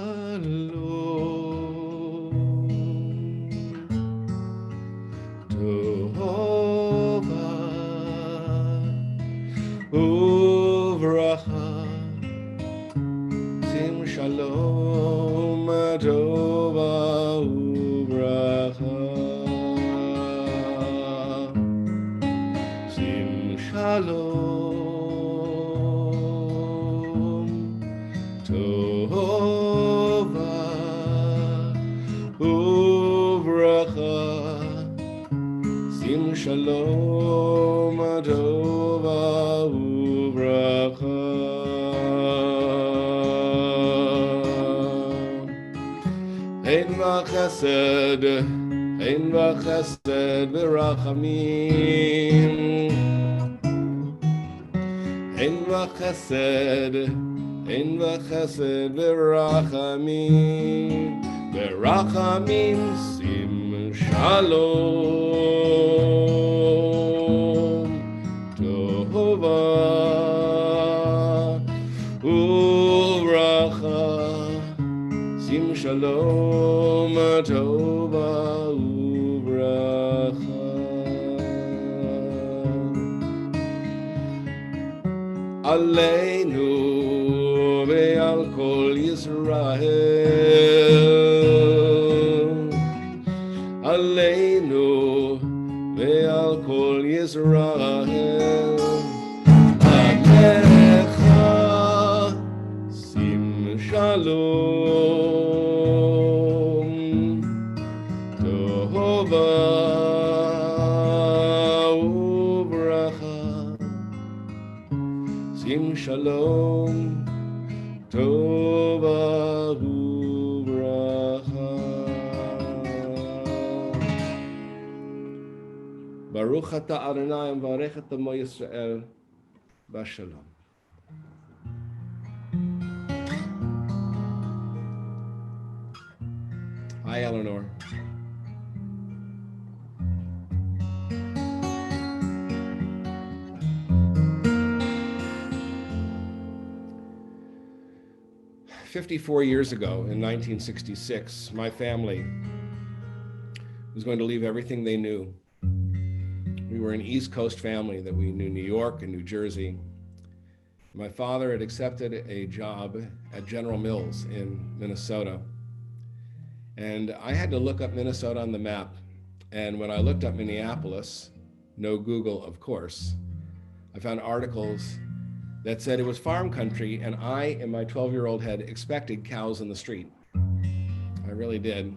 Tova Uvracha Sim Shalom Tova Uvracha Sim Shalom Tova Uvracha Sim Shalom Tova Uvracha Ein v'chesed v'rachamim Ein v'chesed v'rachamim Sim Shalom Tova Uvracha Sim Shalom Tova Uvracha Aleinu ve'al kol Yisrael Aleinu ve'al kol Yisrael Alecha Sim Shalom Tova Uvracha Sim Shalom Tova Uvracha Baruch Ata Adonai V'arech et Amo Yisrael B'Shalom. Hi, Eleanor. 54 years ago, in 1966, my family was going to leave everything they knew. We were an East Coast family that we knew New York and New Jersey. My father had accepted a job at General Mills in Minnesota. And I had to look up Minnesota on the map. And when I looked up Minneapolis, no Google, of course, I found articles that said it was farm country, and I, in my 12-year-old head, expected cows in the street. I really did.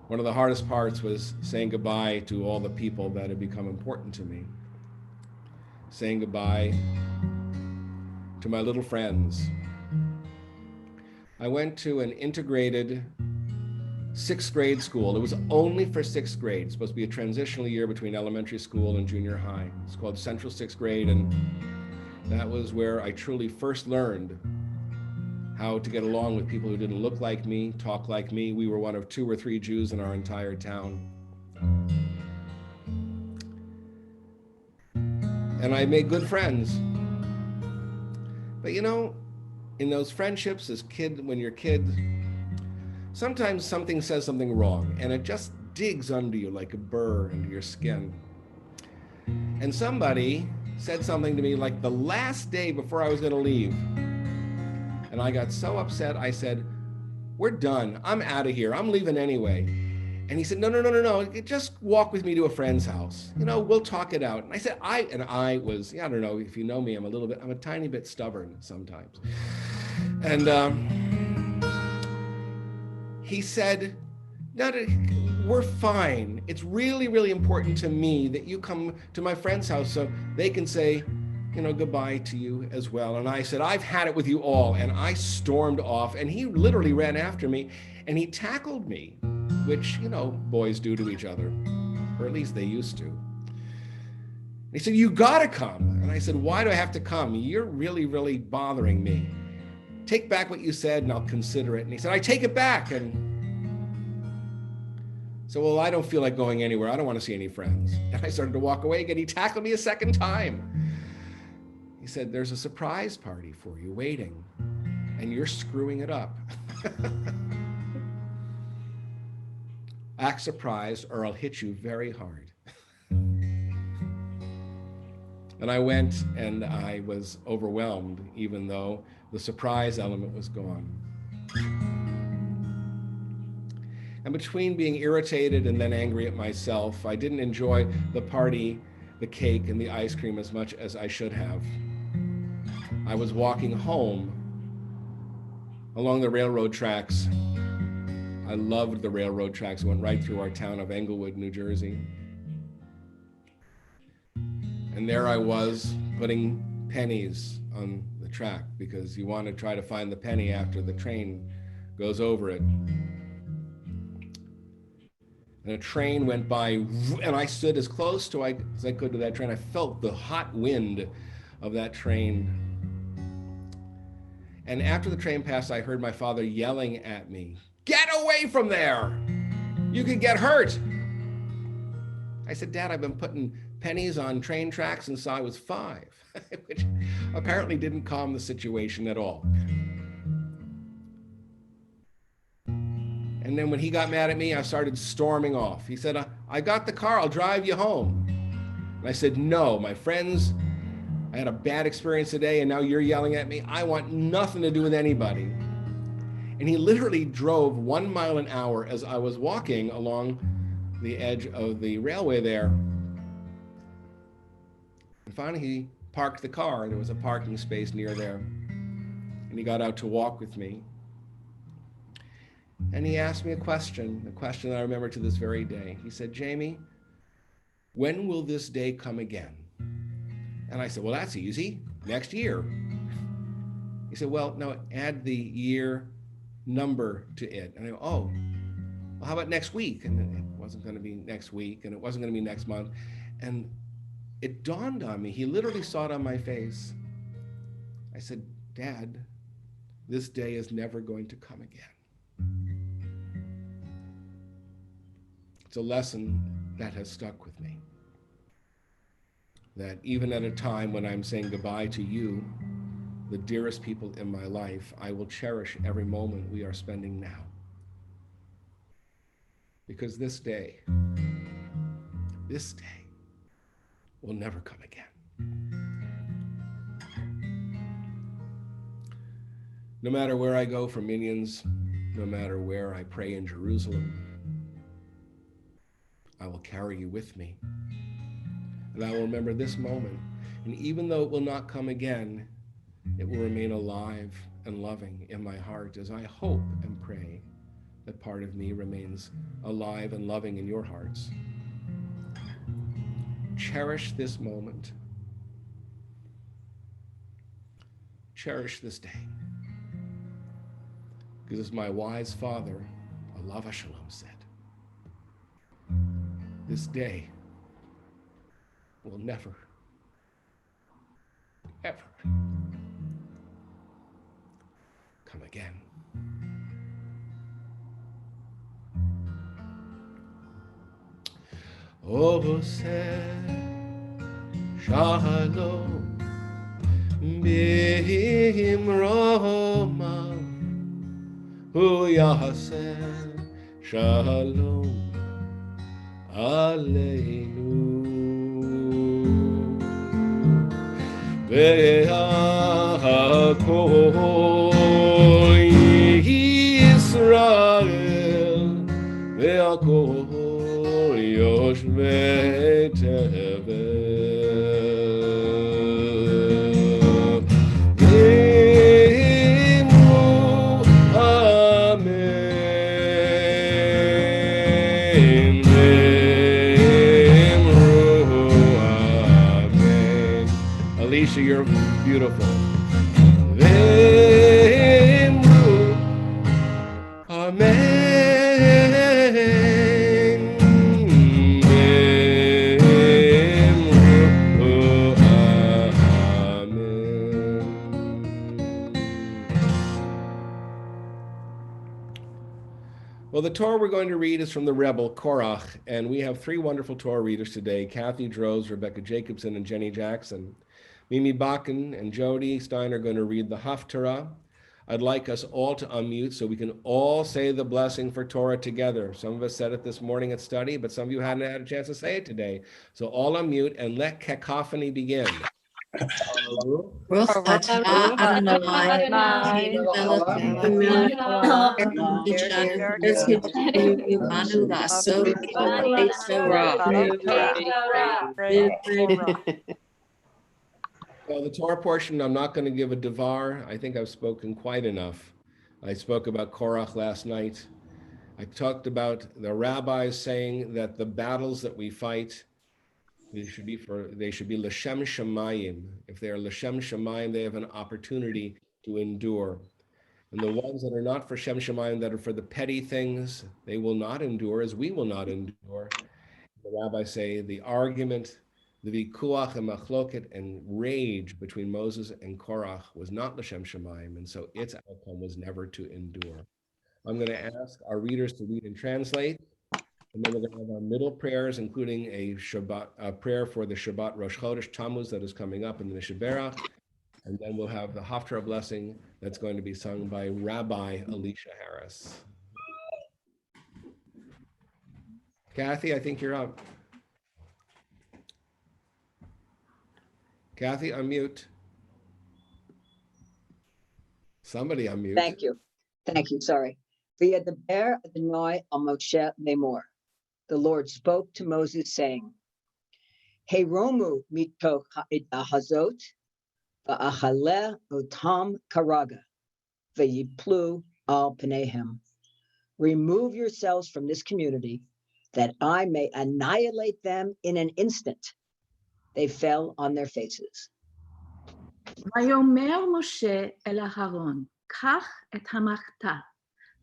One of the hardest parts was saying goodbye to all the people that had become important to me. Saying goodbye to my little friends. I went to an integrated 6th grade school. It was only for 6th grade. It's supposed to be a transitional year between elementary school and junior high. It's called Central 6th grade, and that was where I truly first learned how to get along with people who didn't look like me, talk like me. We were one of 2 or 3 Jews in our entire town. And I made good friends. But you know, in those friendships when you're kids, sometimes something says something wrong, and it just digs under you like a burr into your skin. And somebody said something to me like the last day before I was going to leave. And I got so upset, I said, "We're done. I'm out of here. I'm leaving anyway." And he said, No. Just walk with me to a friend's house. You know, we'll talk it out. And I said, I don't know if you know me, I'm a tiny bit stubborn sometimes. And he said, "No, we're fine. It's really, really important to me that you come to my friend's house so they can say, you know, goodbye to you as well." And I said, "I've had it with you all." And I stormed off, and he literally ran after me, and he tackled me, which, you know, boys do to each other, or at least they used to. He said, "You gotta come." And I said, "Why do I have to come? You're really, really bothering me. Take back what you said and I'll consider it." And he said, "I take it back." And so, "Well, I don't feel like going anywhere. I don't want to see any friends." And I started to walk away again. He tackled me a second time. He said, there's a surprise party for you waiting, and you're screwing it up. Act surprised or I'll hit you very hard. And I went and I was overwhelmed, even though the surprise element was gone. And between being irritated and then angry at myself, I didn't enjoy the party, the cake, and the ice cream as much as I should have. I was walking home along the railroad tracks. I loved the railroad tracks. It went right through our town of Englewood, New Jersey. And there I was putting pennies on the track because you want to try to find the penny after the train goes over it. And a train went by, and I stood as close to as I could to that train. I felt the hot wind of that train. And after the train passed, I heard my father yelling at me, "Get away from there! You could get hurt!" I said, "Dad, I've been putting pennies on train tracks since I was 5, which apparently didn't calm the situation at all. And then when he got mad at me, I started storming off. He said, "I got the car, I'll drive you home." And I said, "No, my friends, I had a bad experience today and now you're yelling at me. I want nothing to do with anybody." And he literally drove 1 mile an hour as I was walking along the edge of the railway there. And finally he parked the car. There was a parking space near there. And he got out to walk with me. And he asked me a question that I remember to this very day. He said, "Jamie, when will this day come again?" And I said, "Well, that's easy, next year." He said, "Well, no, add the year number to it." And I go, "Oh, well, how about next week?" And it wasn't going to be next week, and it wasn't going to be next month. And it dawned on me, he literally saw it on my face. I said, "Dad, this day is never going to come again." It's a lesson that has stuck with me. That even at a time when I'm saying goodbye to you, the dearest people in my life, I will cherish every moment we are spending now. Because this day will never come again. No matter where I go for Minyans, no matter where I pray in Jerusalem, I will carry you with me. And I will remember this moment. And even though it will not come again, it will remain alive and loving in my heart as I hope and pray that part of me remains alive and loving in your hearts. Cherish this moment. Cherish this day. Because as my wise father, Alav Shalom, said, this day will never, ever come again. Oh, say shalom b'imroma hu yaseh shalom aleinu ve'akol Yisrael ve'akol Yoshvei Tevel V'imru Amen V'imru Amen. Alicia, you're beautiful. V'imru Amen. Well, the Torah we're going to read is from the Rebel, Korach, and we have 3 wonderful Torah readers today, Kathy Droz, Rebecca Jacobson, and Jenny Jackson. Mimi Bakken and Jody Stein are going to read the Haftarah. I'd like us all to unmute so we can all say the blessing for Torah together. Some of us said it this morning at study, but some of you hadn't had a chance to say it today. So all unmute and let cacophony begin. Baruch atah Adonai Eloheinu melech haolam v'asher banu לעשות כמלאי Torah. Well, the Torah portion, I'm not going to give a devar. I think I've spoken quite enough. I spoke about Korach last night. I talked about the rabbis saying that the battles that we fight, they should be L'Shem Shamayim. If they are L'Shem Shamayim, they have an opportunity to endure. And the ones that are not for Shem Shamayim, that are for the petty things, they will not endure as we will not endure. The rabbis say the argument, the vikuach and machloket and rage between Moses and Korach was not L'Shem Shamayim, and so its outcome was never to endure. I'm going to ask our readers to read and translate, and then we're going to have our middle prayers, including a prayer for the Shabbat Rosh Chodesh Tammuz that is coming up in the Mishaberach, and then we'll have the Haftarah blessing that's going to be sung by Rabbi Alicia Harris. Kathy, I think you're up. Kathy, unmute. Somebody unmute. Thank you. Thank you. Sorry. V'yedaber Adonai al Moshe lemor. The Lord spoke to Moses, saying, Heromu mitoch ha'edah hazot, va'achaleh otam karaga, v'yiplu al pneihem. Remove yourselves from this community, that I may annihilate them in an instant. They fell on their faces. ויאמר משה אל אהרון, קח את המחתה,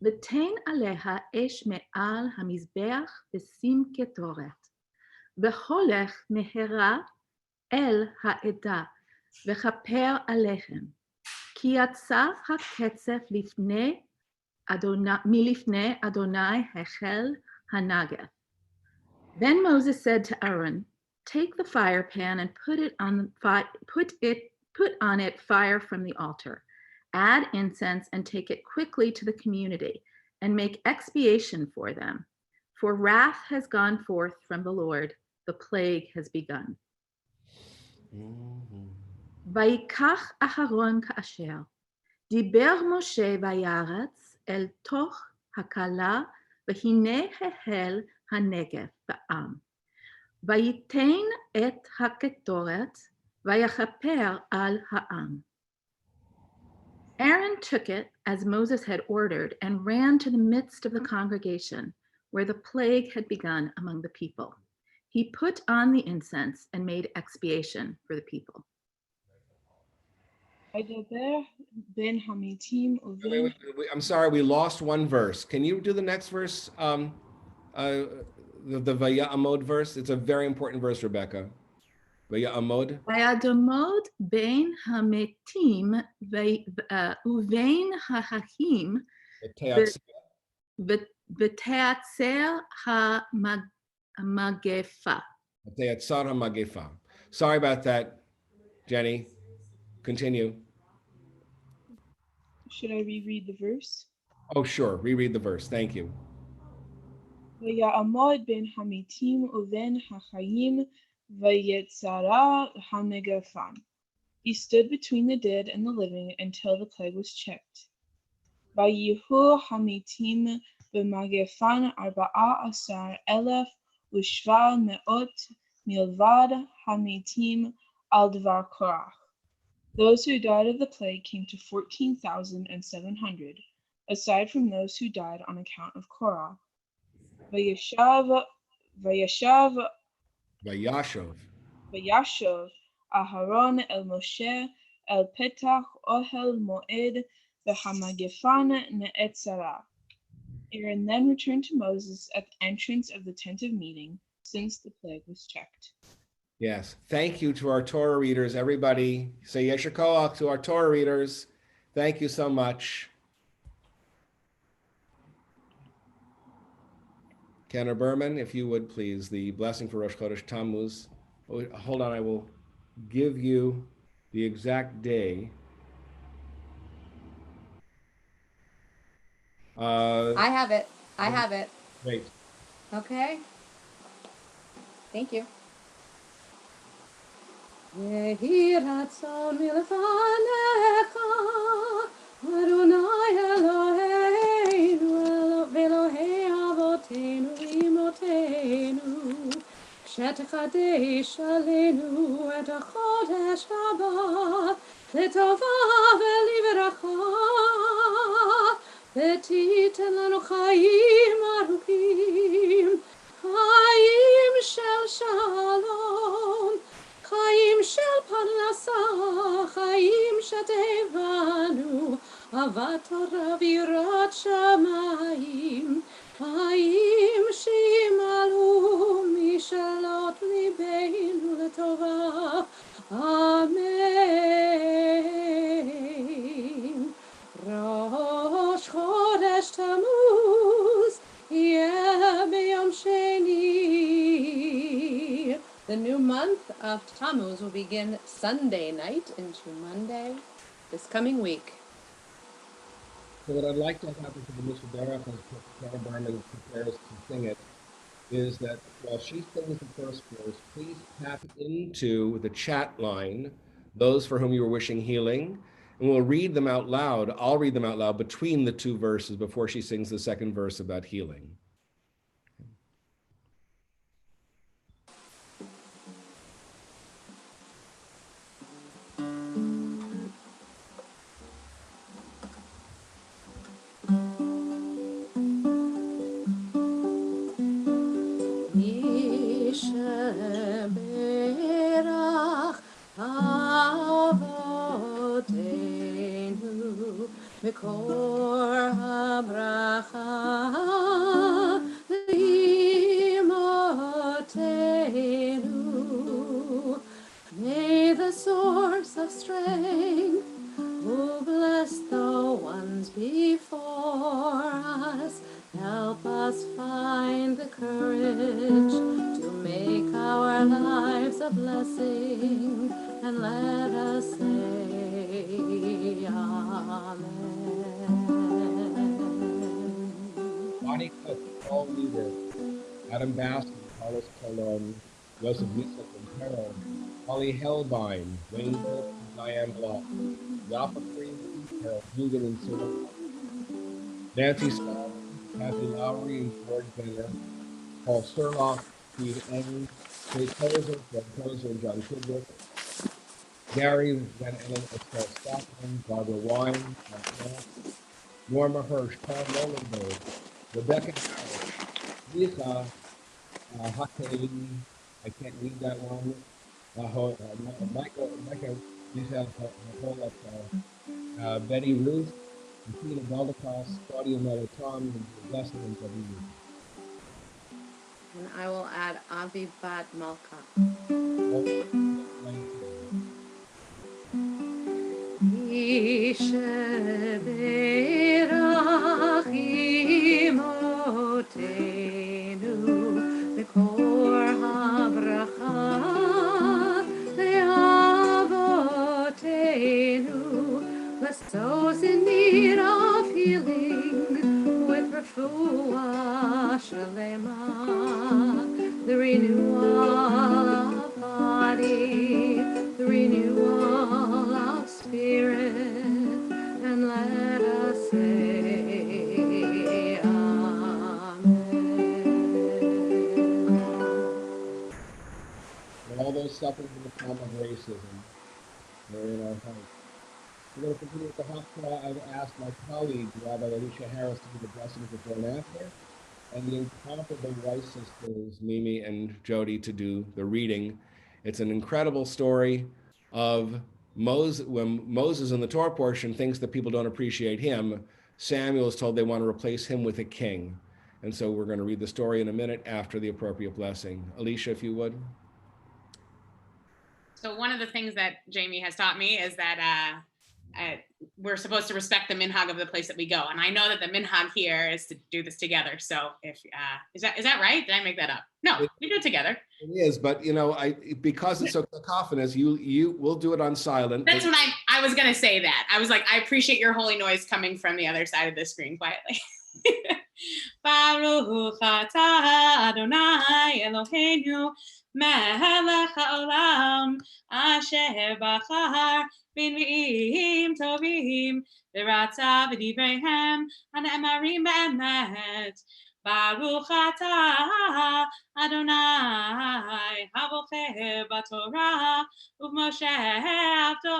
ותן עליה אש מעל המזבח ושים קטורת, והולך מהרה אל העדה, וכפר עליהם, כי יצא הקצף מלפני אדוני החל הנגף. Then Moses said to Aaron, take the fire pan and put on it fire from the altar. Add incense and take it quickly to the community and make expiation for them. For wrath has gone forth from the Lord, the plague has begun. ויקח אהרון כאשר דיבר משה וירץ אל תוך הקלה, והנה החל הנגף בעם. ויתן את הקטורת ויכפר על העם. Aaron took it as Moses had ordered and ran to the midst of the congregation where the plague had begun among the people. He put on the incense and made expiation for the people. I'm sorry, we lost one verse. Can you do the next verse? The Vaya'amod verse. It's a very important verse, Rebecca. Vaya'amod. ויעמוד בין המתים ובין החיים ותעצר המגפה. ותעצר המגפה. Sorry about that, Jenny. Continue. Should I reread the verse? Oh, sure. Reread the verse. Thank you. ויעמוד בין המתים ובין החיים ויצרה המגפה. He stood between the dead and the living until the plague was checked. ויהיו המתים במגפן 14,700 מלבד המתים על דבר קורח. Those who died of the plague came to 14,700, aside from those who died on account of Korah. Vayashav Aharon el Moshe el Petach Ohel Moed v'hamagefan ne'etzara. Aaron then returned to Moses at the entrance of the tent of meeting, since the plague was checked. Yes. Thank you to our Torah readers, everybody. Say Yesher Koach to our Torah readers. Thank you so much. Kenner Berman, if you would please, the blessing for Rosh Chodesh Tammuz. Oh, hold on, I will give you the exact day. I have it. I have it. Great. Okay. Thank you. Yehi ratzon milfanecha, Adonai Eloheinu, Elohei Avotenu, Imotenu, Shetchadesh Aleinu et HaChodesh Shabbat, L'tova ve'livracha, V'titen lanu chayim aruchim, Chayim shel shalom, Chayim shel parnasa, Chayim shetevanu, Avat Torah v'yirat shamayim, Chayim shimalu mishalot libeinu l'tova. Amen. Rosh Chodesh Tammuz, yeh b'yom sheni. The new month of Tammuz will begin Sunday night into Monday this coming week. So what I'd like to happen to the Mr. Derek as Sarah Berman prepares to sing it is that while she sings the first verse, please tap into the chat line, those for whom you were wishing healing, and we'll read them out loud. I'll read them out loud between the two verses before she sings the second verse about healing. Yisheberach avotenu mikor habracha l'imotenu. May the source of strength who bless the ones before us help us find the courage to make our lives a blessing, and let us say Amen. Bonnie Cook, Paul Weaver, Adam Bass, Carlos Colon, Joseph Yusuf and Carol, Holly Hellbine, Wayne Cook, and Diane Block, Yapa Green, Carol Hugan and Cyril, Nancy Scott, Kathy Lowry and George Benner, Paul Sturlock, Steve Eng, Kate Tozer, Fred Tozer and John Kidrick, Gary Van Ellen, Estelle Stockman, Barbara Wine, Norma Hirsch, Paul Nolenberg, Rebecca Harris, Lisa Hakeli, I can't read that one, Micah, Lisa Betty Ruth, Tina Valdecross, Claudia Melatown, and Blessing and W. And I will add Avi Bat Malka. Yisheberach imotenu mikor habracha le'avotenu. Bless those in need of healing with refuah shalema, the renewal of body, the renewal of spirit, and let us say Amen. And all those suffering from the trauma of racism, they're in our hearts. We're going to continue with the Haftarah. I've asked my colleague, Rabbi Alicia Harris, to do the blessings before and after, and the incomparable Rice sisters, Mimi and Jody, to do the reading. It's an incredible story of Moses. When Moses in the Torah portion thinks that people don't appreciate him, Samuel is told they want to replace him with a king. And so we're going to read the story in a minute after the appropriate blessing. Alicia, if you would. So one of the things that Jamie has taught me is that we're supposed to respect the minhag of the place that we go. And I know that the minhag here is to do this together. So if is that right? Did I make that up? No, we do it together. It is, but you know, because it's so cacophonous, you will do it on silent. That's what I was gonna say that. I was like, I appreciate your holy noise coming from the other side of the screen quietly. Baruch atah Adonai Eloheinu melech haolam asher bachar b'nvi'im tovim v'ratza v'divreihem hanemarim be'emet. Baruch atah Adonai havocher b'Torah u'Moshe avdo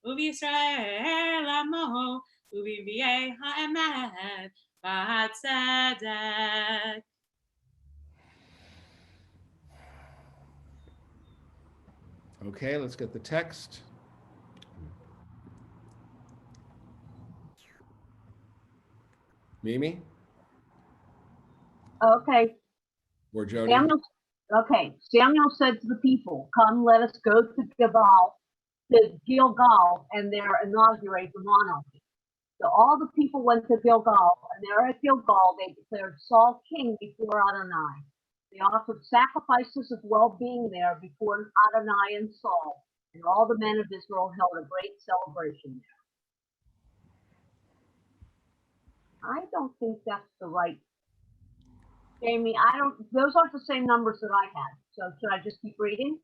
u'Yisrael amo u'Viviyei ha'emet b'Tzedek. Okay, let's get the text. Mimi Okay. or Jody? Samuel said to the people, "Come, let us go to Gilgal, and there inaugurate the monarchy." So all the people went to Gilgal, and there at Gilgal they declared Saul king before Adonai. They offered sacrifices of well-being there before Adonai and Saul, and all the men of Israel held a great celebration there. I don't think that's the right. Jamie, those aren't the same numbers that I had. So should I just keep reading?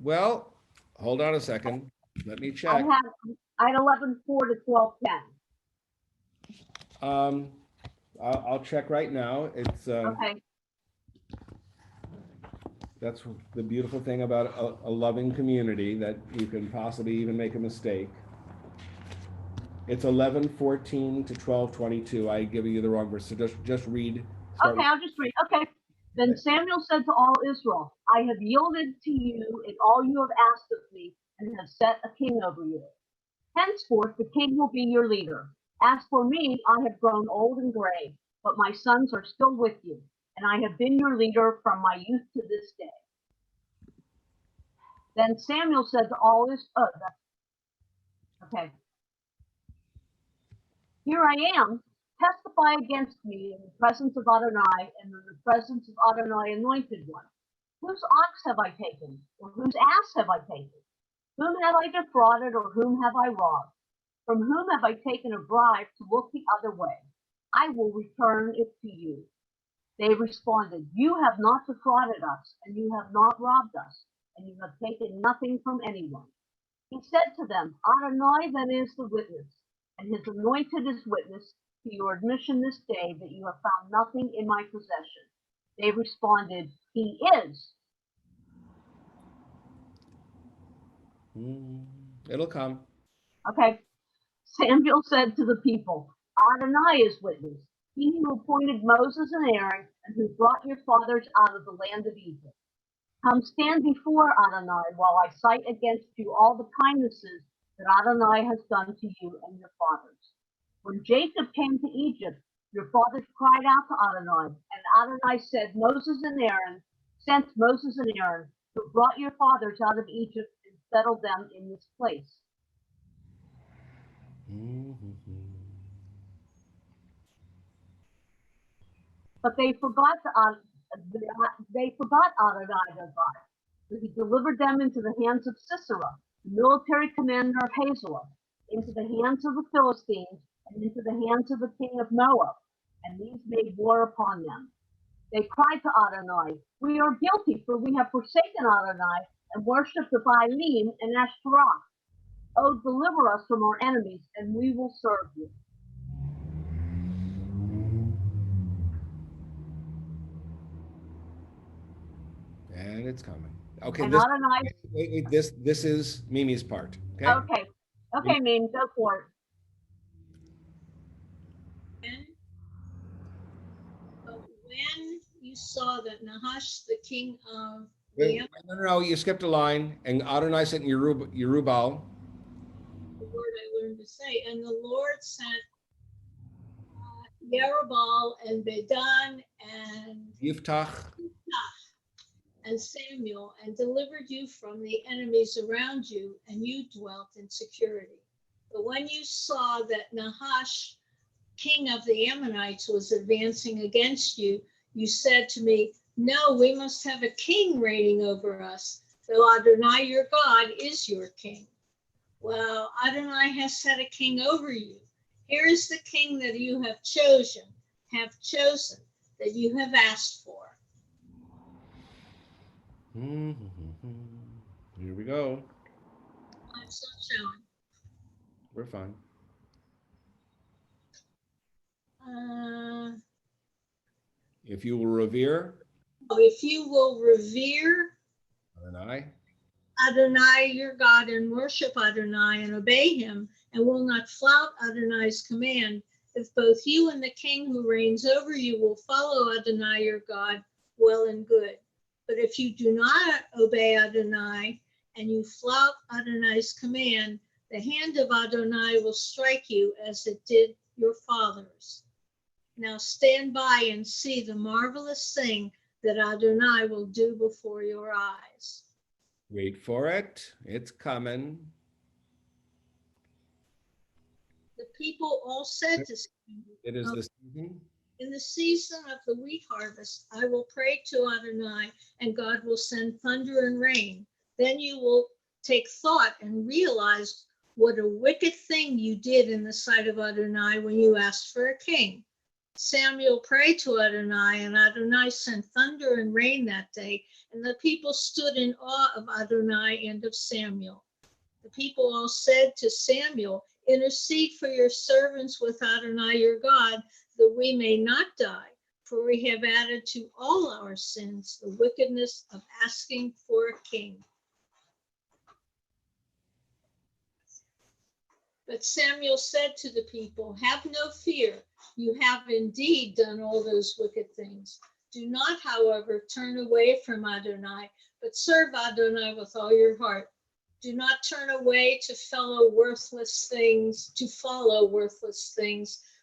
Well, hold on a second. Let me check. I had 11:4 to 12:10. I'll check right now. It's Okay. That's the beautiful thing about a loving community, that you can possibly even make a mistake. It's 11:14 to 12:22. I give you the wrong verse, so just read. Okay, I'll just read. Okay. Then Samuel said to all Israel, "I have yielded to you in all you have asked of me, and have set a king over you. Henceforth, the king will be your leader. As for me, I have grown old and gray, but my sons are still with you, and I have been your leader from my youth to this day." Then Samuel said to all Israel, okay. "Here I am. Testify against me in the presence of Adonai and in the presence of Adonai anointed one. Whose ox have I taken, or whose ass have I taken? Whom have I defrauded, or whom have I robbed? From whom have I taken a bribe to look the other way? I will return it to you." They responded, "You have not defrauded us, and you have not robbed us, and you have taken nothing from anyone." He said to them, "Adonai then is the witness, and his anointed is witness to your admission this day that you have found nothing in my possession." They responded, "He is." It'll come. Okay. Samuel said to the people, "Adonai is witness, he who appointed Moses and Aaron, and who brought your fathers out of the land of Egypt. Come stand before Adonai while I cite against you all the kindnesses that Adonai has done to you and your fathers. When Jacob came to Egypt, your fathers cried out to Adonai, and Adonai said, sent Moses and Aaron, who brought your fathers out of Egypt and settled them in this place." But they forgot Adonai their God. So he delivered them into the hands of Sisera, the military commander of Hazael, into the hands of the Philistines, and into the hands of the king of Moab, and these made war upon them. They cried to Adonai, "We are guilty, for we have forsaken Adonai and worshipped the Baalim and Ashtaroth. Oh, deliver us from our enemies, and we will serve you." And it's coming. Okay, And this is Mimi's part. Okay, Mimi, go for it. When you saw that Nahash, the king of No, you skipped a line. And Adonai sent Yerubal. the word I learned to say, and the Lord sent Yerubal and Bedan and Yiftach. and Samuel, and delivered you from the enemies around you, and you dwelt in security. But when you saw that Nahash, king of the Ammonites, was advancing against you, you said to me, no, we must have a king reigning over us, though Adonai your God is your king. Well, Adonai has set a king over you. Here is the king that you have chosen, that you have asked for. Here we go. I'm still showing. We're fine. If you will revere. If you will revere Adonai your God and worship Adonai and obey him and will not flout Adonai's command, if both you and the king who reigns over you will follow Adonai your God, well and good. But if you do not obey Adonai and you flout Adonai's command, the hand of Adonai will strike you as it did your fathers. Now stand by and see the marvelous thing that Adonai will do before your eyes. Wait for it. It's coming. The people all said to Samuel, it is the season. In the season of the wheat harvest, I will pray to Adonai, and God will send thunder and rain. Then you will take thought and realize what a wicked thing you did in the sight of Adonai when you asked for a king. Samuel prayed to Adonai, and Adonai sent thunder and rain that day, and the people stood in awe of Adonai and of Samuel. The people all said to Samuel, intercede for your servants with Adonai your God, that we may not die, for we have added to all our sins the wickedness of asking for a king. But Samuel said to the people, have no fear. You have indeed done all those wicked things. Do not, however, turn away from Adonai, but serve Adonai with all your heart. Do not turn away to follow worthless things,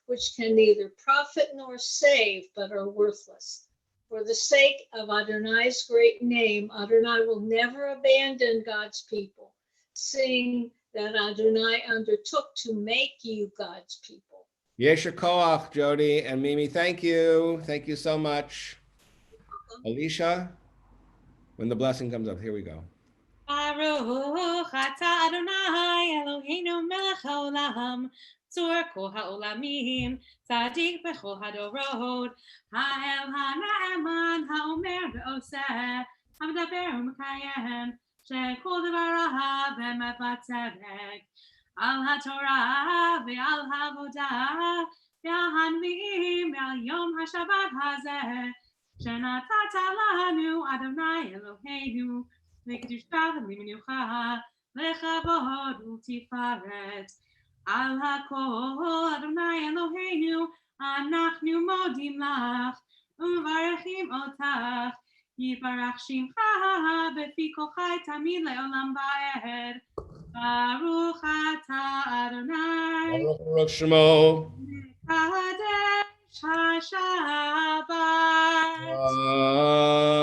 which can neither profit nor save, but are worthless. For the sake of Adonai's great name, Adonai will never abandon God's people, seeing that Adonai undertook to make you God's people. Yesher koach, Jody and Mimi. Thank you. Thank you so much. Alicia, when the blessing comes up, here we go. Baruch atah Adonai Eloheinu melech haolam, tzur kol haolamim, tzadik bechol hadorot, ha'el ha'na'eman ha'omer ve'oseh, ha'medaber u'mekayem, shekol devarav emet v'tzedek, al ha'torah ve'al ha'avodah, ve'al hanvi'im ve'al yom ha'shabbat hazeh, shenatata lanu Adonai Eloheinu, לקדושה ולמנוחה, לכבוד ולתפארת. על הכל, אדוני אלוהינו, אנחנו מודים לך, ומברכים אותך. יברך שמך בפי כל חי תמיד לעולם ועד. ברוך אתה אדוני. ברוך שמו. מקדש השבת.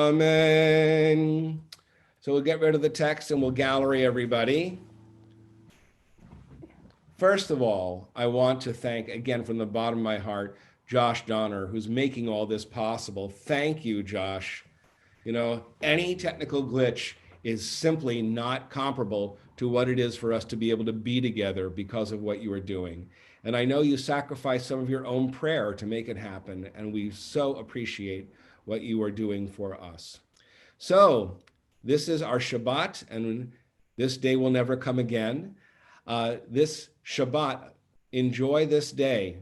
Amen. So we'll get rid of the text and we'll gallery everybody. First of all, I want to thank, again, from the bottom of my heart, Josh Donner, who's making all this possible. Thank you, Josh. You know, any technical glitch is simply not comparable to what it is for us to be able to be together because of what you are doing. And I know you sacrificed some of your own prayer to make it happen, and we so appreciate what you are doing for us. So, this is our Shabbat, and this day will never come again. This Shabbat, enjoy this day.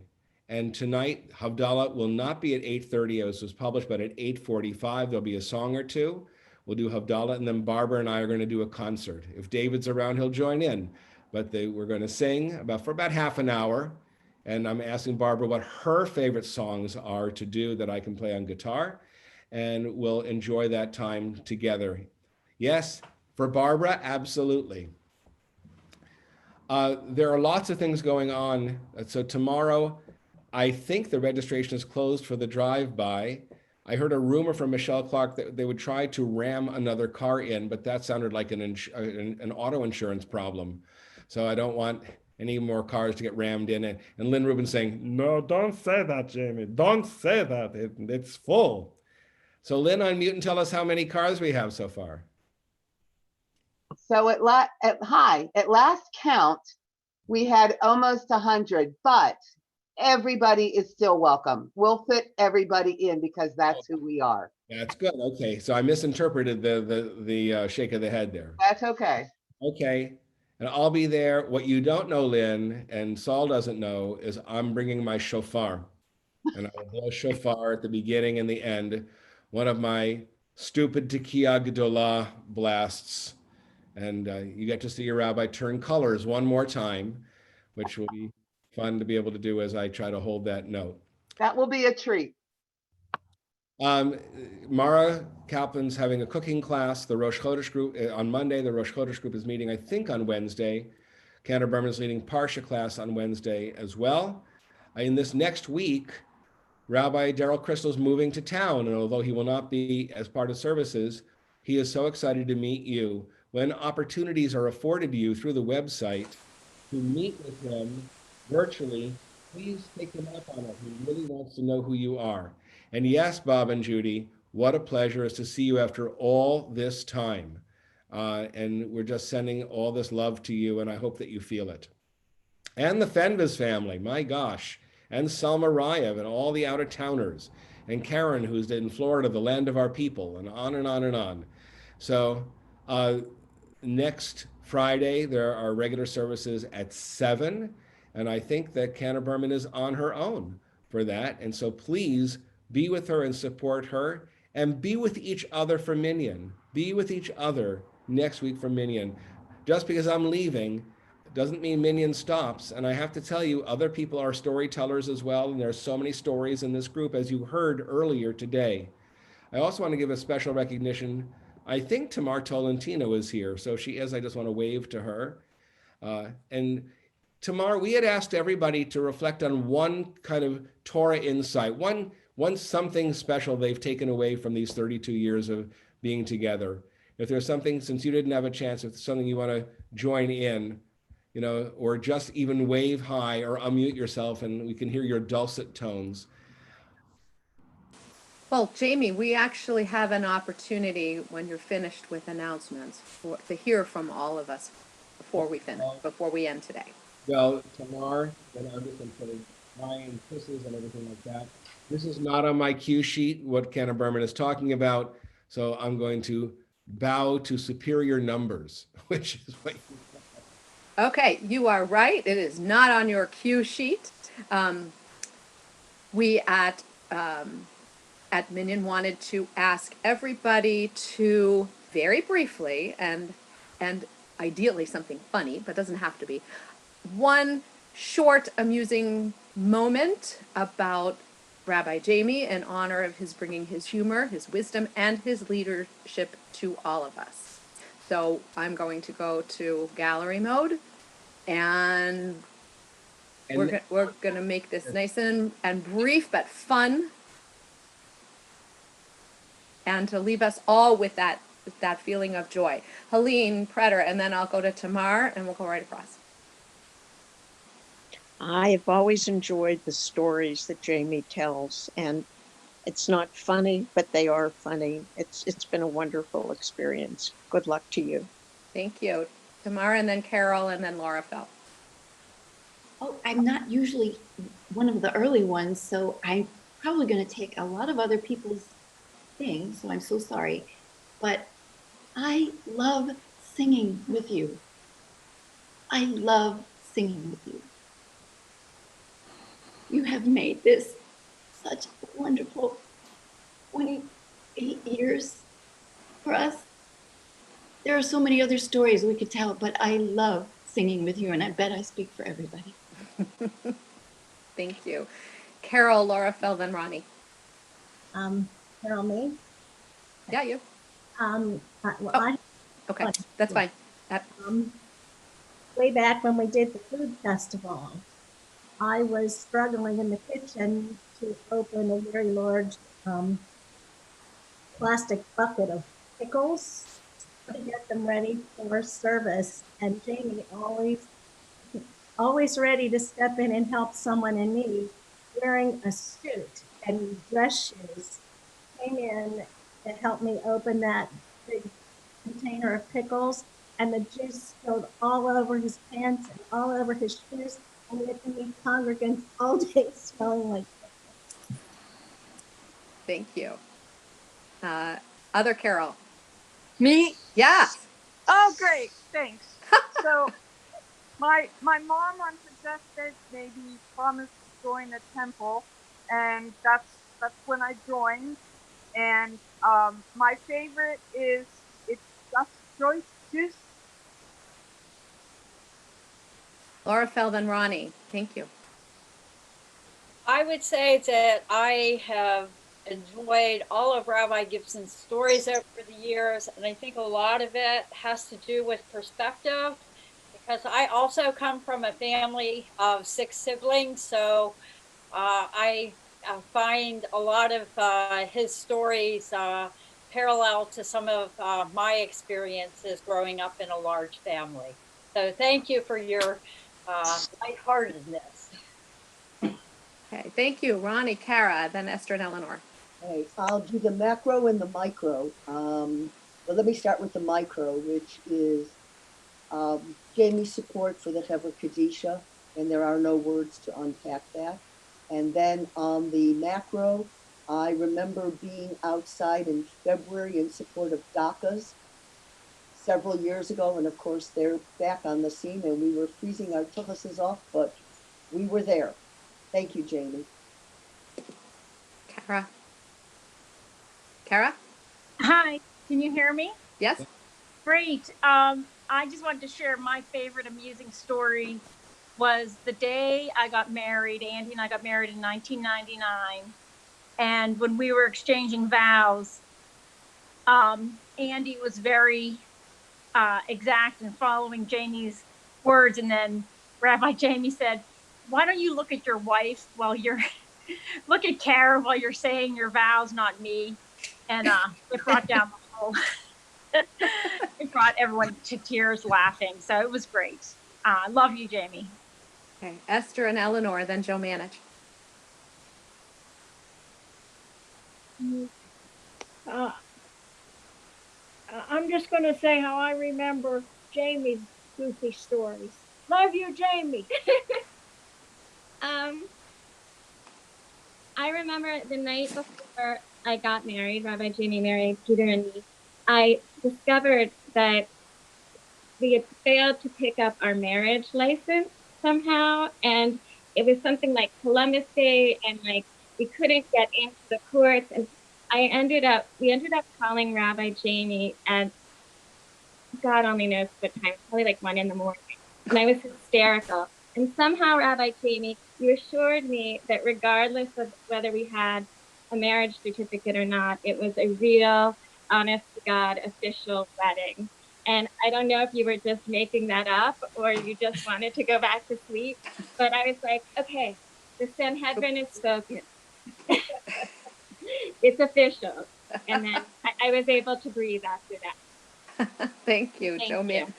And tonight, Havdalah will not be at 8:30 as was published, but at 8:45, there'll be a song or two. We'll do Havdalah, and then Barbara and I are going to do a concert. If David's around, he'll join in. But we're going to sing for about half an hour. And I'm asking Barbara what her favorite songs are to do that I can play on guitar. And we'll enjoy that time together. Yes, for Barbara, absolutely. There are lots of things going on. So tomorrow, I think the registration is closed for the drive-by. I heard a rumor from Michelle Clark that they would try to ram another car in, but that sounded like an auto insurance problem. So I don't want any more cars to get rammed in. And Lynn Rubin saying, no, don't say that, Jamie. Don't say that. It's full. So Lynn, unmute and tell us how many cars we have so far. So at last count, we had almost 100, but everybody is still welcome. We'll fit everybody in because that's who we are. That's good. Okay, so I misinterpreted the shake of the head there. That's okay. Okay, and I'll be there. What you don't know, Lynn, and Saul doesn't know, is I'm bringing my shofar, and I will blow shofar at the beginning and the end. One of my stupid Tekiah Gedolah blasts, and you get to see your rabbi turn colors one more time, which will be fun to be able to do as I try to hold that note. That will be a treat. Mara Kaplan's having a cooking class. The Rosh Chodesh group on Monday. The Rosh Chodesh group is meeting, I think, on Wednesday. Cantor Berman's leading Parsha class on Wednesday as well. In this next week, Rabbi Daryl Crystal's moving to town, and although he will not be as part of services, he is so excited to meet you. When opportunities are afforded to you through the website to meet with him virtually, please take him up on it. He really wants to know who you are. And yes, Bob and Judy, what a pleasure is to see you after all this time. And we're just sending all this love to you, and I hope that you feel it. And the Fenves family, my gosh, and Salma Rayev and all the out-of-towners, and Karen, who's in Florida, the land of our people, and on and on and on. So next Friday, there are regular services at 7, and I think that Cantor Berman is on her own for that. And so please be with her and support her, and be with each other for Minyan. Be with each other next week for Minyan. Just because I'm leaving doesn't mean Minyan stops. And I have to tell you, other people are storytellers as well, and there are so many stories in this group, as you heard earlier today. I also want to give a special recognition. I think Tamar Tolentino is here. So if she is, I just want to wave to her. And Tamar, we had asked everybody to reflect on one kind of Torah insight, one something special they've taken away from these 32 years of being together. If there's something, since you didn't have a chance, if there's something you want to join in, you know, or just even wave hi or unmute yourself and we can hear your dulcet tones. Well, Jamie, we actually have an opportunity when you're finished with announcements to hear from all of us before we finish, before we end today. Well, Tamar, then I'm just going to say hi and kisses and everything like that. This is not on my cue sheet, what Cantor Berman is talking about. So I'm going to bow to superior numbers, which is what you said. Okay, you are right. It is not on your cue sheet. We at Minyan wanted to ask everybody to very briefly and ideally something funny, but doesn't have to be, one short amusing moment about Rabbi Jamie in honor of his bringing his humor, his wisdom, and his leadership to all of us. So I'm going to go to gallery mode, and we're going to make this nice and brief but fun, and to leave us all with that feeling of joy. Helene, Preter, and then I'll go to Tamar, and we'll go right across. I've always enjoyed the stories that Jamie tells, and it's not funny, but they are funny. It's been a wonderful experience. Good luck to you. Thank you. Tamar, and then Carol, and then Laura Fell. Oh, I'm not usually one of the early ones, so I'm probably going to take a lot of other people's things, so I'm so sorry. But I love singing with you. I love singing with you. You have made this such a wonderful 28 years for us. There are so many other stories we could tell, but I love singing with you, and I bet I speak for everybody. Thank you. Carol, Laura Fell, then Ronnie. Carol, me? Yeah, you. Okay, that's fine. Way back when we did the food festival, I was struggling in the kitchen to open a very large plastic bucket of pickles to get them ready for service. And Jamie always ready to step in and help someone in need, wearing a suit and dress shoes, came in to help me open that big container of pickles, and the juice spilled all over his pants and all over his shoes, and we had to meet congregants all day smelling like pickles. Thank you. Other Carol. Me? Yes. Oh, great. Thanks. So my mom on her deathbed maybe promised to join a temple, and that's when I joined. And my favorite is it's just Joyce juice. Laura Feldman, Ronnie. Thank you. I would say that I have enjoyed all of Rabbi Gibson's stories over the years, and I think a lot of it has to do with perspective, because I also come from a family of 6 siblings, so I find a lot of his stories parallel to some of my experiences growing up in a large family. So thank you for your lightheartedness. Okay, thank you, Ronnie, Kara, then Esther and Eleanor. Okay, I'll do the macro and the micro. Well, let me start with the micro, which is Jamie's support for the Hever Kadisha, and there are no words to unpack that. And then on the macro, I remember being outside in February in support of DACAs several years ago, and of course they're back on the scene, and we were freezing our tuchuses off, but we were there. Thank you, Jamie. Kara. Kara? Hi, can you hear me? Yes. Great. I just wanted to share my favorite amusing story was the day I got married. Andy and I got married in 1999. And when we were exchanging vows, Andy was very exact in following Jamie's words. And then Rabbi Jamie said, why don't you look at your wife while you're, look at Kara while you're saying your vows, not me. And it brought down the whole, it brought everyone to tears laughing. So it was great. Love you, Jamie. Okay, Esther and Eleanor, then Joe Manich. I'm just going to say how I remember Jamie's goofy stories. Love you, Jamie. I remember the night before I got married, Rabbi Jamie married Peter and me, I discovered that we had failed to pick up our marriage license somehow. And it was something like Columbus Day, and like we couldn't get into the courts. And we ended up calling Rabbi Jamie at God only knows what time, probably like 1 a.m. And I was hysterical. And somehow, Rabbi Jamie, you assured me that regardless of whether we had a marriage certificate or not, it was a real, honest to God, official wedding. And I don't know if you were just making that up or you just wanted to go back to sleep, but I was like, okay, the Sanhedrin is spoken. It's official. And then I was able to breathe after that. Thank you, Joe Manich.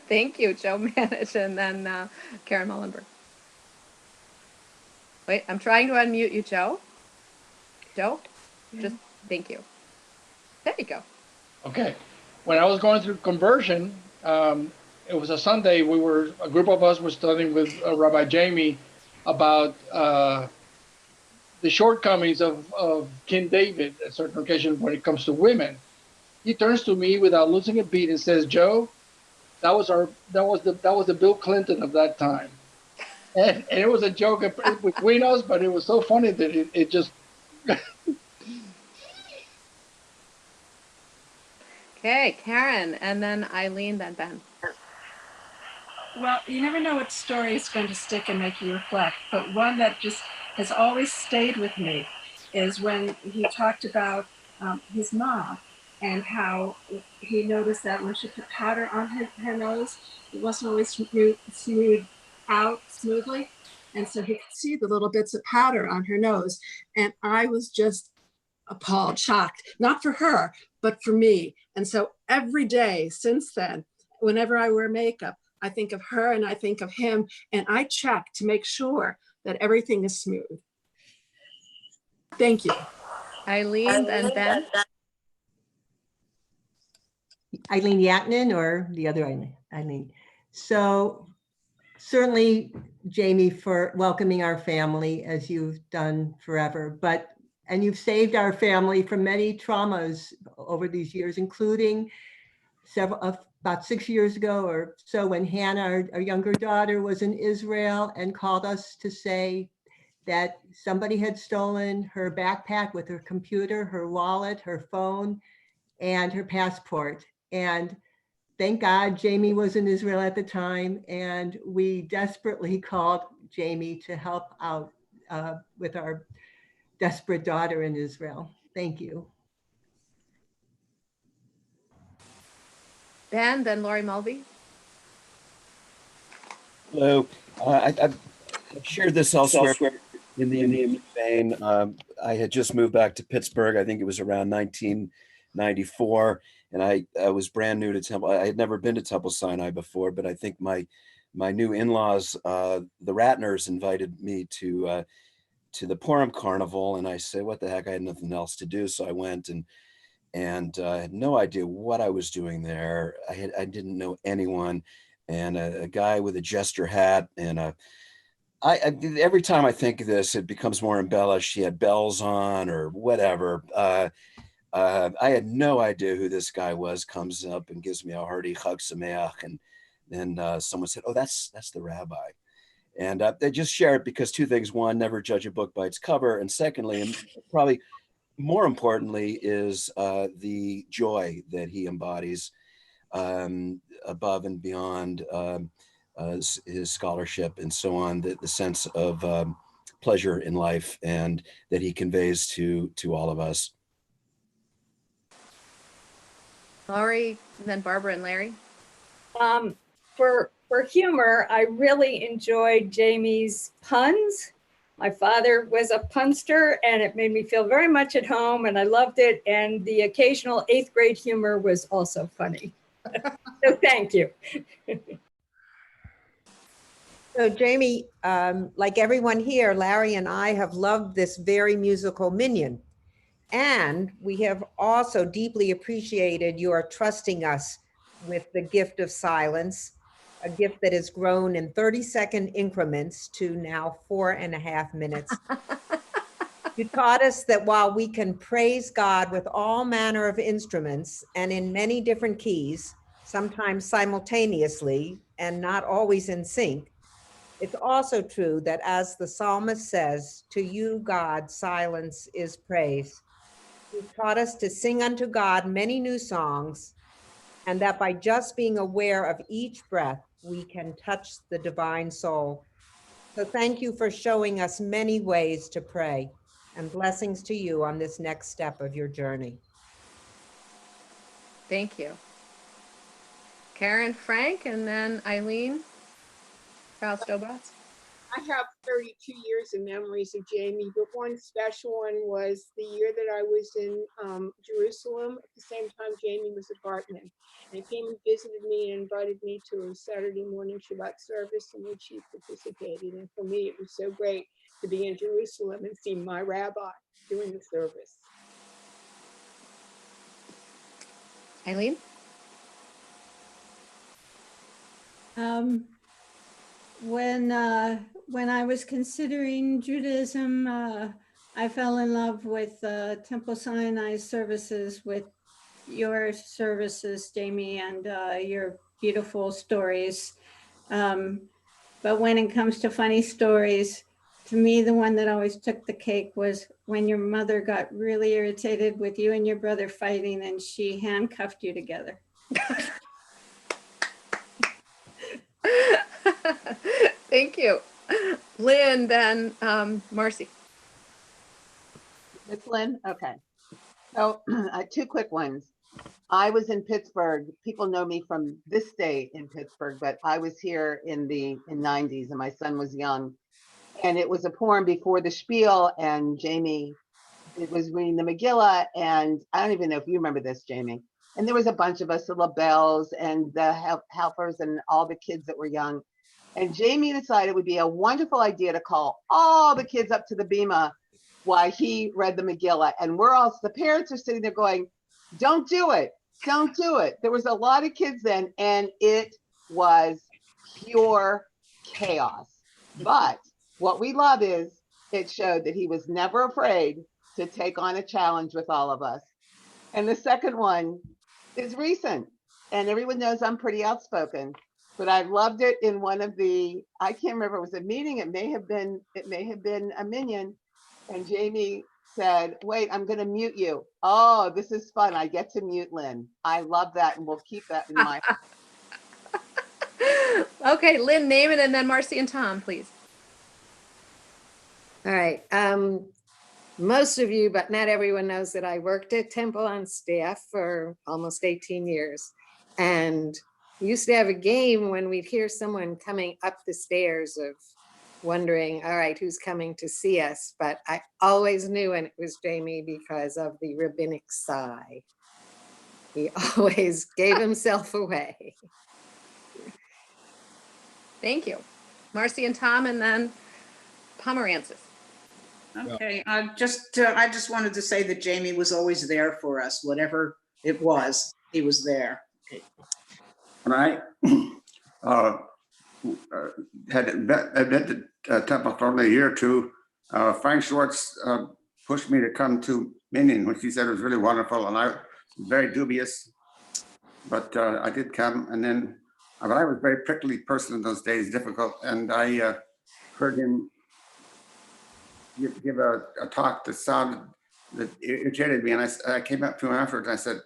Thank you, Joe Manich, and then Karen Mullenberg. Wait, I'm trying to unmute you, Joe. Joe, just thank you. There you go. Okay. When I was going through conversion, it was a Sunday. A group of us were studying with Rabbi Jamie about the shortcomings of King David at certain occasions when it comes to women. He turns to me without losing a beat and says, "Joe, that was the Bill Clinton of that time." And it was a joke between us, but it was so funny that it just. Okay, Karen, and then Eileen, then Ben. Well, you never know what story is going to stick and make you reflect, but one that just has always stayed with me is when he talked about his mom and how he noticed that when she put powder on her nose, it wasn't always smooth out smoothly. And so he could see the little bits of powder on her nose. And I was just appalled, shocked, not for her, but for me. And so every day since then, whenever I wear makeup, I think of her and I think of him, and I check to make sure that everything is smooth. Thank you. Eileen and Ben. Eileen Yatnin or the other Eileen. So certainly, Jamie, for welcoming our family as you've done forever, and you've saved our family from many traumas over these years, including about 6 years ago or so when Hannah, our younger daughter, was in Israel and called us to say that somebody had stolen her backpack with her computer, her wallet, her phone, and her passport. And thank God Jamie was in Israel at the time, and we desperately called Jamie to help out with our desperate daughter in Israel. Thank you. Ben, then Lori Mulvey. Hello. I've shared this elsewhere in the immediate vein. I had just moved back to Pittsburgh. I think it was around 1994. And I was brand new to Temple. I had never been to Temple Sinai before, but I think my new in-laws, the Ratners, invited me to the Purim Carnival. And I said, what the heck? I had nothing else to do. So I went and I had no idea what I was doing there. I didn't know anyone. And a guy with a jester hat, and every time I think of this, it becomes more embellished. He had bells on or whatever. I had no idea who this guy was. Comes up and gives me a hearty Chag Sameach, and then someone said, "Oh, that's the rabbi." And they just share it because two things: one, never judge a book by its cover, and secondly, and probably more importantly, is the joy that he embodies. Above and beyond his scholarship and so on, the sense of pleasure in life and that he conveys to all of us. Laurie, and then Barbara and Larry. For humor, I really enjoyed Jamie's puns. My father was a punster, and it made me feel very much at home, and I loved it. And the occasional 8th grade humor was also funny. So thank you. So Jamie, like everyone here, Larry and I have loved this very musical Minyan. And we have also deeply appreciated your trusting us with the gift of silence, a gift that has grown in 30-second increments to now 4.5 minutes. You taught us that while we can praise God with all manner of instruments and in many different keys, sometimes simultaneously and not always in sync, it's also true that, as the psalmist says, to you, God, silence is praise. You've taught us to sing unto God many new songs, and that by just being aware of each breath, we can touch the divine soul. So thank you for showing us many ways to pray, and blessings to you on this next step of your journey. Thank you. Karen, Frank, and then Eileen. Charles Stobratz. I have 32 years of memories of Jamie, but one special one was the year that I was in Jerusalem. At the same time, Jamie was a Bartman. And he came and visited me and invited me to a Saturday morning Shabbat service in which he participated. And for me, it was so great to be in Jerusalem and see my rabbi doing the service. Eileen? When I was considering Judaism, I fell in love with Temple Sinai services, with your services, Jamie, and your beautiful stories. But when it comes to funny stories, to me, the one that always took the cake was when your mother got really irritated with you and your brother fighting, and she handcuffed you together. Thank you. Lynn, then Marcy. Miss Lynn? Okay. So two quick ones. I was in Pittsburgh. People know me from this state in Pittsburgh, but I was here in the 90s and my son was young. And it was a Purim before the spiel, and Jamie it was reading the Megillah, and I don't even know if you remember this, Jamie. And there was a bunch of us, the LaBelles and the helpers and all the kids that were young. And Jamie decided it would be a wonderful idea to call all the kids up to the bima while he read the Megillah. And we're all, the parents are sitting there going, don't do it, don't do it. There was a lot of kids then, and it was pure chaos. But what we love is it showed that he was never afraid to take on a challenge with all of us. And the second one is recent, and everyone knows I'm pretty outspoken, but I loved it in one of the, I can't remember, it was a meeting, it may have been a Minyan, and Jamie said, wait, I'm gonna mute you. Oh, this is fun, I get to mute Lynn. I love that, and we'll keep that in mind. Okay, Lynn, name it, and then Marcy and Tom, please. All right. Most of you, but not everyone, knows that I worked at Temple on staff for almost 18 years. And we used to have a game when we'd hear someone coming up the stairs of wondering, all right, who's coming to see us? But I always knew when it was Jamie because of the rabbinic sigh. He always gave himself away. Thank you. Marcy and Tom, and then Pomerances. Okay, I just wanted to say that Jamie was always there for us, whatever it was, he was there. Okay. When I had been to Temple for only a year or two, Frank Schwartz pushed me to come to Minyan, which he said was really wonderful, and I was very dubious, but I did come. And then, but I was a very prickly person in those days, difficult, and I heard him give a talk that irritated me, and I came up to him afterwards and I said,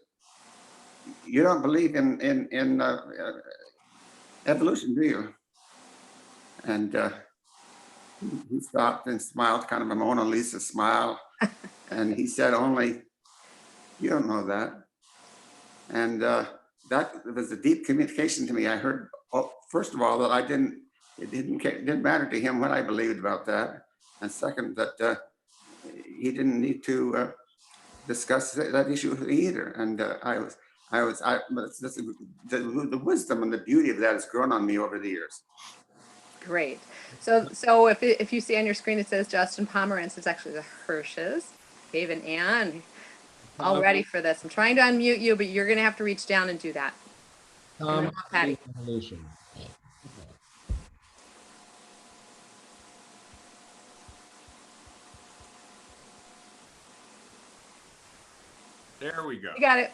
you don't believe in evolution, do you? And he stopped and smiled, kind of a Mona Lisa smile, and he said, only you don't know that. And that was a deep communication to me. I heard, first of all, that it didn't matter to him what I believed about that. And second, that he didn't need to discuss that issue with me either. And the wisdom and the beauty of that has grown on me over the years. Great. So if you see on your screen it says Justin Pomerantz, it's actually the Hirsches. Dave and Ann, all ready for this. I'm trying to unmute you, but you're going to have to reach down and do that. And then Patty. There we go. You got it.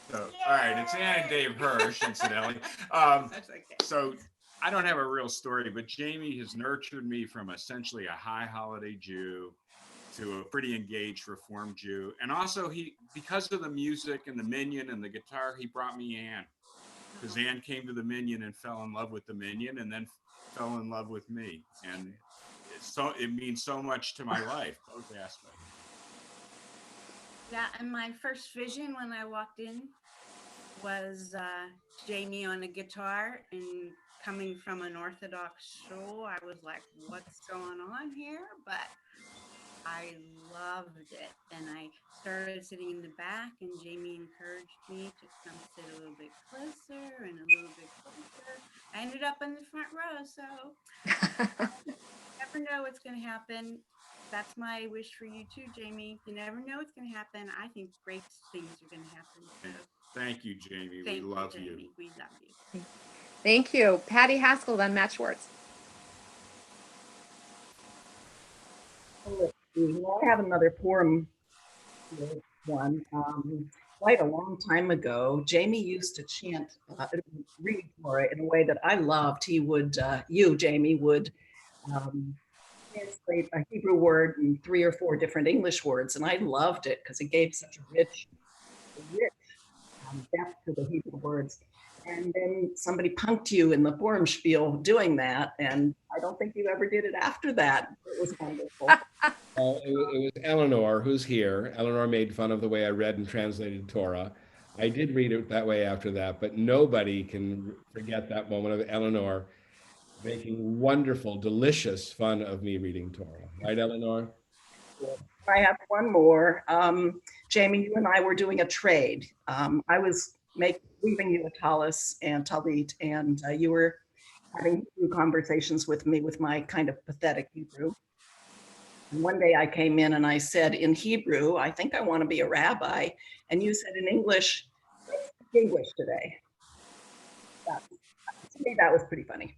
So, all right, it's Ann and Dave Hirsch, incidentally. So I don't have a real story, but Jamie has nurtured me from essentially a high holiday Jew to a pretty engaged Reformed Jew. And also because of the music and the Minyan and the guitar, he brought me Ann. Because Ann came to the Minyan and fell in love with the Minyan and then fell in love with me. And so it means so much to my life, both aspects. Yeah, and my first vision when I walked in was Jamie on a guitar, and coming from an Orthodox shul, I was like, what's going on here? But I loved it, and I started sitting in the back, and Jamie encouraged me to come sit a little bit closer and a little bit closer. I ended up in the front row, so you never know what's going to happen. That's my wish for you too, Jamie. You never know what's going to happen. I think great things are going to happen. So thank you, Jamie. We love you. Jamie. We love you. Thank you. Patty Haskell, then Matt Schwartz. Well, I have another Purim one. Quite a long time ago, Jamie used to chant, read Torah in a way that I loved. He would, Jamie, would translate a Hebrew word in 3 or 4 different English words, and I loved it because it gave such a rich depth to the Hebrew words. And then somebody punked you in the Purim spiel doing that, and I don't think you ever did it after that. It was wonderful. It was Eleanor, who's here. Eleanor made fun of the way I read and translated Torah. I did read it that way after that, but nobody can forget that moment of Eleanor making wonderful, delicious fun of me reading Torah. Right, Eleanor? I have one more. Jamie, you and I were doing a trade. I was weaving you a tallis and talit, and you were having Hebrew conversations with me with my kind of pathetic Hebrew. And one day I came in and I said in Hebrew, I think I want to be a rabbi. And you said in English, let's speak English today. To me, that was pretty funny.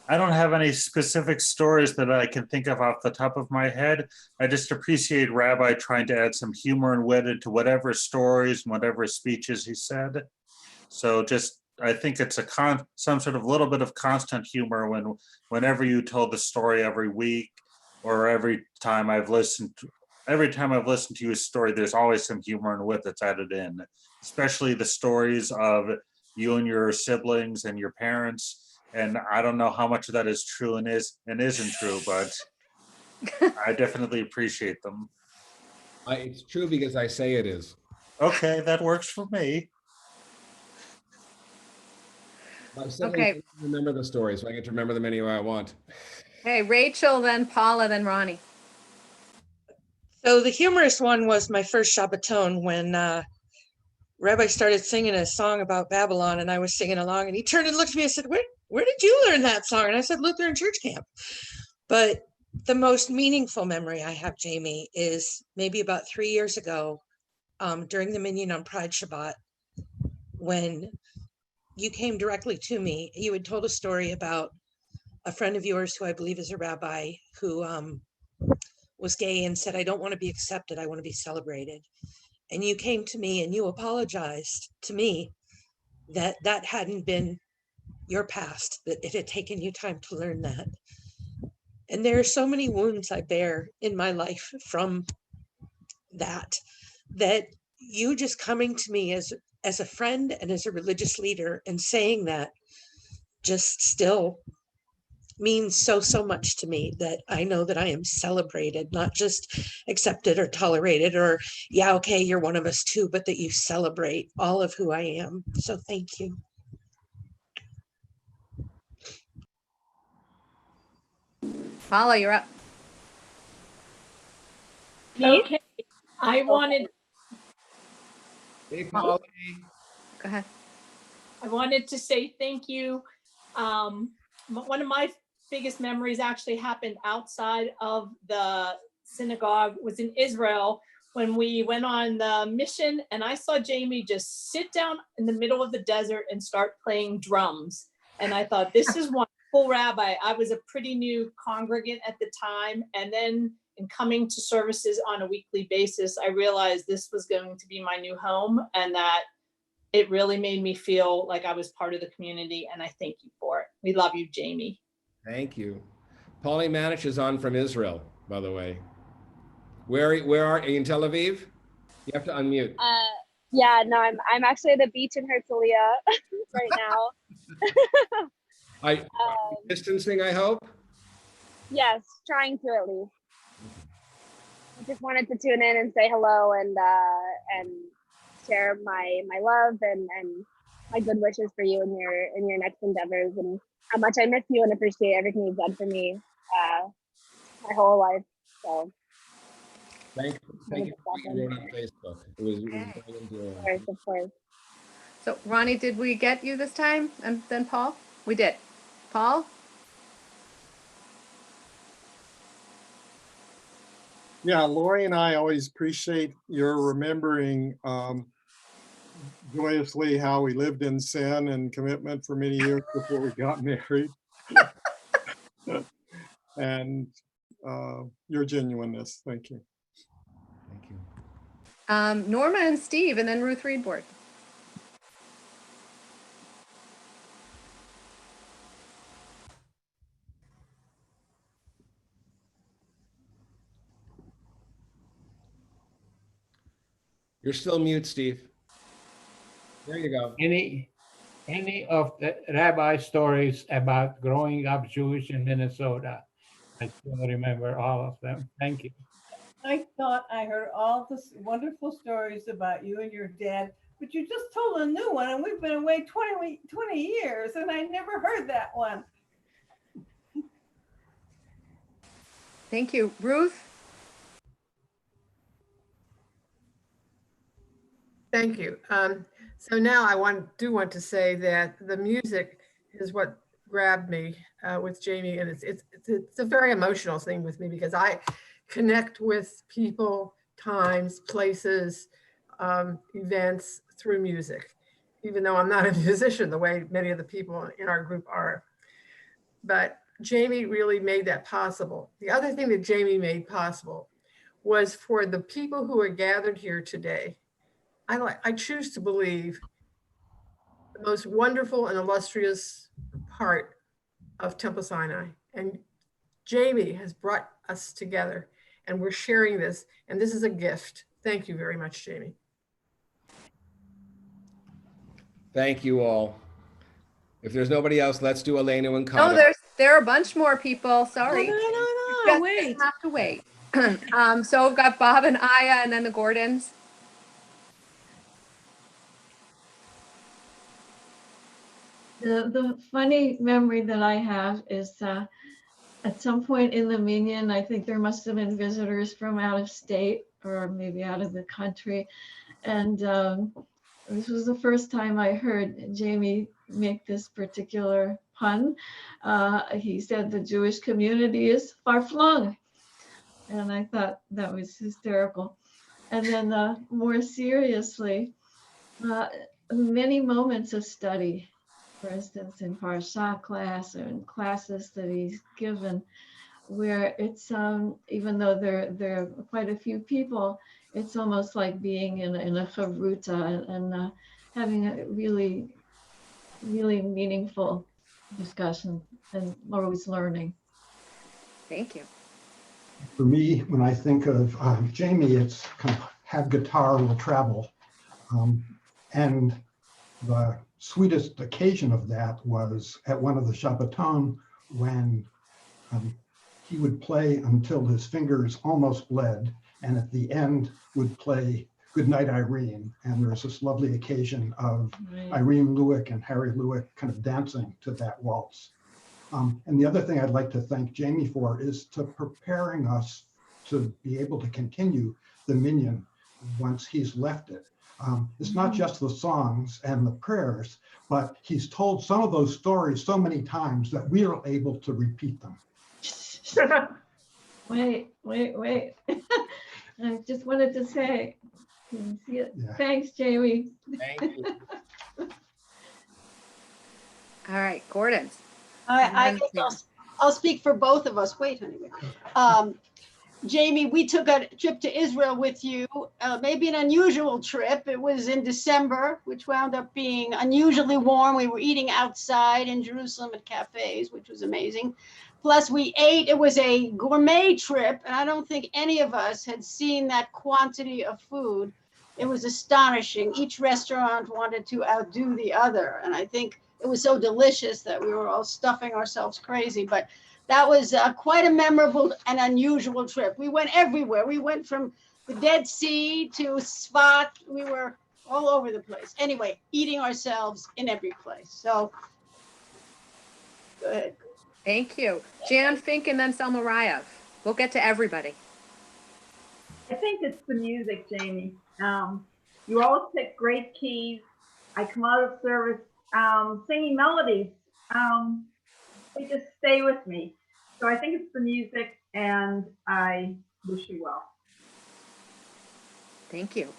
I don't have any specific stories that I can think of off the top of my head. I just appreciate Rabbi trying to add some humor and wit into whatever stories and whatever speeches he said. So just, I think it's some sort of little bit of constant humor whenever you told the story every week, or every time I've listened to your story, there's always some humor and wit that's added in, especially the stories of you and your siblings and your parents. And I don't know how much of that is true and isn't true, but I definitely appreciate them. It's true because I say it is. Okay, that works for me. Okay. Remember the stories, so I get to remember them any way I want. Okay, Rachel, then Paula, then Ronnie. So the humorous one was my first Shabbaton when Rabbi started singing a song about Babylon, and I was singing along, and he turned and looked at me and said, where did you learn that song? And I said, Lutheran church camp. But the most meaningful memory I have, Jamie, is maybe about 3 years ago during the Minyan on Pride Shabbat, when you came directly to me. You had told a story about a friend of yours who I believe is a rabbi who was gay and said, I don't want to be accepted, I want to be celebrated. And you came to me and you apologized to me that that hadn't been your past, that it had taken you time to learn that. And there are so many wounds I bear in my life from that you just coming to me as a friend and as a religious leader and saying that just still means so much to me, that I know that I am celebrated, not just accepted or tolerated or, yeah, okay, you're one of us too, but that you celebrate all of who I am. So thank you. Paula, you're up. Okay, I wanted. Hey, Paula. Go ahead. I wanted to say thank you. One of my biggest memories actually happened outside of the synagogue, was in Israel when we went on the mission, and I saw Jamie just sit down in the middle of the desert and start playing drums. And I thought, this is wonderful, Rabbi. I was a pretty new congregant at the time. And then in coming to services on a weekly basis, I realized this was going to be my new home, and that it really made me feel like I was part of the community, and I thank you for it. We love you, Jamie. Thank you. Paulie Manish is on from Israel, by the way. Where are you, in Tel Aviv? You have to unmute. Yeah, no, I'm actually at the beach in Herzliya right now. Are you distancing, I hope? Yes, trying to at least. I just wanted to tune in and say hello and share my love and my good wishes for you in your next endeavors, and how much I miss you and appreciate everything you've done for me my whole life. So thank you for being on Facebook. It was very endearing. Of course. So Ronnie, did we get you this time? And then Paul? We did. Paul? Yeah, Lori and I always appreciate your remembering joyously how we lived in sin and commitment for many years before we got married. And your genuineness. Thank you. Thank you. Norma and Steve, and then Ruth Reedboard. You're still mute, Steve. There you go. Any of the rabbi stories about growing up Jewish in Minnesota? I still remember all of them. Thank you. I thought I heard all the wonderful stories about you and your dad, but you just told a new one, and we've been away 20 years, and I never heard that one. Thank you. Ruth? Thank you. So now I do want to say that the music is what grabbed me with Jamie, and it's a very emotional thing with me because I connect with people, times, places, events through music, even though I'm not a musician the way many of the people in our group are. But Jamie really made that possible. The other thing that Jamie made possible was for the people who are gathered here today. I choose to believe the most wonderful and illustrious part of Temple Sinai. And Jamie has brought us together and we're sharing this. And this is a gift. Thank you very much, Jamie. Thank you all. If there's nobody else, let's do Elena and No, Kata. there are a bunch more people. Sorry. No, You just wait. have to wait. So we've got Bob and Aya and then the Gordons. The funny memory that I have is at some point in the Minyan, I think there must have been visitors from out of state or maybe out of the country. And this was the first time I heard Jamie make this particular pun. He said the Jewish community is far flung. And I thought that was hysterical. And then more seriously, many moments of study, for instance, in Parsha class or in classes that he's given, where it's, even though there are quite a few people, it's almost like being in a chavruta and having a really, really meaningful discussion and always learning. Thank you. For me, when I think of Jamie, it's kind of have guitar will travel. And the sweetest occasion of that was at one of the Shabbaton when he would play until his fingers almost bled, and at the end would play Goodnight Irene. And there's this lovely occasion of Irene Lewick and Harry Lewick kind of dancing to that waltz. And the other thing I'd like to thank Jamie for is to preparing us to be able to continue the Minyan once he's left it. It's not just the songs and the prayers, but he's told some of those stories so many times that we are able to repeat them. Wait. I just wanted to say, yeah. Thanks, Jamie. Thank you. All right, Gordon's. I guess I'll speak for both of us. Wait, honey. Jamie, we took a trip to Israel with you, maybe an unusual trip. It was in December, which wound up being unusually warm. We were eating outside in Jerusalem at cafes, which was amazing. Plus we ate, it was a gourmet trip, and I don't think any of us had seen that quantity of food. It was astonishing. Each restaurant wanted to outdo the other, and I think it was so delicious that we were all stuffing ourselves crazy. But that was quite a memorable and unusual trip. We went everywhere. We went from the Dead Sea to Svat. We were all over the place. Anyway, eating ourselves in every place. So, go ahead. Thank you. Jan Fink and then Selma Rayev. We'll get to everybody. I think it's the music, Jamie. You always pick great keys. I come out of service singing melodies. They just stay with me. So I think it's the music, and I wish you well. Thank you.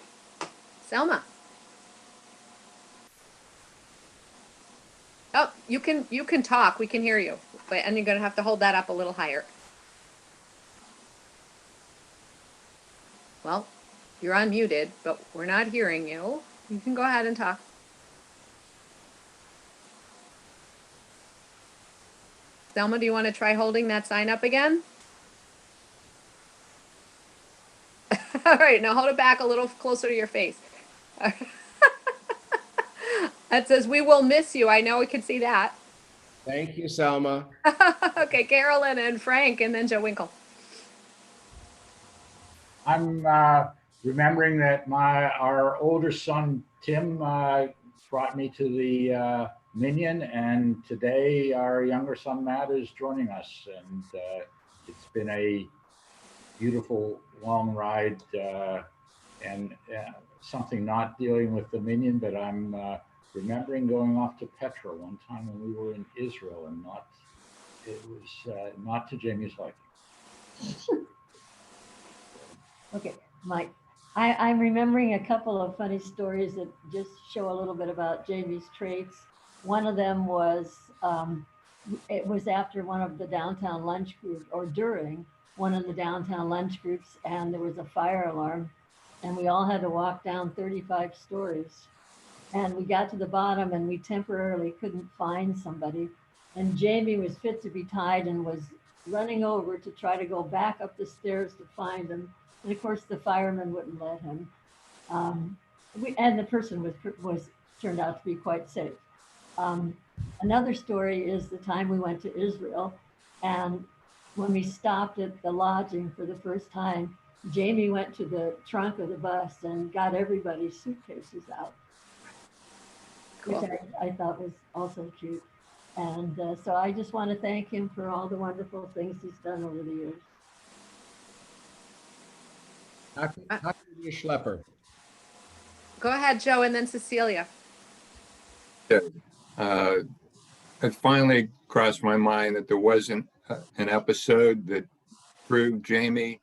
Selma. Oh, you can talk. We can hear you. But and you're going to have to hold that up a little higher. Well, you're unmuted, but we're not hearing you. You can go ahead and talk. Selma, do you want to try holding that sign up again? All right, now hold it back a little closer to your face. That says, "We will miss you." I know we can see that. Thank you, Selma. Okay, Carolyn and Frank, and then Joe Winkle. I'm remembering that our older son, Tim, brought me to the Minyan, and today our younger son, Matt, is joining us. And it's been a beautiful long ride and something not dealing with the Minyan, but I'm remembering going off to Petra one time when we were in Israel, and it was not to Jamie's liking. Okay, Mike, I'm remembering a couple of funny stories that just show a little bit about Jamie's traits. One of them was, it was after one of the downtown lunch groups, or during one of the downtown lunch groups, and there was a fire alarm, and we all had to walk down 35 stories. And we got to the bottom and we temporarily couldn't find somebody. And Jamie was fit to be tied and was running over to try to go back up the stairs to find him. And of course, the firemen wouldn't let him. And the person was turned out to be quite safe. Another story is the time we went to Israel, and when we stopped at the lodging for the first time, Jamie went to the trunk of the bus and got everybody's suitcases out, Cool. which I thought was also cute. And so I just want to thank him for all the wonderful things he's done over the years. Dr. Schlepper. Go ahead, Joe, and then Cecilia. It finally crossed my mind that there wasn't an episode that proved Jamie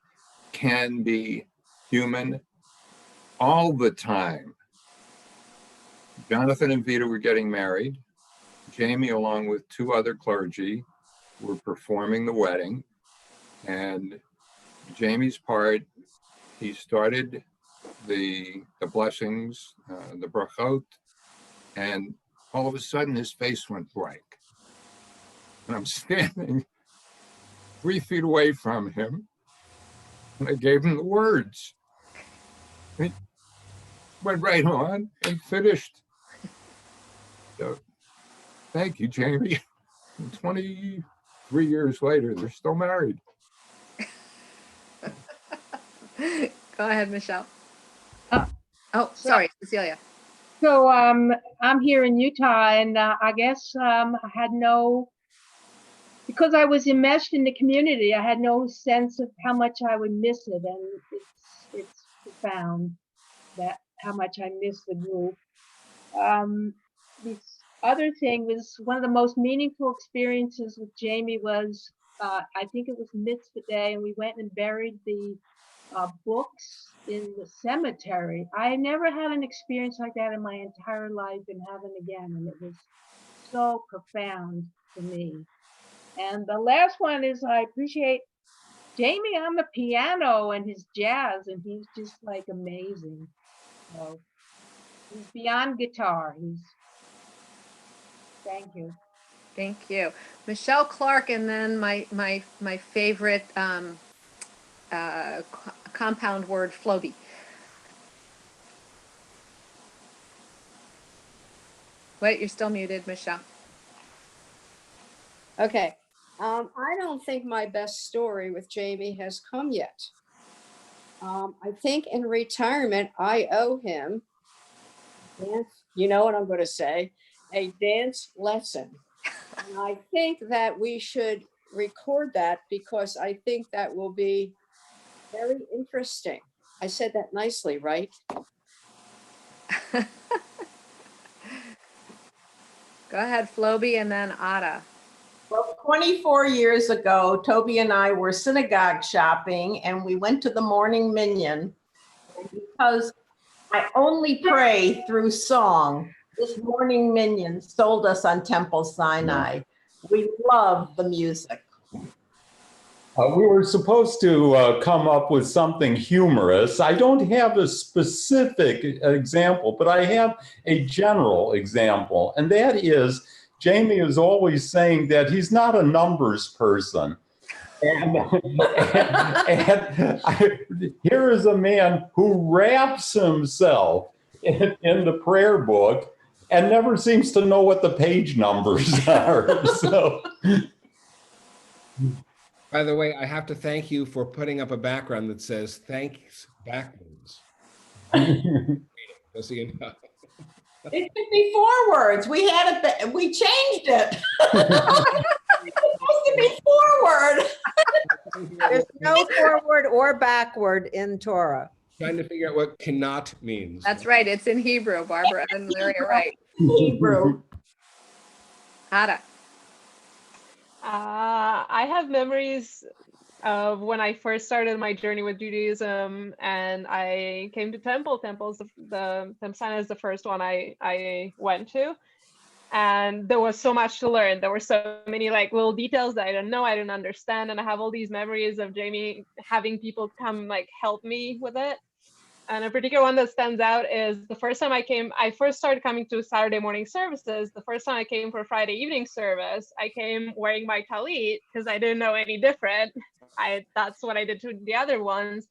can be human all the time. Jonathan and Vita were getting married. Jamie, along with two other clergy, were performing the wedding. And Jamie's part, he started the blessings, the brachot, and all of a sudden his face went blank. And I'm standing 3 feet away from him, and I gave him the words. He went right on and finished. So, thank you, Jamie. And 23 years later, they're still married. Go ahead, Michelle. Oh, sorry, Cecilia. So I'm here in Utah, and I guess I had no, because I was enmeshed in the community, I had no sense of how much I would miss it, and it's profound that how much I miss the group. This other thing was one of the most meaningful experiences with Jamie was, I think it was Mitzvah Day, and we went and buried the books in the cemetery. I never had an experience like that in my entire life in heaven again, and it was so profound to me. And the last one is I appreciate Jamie on the piano and his jazz, and he's just like amazing. So he's beyond guitar. Thank you. Thank you. Michelle Clark, and then my favorite compound word, Floby. Wait, you're still muted, Michelle. Okay. I don't think my best story with Jamie has come yet. I think in retirement, I owe him, you know what I'm going to say, a dance lesson. And I think that we should record that because I think that will be very interesting. I said that nicely, right? Go ahead, Floby, and then Ada. Well, 24 years ago, Toby and I were synagogue shopping, and we went to the morning Minyan. And because I only pray through song, this morning Minyan sold us on Temple Sinai. We love the music. We were supposed to come up with something humorous. I don't have a specific example, but I have a general example, and that is Jamie is always saying that he's not a numbers person. And here is a man who wraps himself in the prayer book and never seems to know what the page numbers are. So. By the way, I have to thank you for putting up a background that says thanks backwards. Just so you know. It should be forwards. We had it, we changed it. It's supposed to be forward. There's no forward or backward in Torah. Trying to figure out what cannot means. That's right. It's in Hebrew. Barbara and Larry are right. Hebrew. Hada. I have memories of when I first started my journey with Judaism, and I came to Temple. Temple's the Sinai is the first one I went to, and there was so much to learn. There were so many like little details that I didn't know, I didn't understand, and I have all these memories of Jamie having people come like help me with it. And a particular one that stands out is the first time I first started coming to Saturday morning services. The first time I came for Friday evening service, I came wearing my talit because I didn't know any different. That's what I did to the other ones.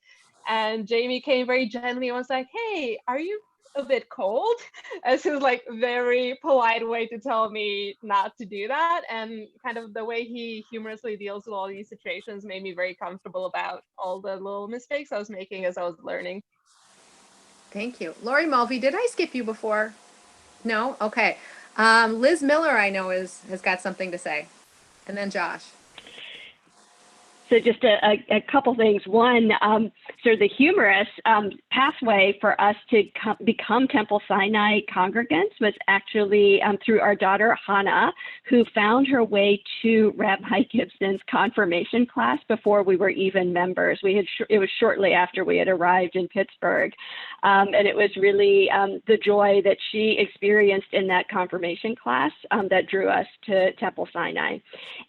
And Jamie came very gently and was like, "Hey, are you a bit cold?" As his like very polite way to tell me not to do that. And kind of the way he humorously deals with all these situations made me very comfortable about all the little mistakes I was making as I was learning. Thank you. Lori Mulvey, did I skip you before? No? Okay. Liz Miller, I know, has got something to say. And then Josh. So just a couple things. One, sort of the humorous pathway for us to become Temple Sinai congregants was actually through our daughter Hannah, who found her way to Rabbi Gibson's confirmation class before we were even members. It was shortly after we had arrived in Pittsburgh, and it was really the joy that she experienced in that confirmation class that drew us to Temple Sinai.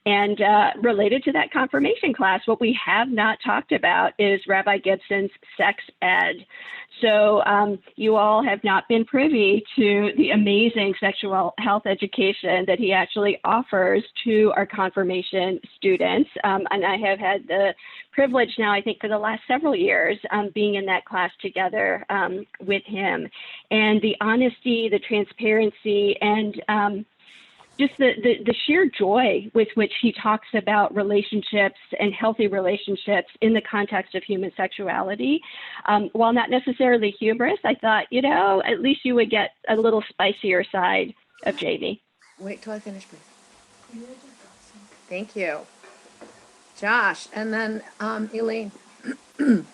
And related to that confirmation class, what we have not talked about is Rabbi Gibson's sex ed. So you all have not been privy to the amazing sexual health education that he actually offers to our confirmation students. And I have had the privilege now, I think, for the last several years, being in that class together with him. And the honesty, the transparency, and just the sheer joy with which he talks about relationships and healthy relationships in the context of human sexuality. While not necessarily humorous, I thought, at least you would get a little spicier side of Jamie. Wait till I finish, please. Thank you. Josh, and then Elaine. When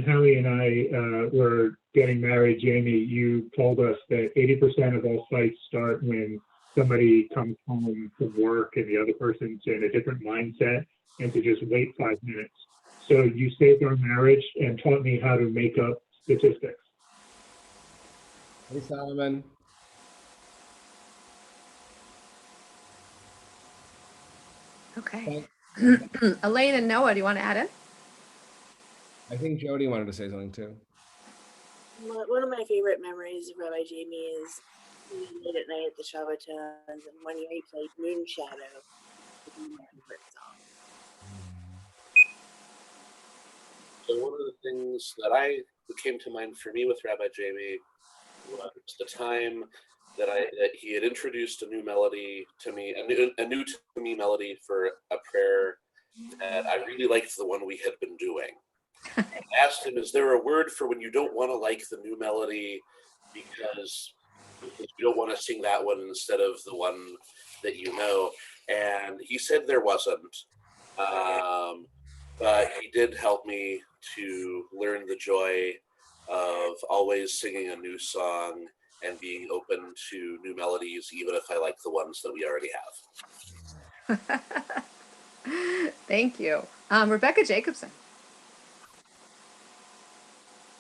Howie and I were getting married, Jamie, you told us that 80% of all fights start when somebody comes home from work and the other person's in a different mindset, and to just wait 5 minutes. So you saved our marriage and taught me how to make up statistics. Hey, Solomon. Okay. Elaine and Noah, do you want to add in? I think Jody wanted to say something too. One of my favorite memories of Rabbi Jamie is late at night at the Shabbatons, and one year he played Moon Shadow. My favorite song. So one of the things that came to mind for me with Rabbi Jamie was the time that he had introduced a new melody to me, a new to me melody for a prayer that I really liked, the one we had been doing. I asked him, is there a word for when you don't want to like the new melody because you don't want to sing that one instead of the one that you know? And he said there wasn't, but he did help me to learn the joy of always singing a new song and being open to new melodies, even if I like the ones that we already have. Thank you. Rebecca Jacobson.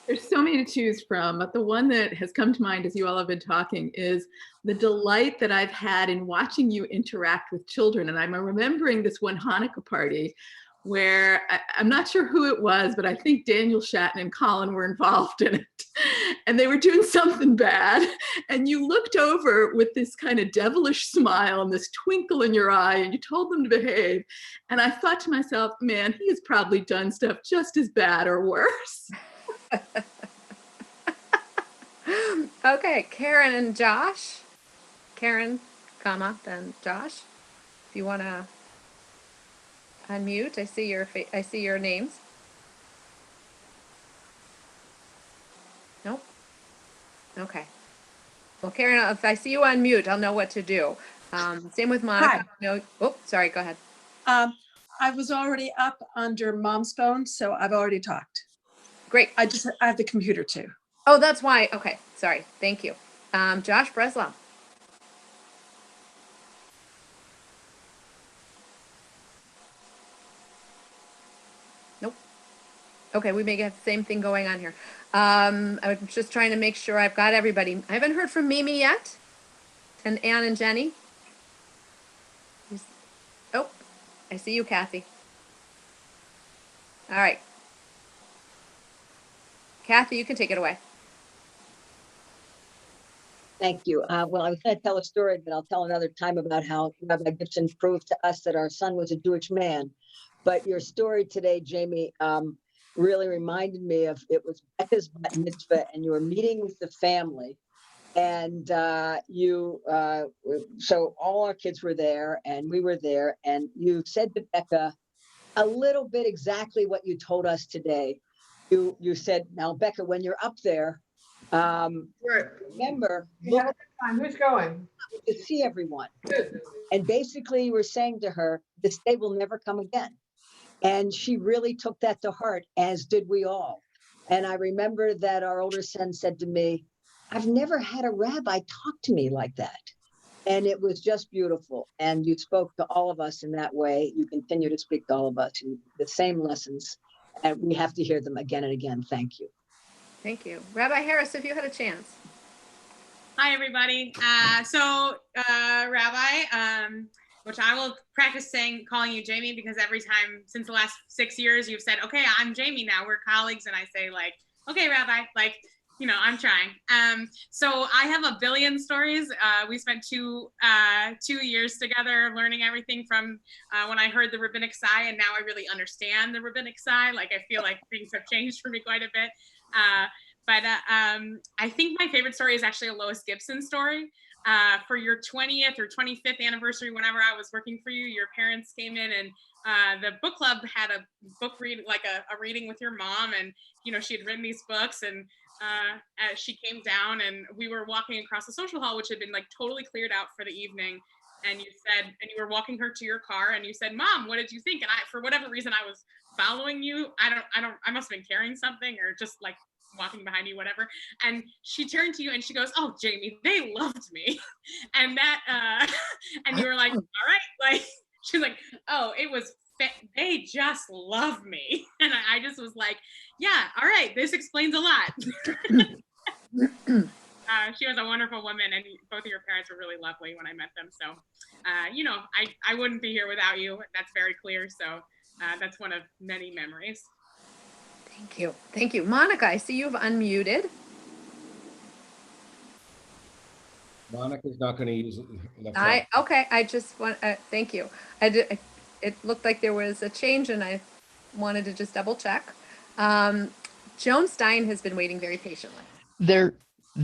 There's so many to choose from, but the one that has come to mind as you all have been talking is the delight that I've had in watching you interact with children. And I'm remembering this one Hanukkah party where I'm not sure who it was, but I think Daniel Shatton and Colin were involved in it. And they were doing something bad. And you looked over with this kind of devilish smile and this twinkle in your eye, and you told them to behave. And I thought to myself, man, he has probably done stuff just as bad or worse. Okay, Karen and Josh. Karen, then Josh. If you want to unmute, I see your names. Nope. Okay. Well, Karen, if I see you unmute, I'll know what to do. Same with Monica. Hi. No. Oh, sorry. Go ahead. I was already up under mom's phone, so I've already talked. Great. I have the computer too. Oh, that's why. Okay, sorry. Thank you. Josh Breslau. Nope. Okay, we may get the same thing going on here. I'm just trying to make sure I've got everybody. I haven't heard from Mimi yet. And Anne and Jenny. Oh, I see you, Kathy. All right. Kathy, you can take it away. Thank you. Well, I was going to tell a story, but I'll tell another time about how Rabbi Gibson proved to us that our son was a Jewish man. But your story today, Jamie, really reminded me of, it was Becca's bat mitzvah, and you were meeting with the family. And so all our kids were there, and we were there, and you said to Becca a little bit exactly what you told us today. You said, now, Becca, when you're up there, remember, look, Who's going? to see everyone. And basically you were saying to her, this day will never come again. And she really took that to heart, as did we all. And I remember that our older son said to me, I've never had a rabbi talk to me like that. And it was just beautiful. And you spoke to all of us in that way. You continue to speak to all of us in the same lessons. And we have to hear them again and again. Thank you. Thank you. Rabbi Harris, if you had a chance. Hi, everybody. Rabbi, which I will practice calling you Jamie, because every time since the last 6 years, you've said, okay, I'm Jamie now. We're colleagues. And I say like, okay, Rabbi, like, you know, I'm trying. So I have a billion stories. We spent two years together learning everything from when I heard the rabbinic sigh, and now I really understand the rabbinic sigh. Like, I feel like things have changed for me quite a bit. But I think my favorite story is actually a Lois Gibson story. For your 20th or 25th anniversary, whenever I was working for you, your parents came in, and the book club had a book reading, like a reading with your mom, and you know, she had written these books, and she came down, and we were walking across the social hall, which had been like totally cleared out for the evening. And you said, and you were walking her to your car, and you said, Mom, what did you think? And for whatever reason, I was following you. I must have been carrying something, or just like walking behind you, whatever. And she turned to you and she goes, oh, Jamie, they loved me. And that, and you were like, all right. Like, she's like, oh, it was, they just love me. And I just was like, yeah, all right, this explains a lot. She was a wonderful woman, and both of your parents were really lovely when I met them. So, you know, I wouldn't be here without you. That's very clear. So that's one of many memories. Thank you. Thank you. Monica, I see you've unmuted. Monica's not going to use the phone. Okay. I just want, thank you. It looked like there was a change, and I wanted to just double check. Joan Stein has been waiting very patiently. There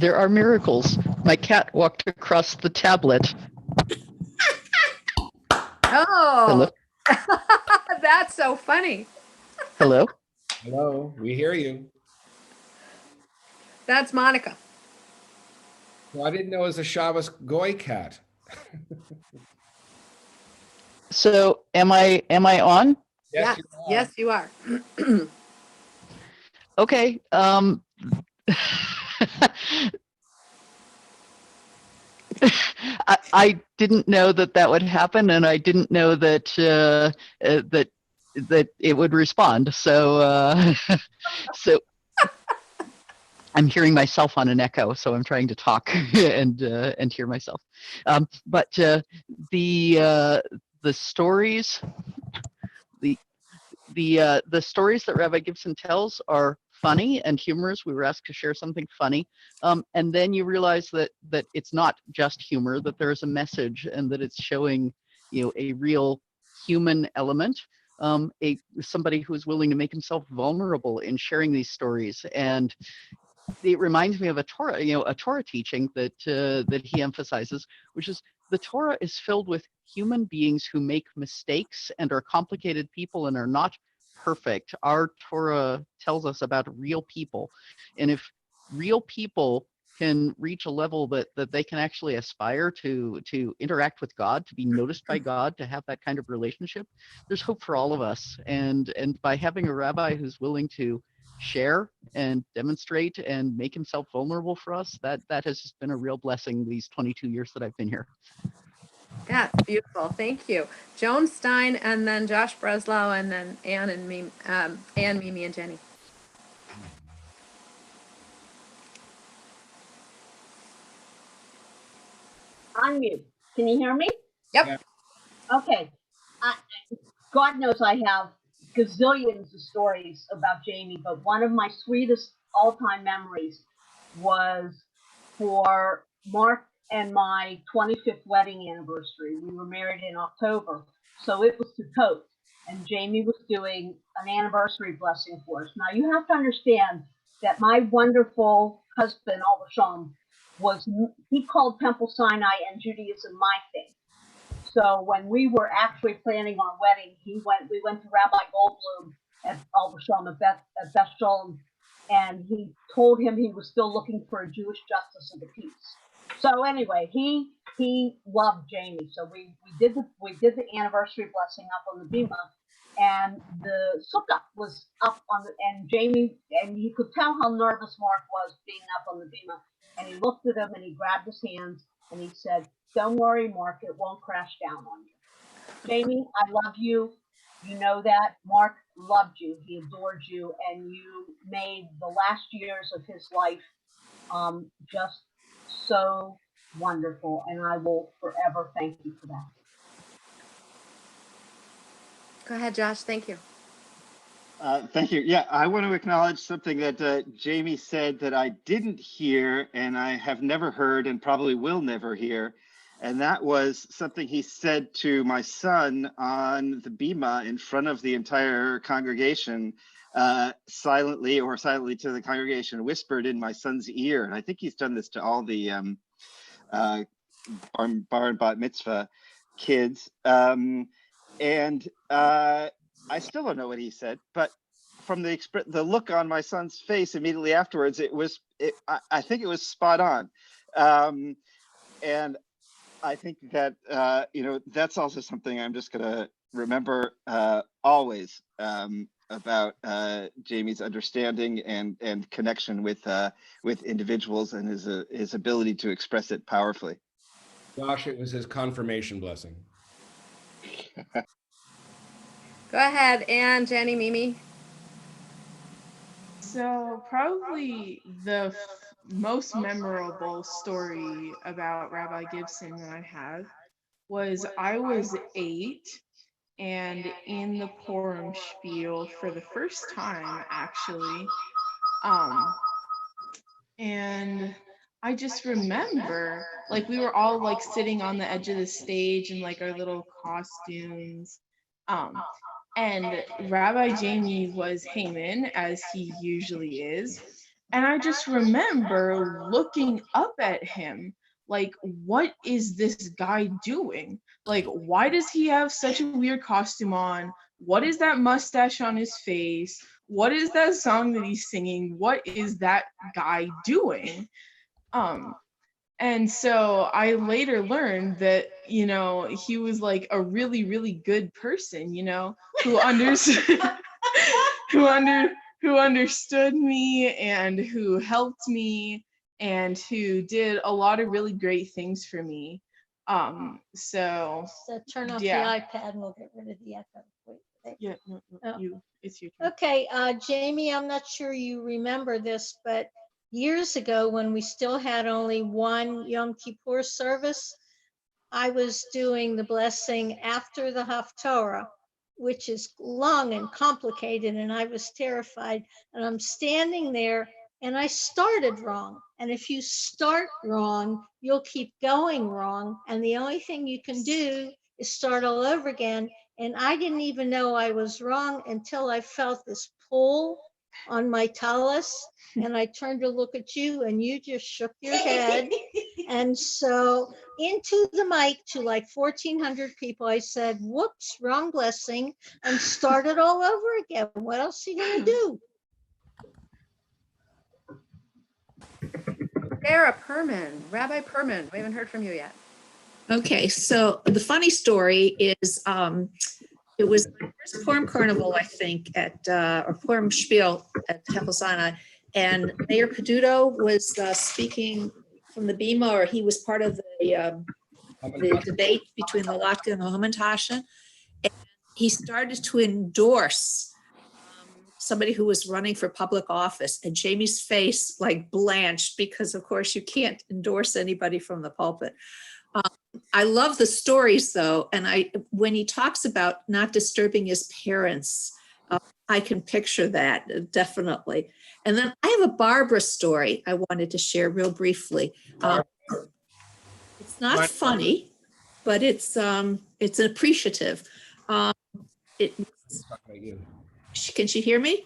are miracles. My cat walked across the tablet. Oh, that's so funny. Hello? Hello, we hear you. That's Monica. Well, I didn't know it was a Shabbos Goy cat. So am I on? Yes, you are. Okay. I didn't know that would happen, and I didn't know that that it would respond. So so I'm hearing myself on an echo, so I'm trying to talk and hear myself. But the stories, the stories that Rabbi Gibson tells are funny and humorous. We were asked to share something funny, and then you realize that it's not just humor, that there is a message, and that it's showing, you know, a real human element, somebody who's willing to make himself vulnerable in sharing these stories. And it reminds me of a Torah teaching that that he emphasizes, which is the Torah is filled with human beings who make mistakes and are complicated people and are not perfect. Our Torah tells us about real people, and if real people can reach a level that they can actually aspire to interact with God, to be noticed by God, to have that kind of relationship, there's hope for all of us. And by having a rabbi who's willing to share and demonstrate and make himself vulnerable for us, that has just been a real blessing these 22 years that I've been here. Yeah, beautiful. Thank you. Joan Stein, and then Josh Breslau, and then Ann and me, Ann, Mimi, and Jenny. Unmute. Can you hear me? Yep. Yeah. Okay. God knows I have gazillions of stories about Jamie, but one of my sweetest all-time memories was for Mark and my 25th wedding anniversary. We were married in October, so it was Sukkot, and Jamie was doing an anniversary blessing for us. Now, you have to understand that my wonderful husband, Al Basham, he called Temple Sinai and Judaism my thing. So when we were actually planning our wedding, we went to Rabbi Goldblum at Al Basham at Beth Shalom, and he told him he was still looking for a Jewish justice of the peace. So anyway, he loved Jamie. So we did the anniversary blessing up on the bima, and the sukkah was up on and Jamie, and you could tell how nervous Mark was being up on the bima. And he looked at him and he grabbed his hands and he said, "Don't worry, Mark, it won't crash down on you." Jamie, I love you. You know that. Mark loved you. He adored you. And you made the last years of his life just so wonderful. And I will forever thank you for that. Go ahead, Josh. Thank you. Thank you. Yeah, I want to acknowledge something that Jamie said that I didn't hear and I have never heard and probably will never hear. And that was something he said to my son on the bima in front of the entire congregation, silently to the congregation, whispered in my son's ear. And I think he's done this to all the bar and bat mitzvah kids. I still don't know what he said, but from the look on my son's face immediately afterwards, I think it was spot on. And I think that, that's also something I'm just going to remember always about Jamie's understanding and connection with individuals and his ability to express it powerfully. Josh, it was his confirmation blessing. Go ahead, Ann, Jenny, Mimi. So probably the most memorable story about Rabbi Gibson that I have was I was 8 and in the Purim spiel for the first time, actually. And I just remember, like, we were all like sitting on the edge of the stage in like our little costumes. And Rabbi Jamie was Haman, as he usually is. And I just remember looking up at him, like, what is this guy doing? Like, why does he have such a weird costume on? What is that mustache on his face? What is that song that he's singing? What is that guy doing? And so I later learned that, he was like a really, really good person, who understood, who understood me and who helped me and who did a lot of really great things for me. So turn off yeah. the iPad and we'll get rid of the echo. Wait. Yeah, no, it's your turn. Okay, Jamie, I'm not sure you remember this, but years ago when we still had only one Yom Kippur service, I was doing the blessing after the Haftorah, which is long and complicated, and I was terrified. And I'm standing there and I started wrong. And if you start wrong, you'll keep going wrong. And the only thing you can do is start all over again. And I didn't even know I was wrong until I felt this pull on my talus. And I turned to look at you and you just shook your head. And so into the mic to like 1,400 people, I said, whoops, wrong blessing, and started all over again. What else are you going to do? Sarah Perman, Rabbi Perman. We haven't heard from you yet. Okay, so the funny story is it was my first Purim Carnival, I think, at or Purim Spiel at Temple Sinai, and Mayor Peduto was speaking from the Bima, or he was part of the debate between the Latka and the Hamantashen. And he started to endorse somebody who was running for public office, and Jamie's face like blanched because, of course, you can't endorse anybody from the pulpit. I love the stories though, and when he talks about not disturbing his parents, I can picture that definitely. And then I have a Barbara story I wanted to share real briefly. It's not funny, but it's appreciative. Can she hear me?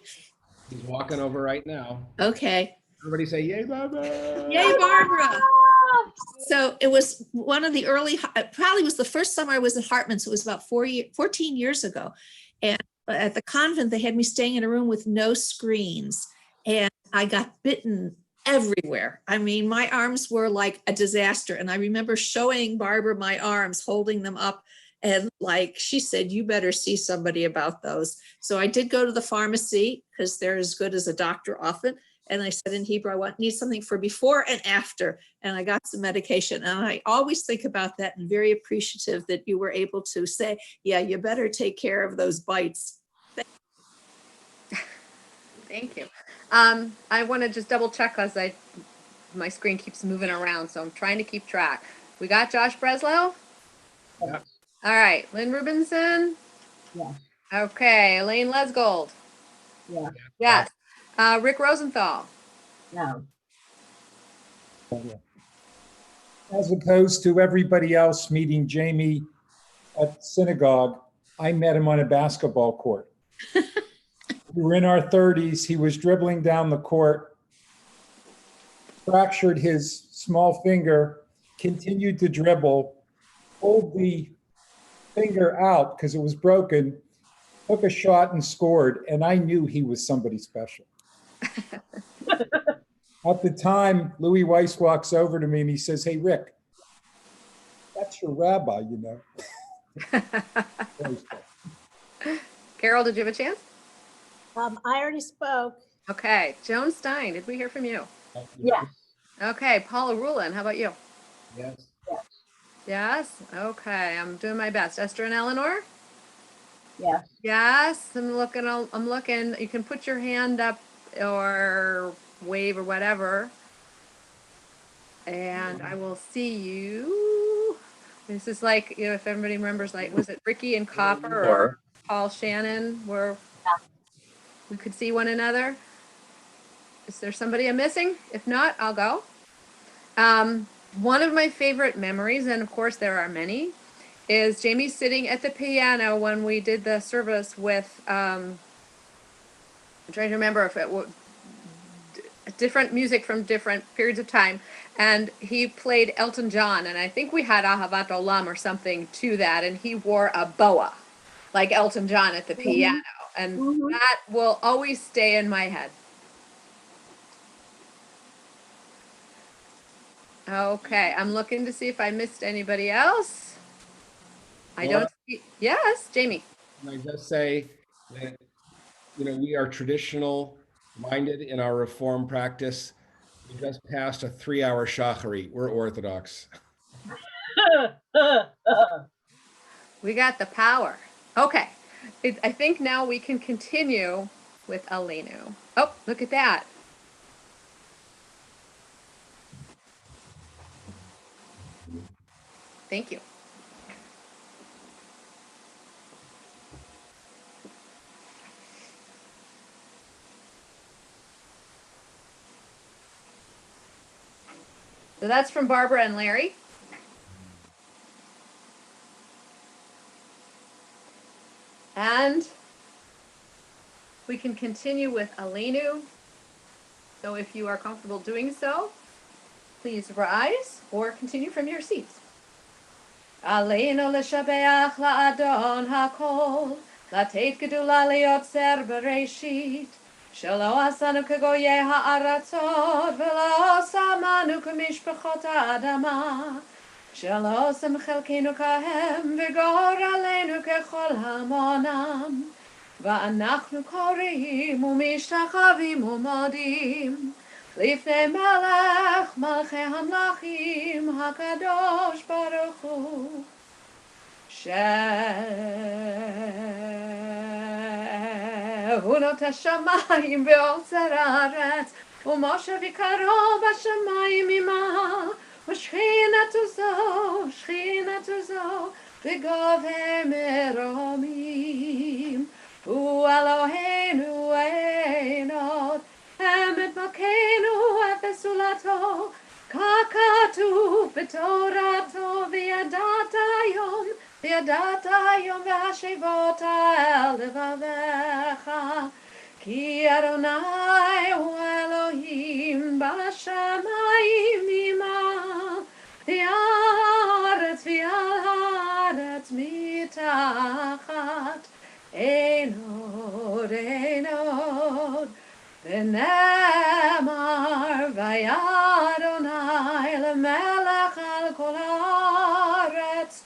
He's walking over right now. Okay. Everybody say, yay, Barbara. Yay, Barbara. So it was one of the early, probably was the first summer I was at Hartman. So it was about 14 years ago. And at the convent, they had me staying in a room with no screens. And I got bitten everywhere. I mean, my arms were like a disaster. And I remember showing Barbara my arms, holding them up. And like she said, you better see somebody about those. So I did go to the pharmacy because they're as good as a doctor often. And I said in Hebrew, need something for before and after. And I got some medication. And I always think about that and very appreciative that you were able to say, yeah, you better take care of those bites. Thank you. I want to just double check because my screen keeps moving around. So I'm trying to keep track. We got Josh Breslow? Yeah. All right. Lynn Rubinson? Yes. Okay. Elaine Lesgold? Yes. Yes. Rick Rosenthal? No. As opposed to everybody else meeting Jamie at synagogue, I met him on a basketball court. We were in our 30s. He was dribbling down the court, fractured his small finger, continued to dribble, pulled the finger out because it was broken, took a shot and scored, and I knew he was somebody special. At the time, Louis Weiss walks over to me and he says, hey, Rick, that's your rabbi, you know. Carol, did you have a chance? I already spoke. Okay. Joan Stein, did we hear from you? Yes. Okay. Paula Rulin, how about you? Yes. Yes? Okay. I'm doing my best. Esther and Eleanor? Yes. Yes. I'm looking. You can put your hand up or wave or whatever. And I will see you. This is like, you know, if everybody remembers, like, was it Ricky and Copper or Paul Shannon where we could see one another? Is there somebody I'm missing? If not, I'll go. One of my favorite memories, and of course there are many, is Jamie sitting at the piano when we did the service with, I'm trying to remember if it was different music from different periods of time, and he played Elton John, and I think we had Ahavat Olam or something to that, and he wore a boa like Elton John at the piano, and that will always stay in my head. Okay, I'm looking to see if I missed anybody else. I don't see. Yes, Jamie. Can I just say that, you know, we are traditional minded in our reform practice. We just passed a 3-hour shachari. We're Orthodox. We got the power. Okay, I think now we can continue with Alenu. Oh, look at that. Thank you. So that's from Barbara and Larry. And we can continue with Alenu. So if you are comfortable doing so, please rise or continue from your seats. Aleinu l'shabeach la'adon hakol, lateit gedula liotzer bereshit, שלא עשנו כגויי הארצות, ולא שמנו כמשפחות האדמה. שלא שם חלקנו כהם, וגורלנו ככל המונם. ואנחנו קוראים ומשתחווים ומודים לפני מלך מלכי המלכים הקדוש ברוך הוא. שהוא נוטה שמיים ועוצר הארץ, ומשה ויקרו בשמיים ממעל, ושכינתו זו בגובה מרומים. הוא אלוהינו אין עוד, אמת מלכנו ופסולתו, ככתוב בתורתו, וידעת היום והשיבות אל לבביך, כי אדוני הוא אלוהים בשמיים ממעל, ועל הארץ מתחת. אין עוד, ונאמר והיה אדוני למלך על כל הארץ.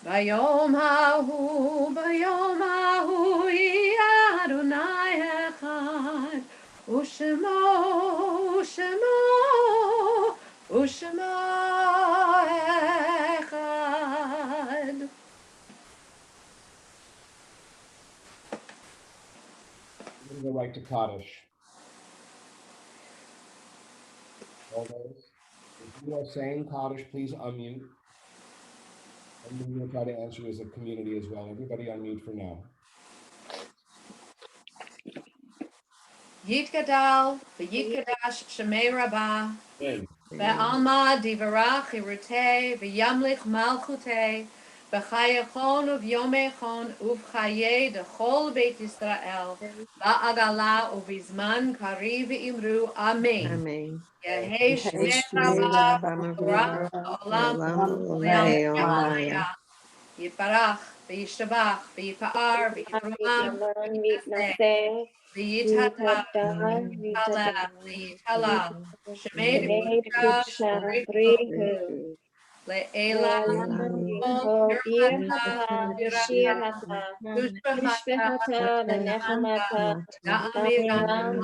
ביום ההוא יהיה אדוני אחד, ושמו אחד. I'm going to go right to Kaddish. All those, if you are saying Kaddish, please unmute. And then we'll try to answer as a community as well. Everybody unmute for now. יתגדל ויתקדש שמי רבה, ועלמא דיברה חירותי, וימליך מלכותי, בחייכון וביומייכון ובחיי דכל בית ישראל, בעגלה ובזמן קריב אמרו אמן. יהי שמי רבה וברך העולם ועלמיה. יתברך וישתבח ויפאר ויתרומם ויתנשא ויתהדר ויתהלל שמי דקדושה בריחו לעילם ירחתה ושפחתה ונחמתה לעמירם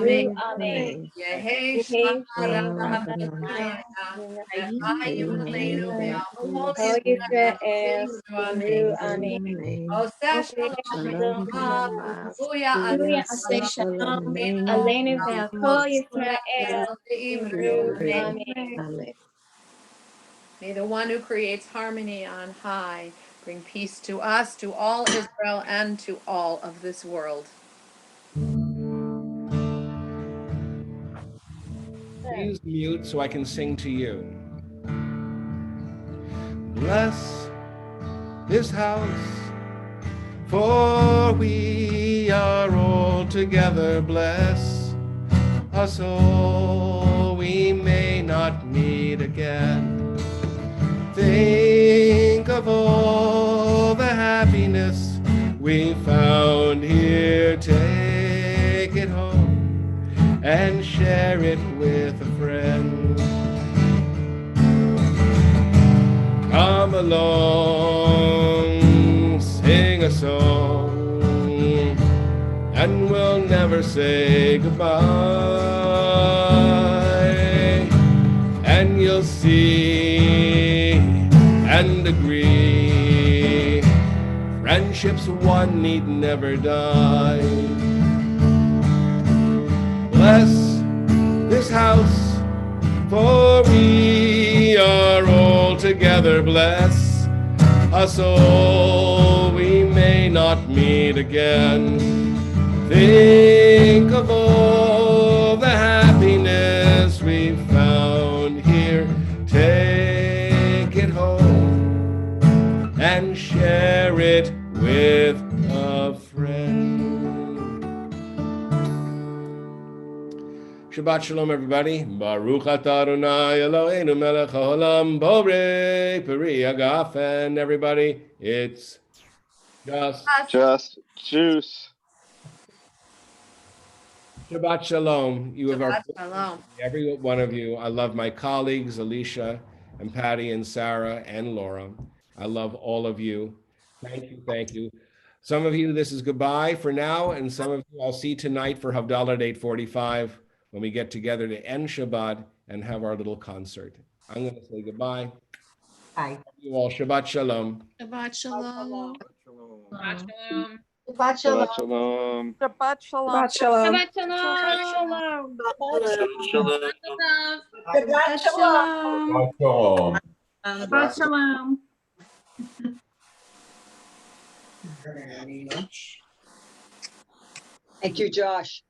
אמן. יהי שמרה אדוני וחיים עלינו ועל כל ישראל אמן. עושה שלום ובויה עשה שלום עלינו ועל כל ישראל ואמרו אמן. May the one who creates harmony on high bring peace to us, to all Israel, and to all of this world. Please mute so I can sing to you. Bless this house, for we are all together. Bless us all, we may not meet again. Think of all the happiness we found here. Take it home and share it with a friend. Come along, sing a song, and we'll never say goodbye. And you'll see and agree, friendships one need never die. Bless this house, for we are all together. Bless us all, we may not meet again. Think of all the happiness we found here. Take it home and share it with a friend. Shabbat shalom, everybody. Baruch atah Adonai Eloheinu melech haolam borei peri hagafen. Everybody, it's just juice. Shabbat Shalom. You have Shabbat Shalom. every one of you. I love my colleagues, Alicia and Patty and Sarah and Laura. I love all of you. Thank you. Thank you. Some of you, this is goodbye for now. And some of you I'll see tonight for Havdalah at 8:45 when we get together to end Shabbat and have our little concert. I'm going to say goodbye. Bye. You all Shabbat Shalom. Shabbat Shalom. Shabbat shalom. Shabbat Shalom. Shabbat shalom. Shabbat shalom. Shabbat shalom. Shabbat shalom. Shabbat shalom. Shalom. Shabbat shalom. Thank you, Josh.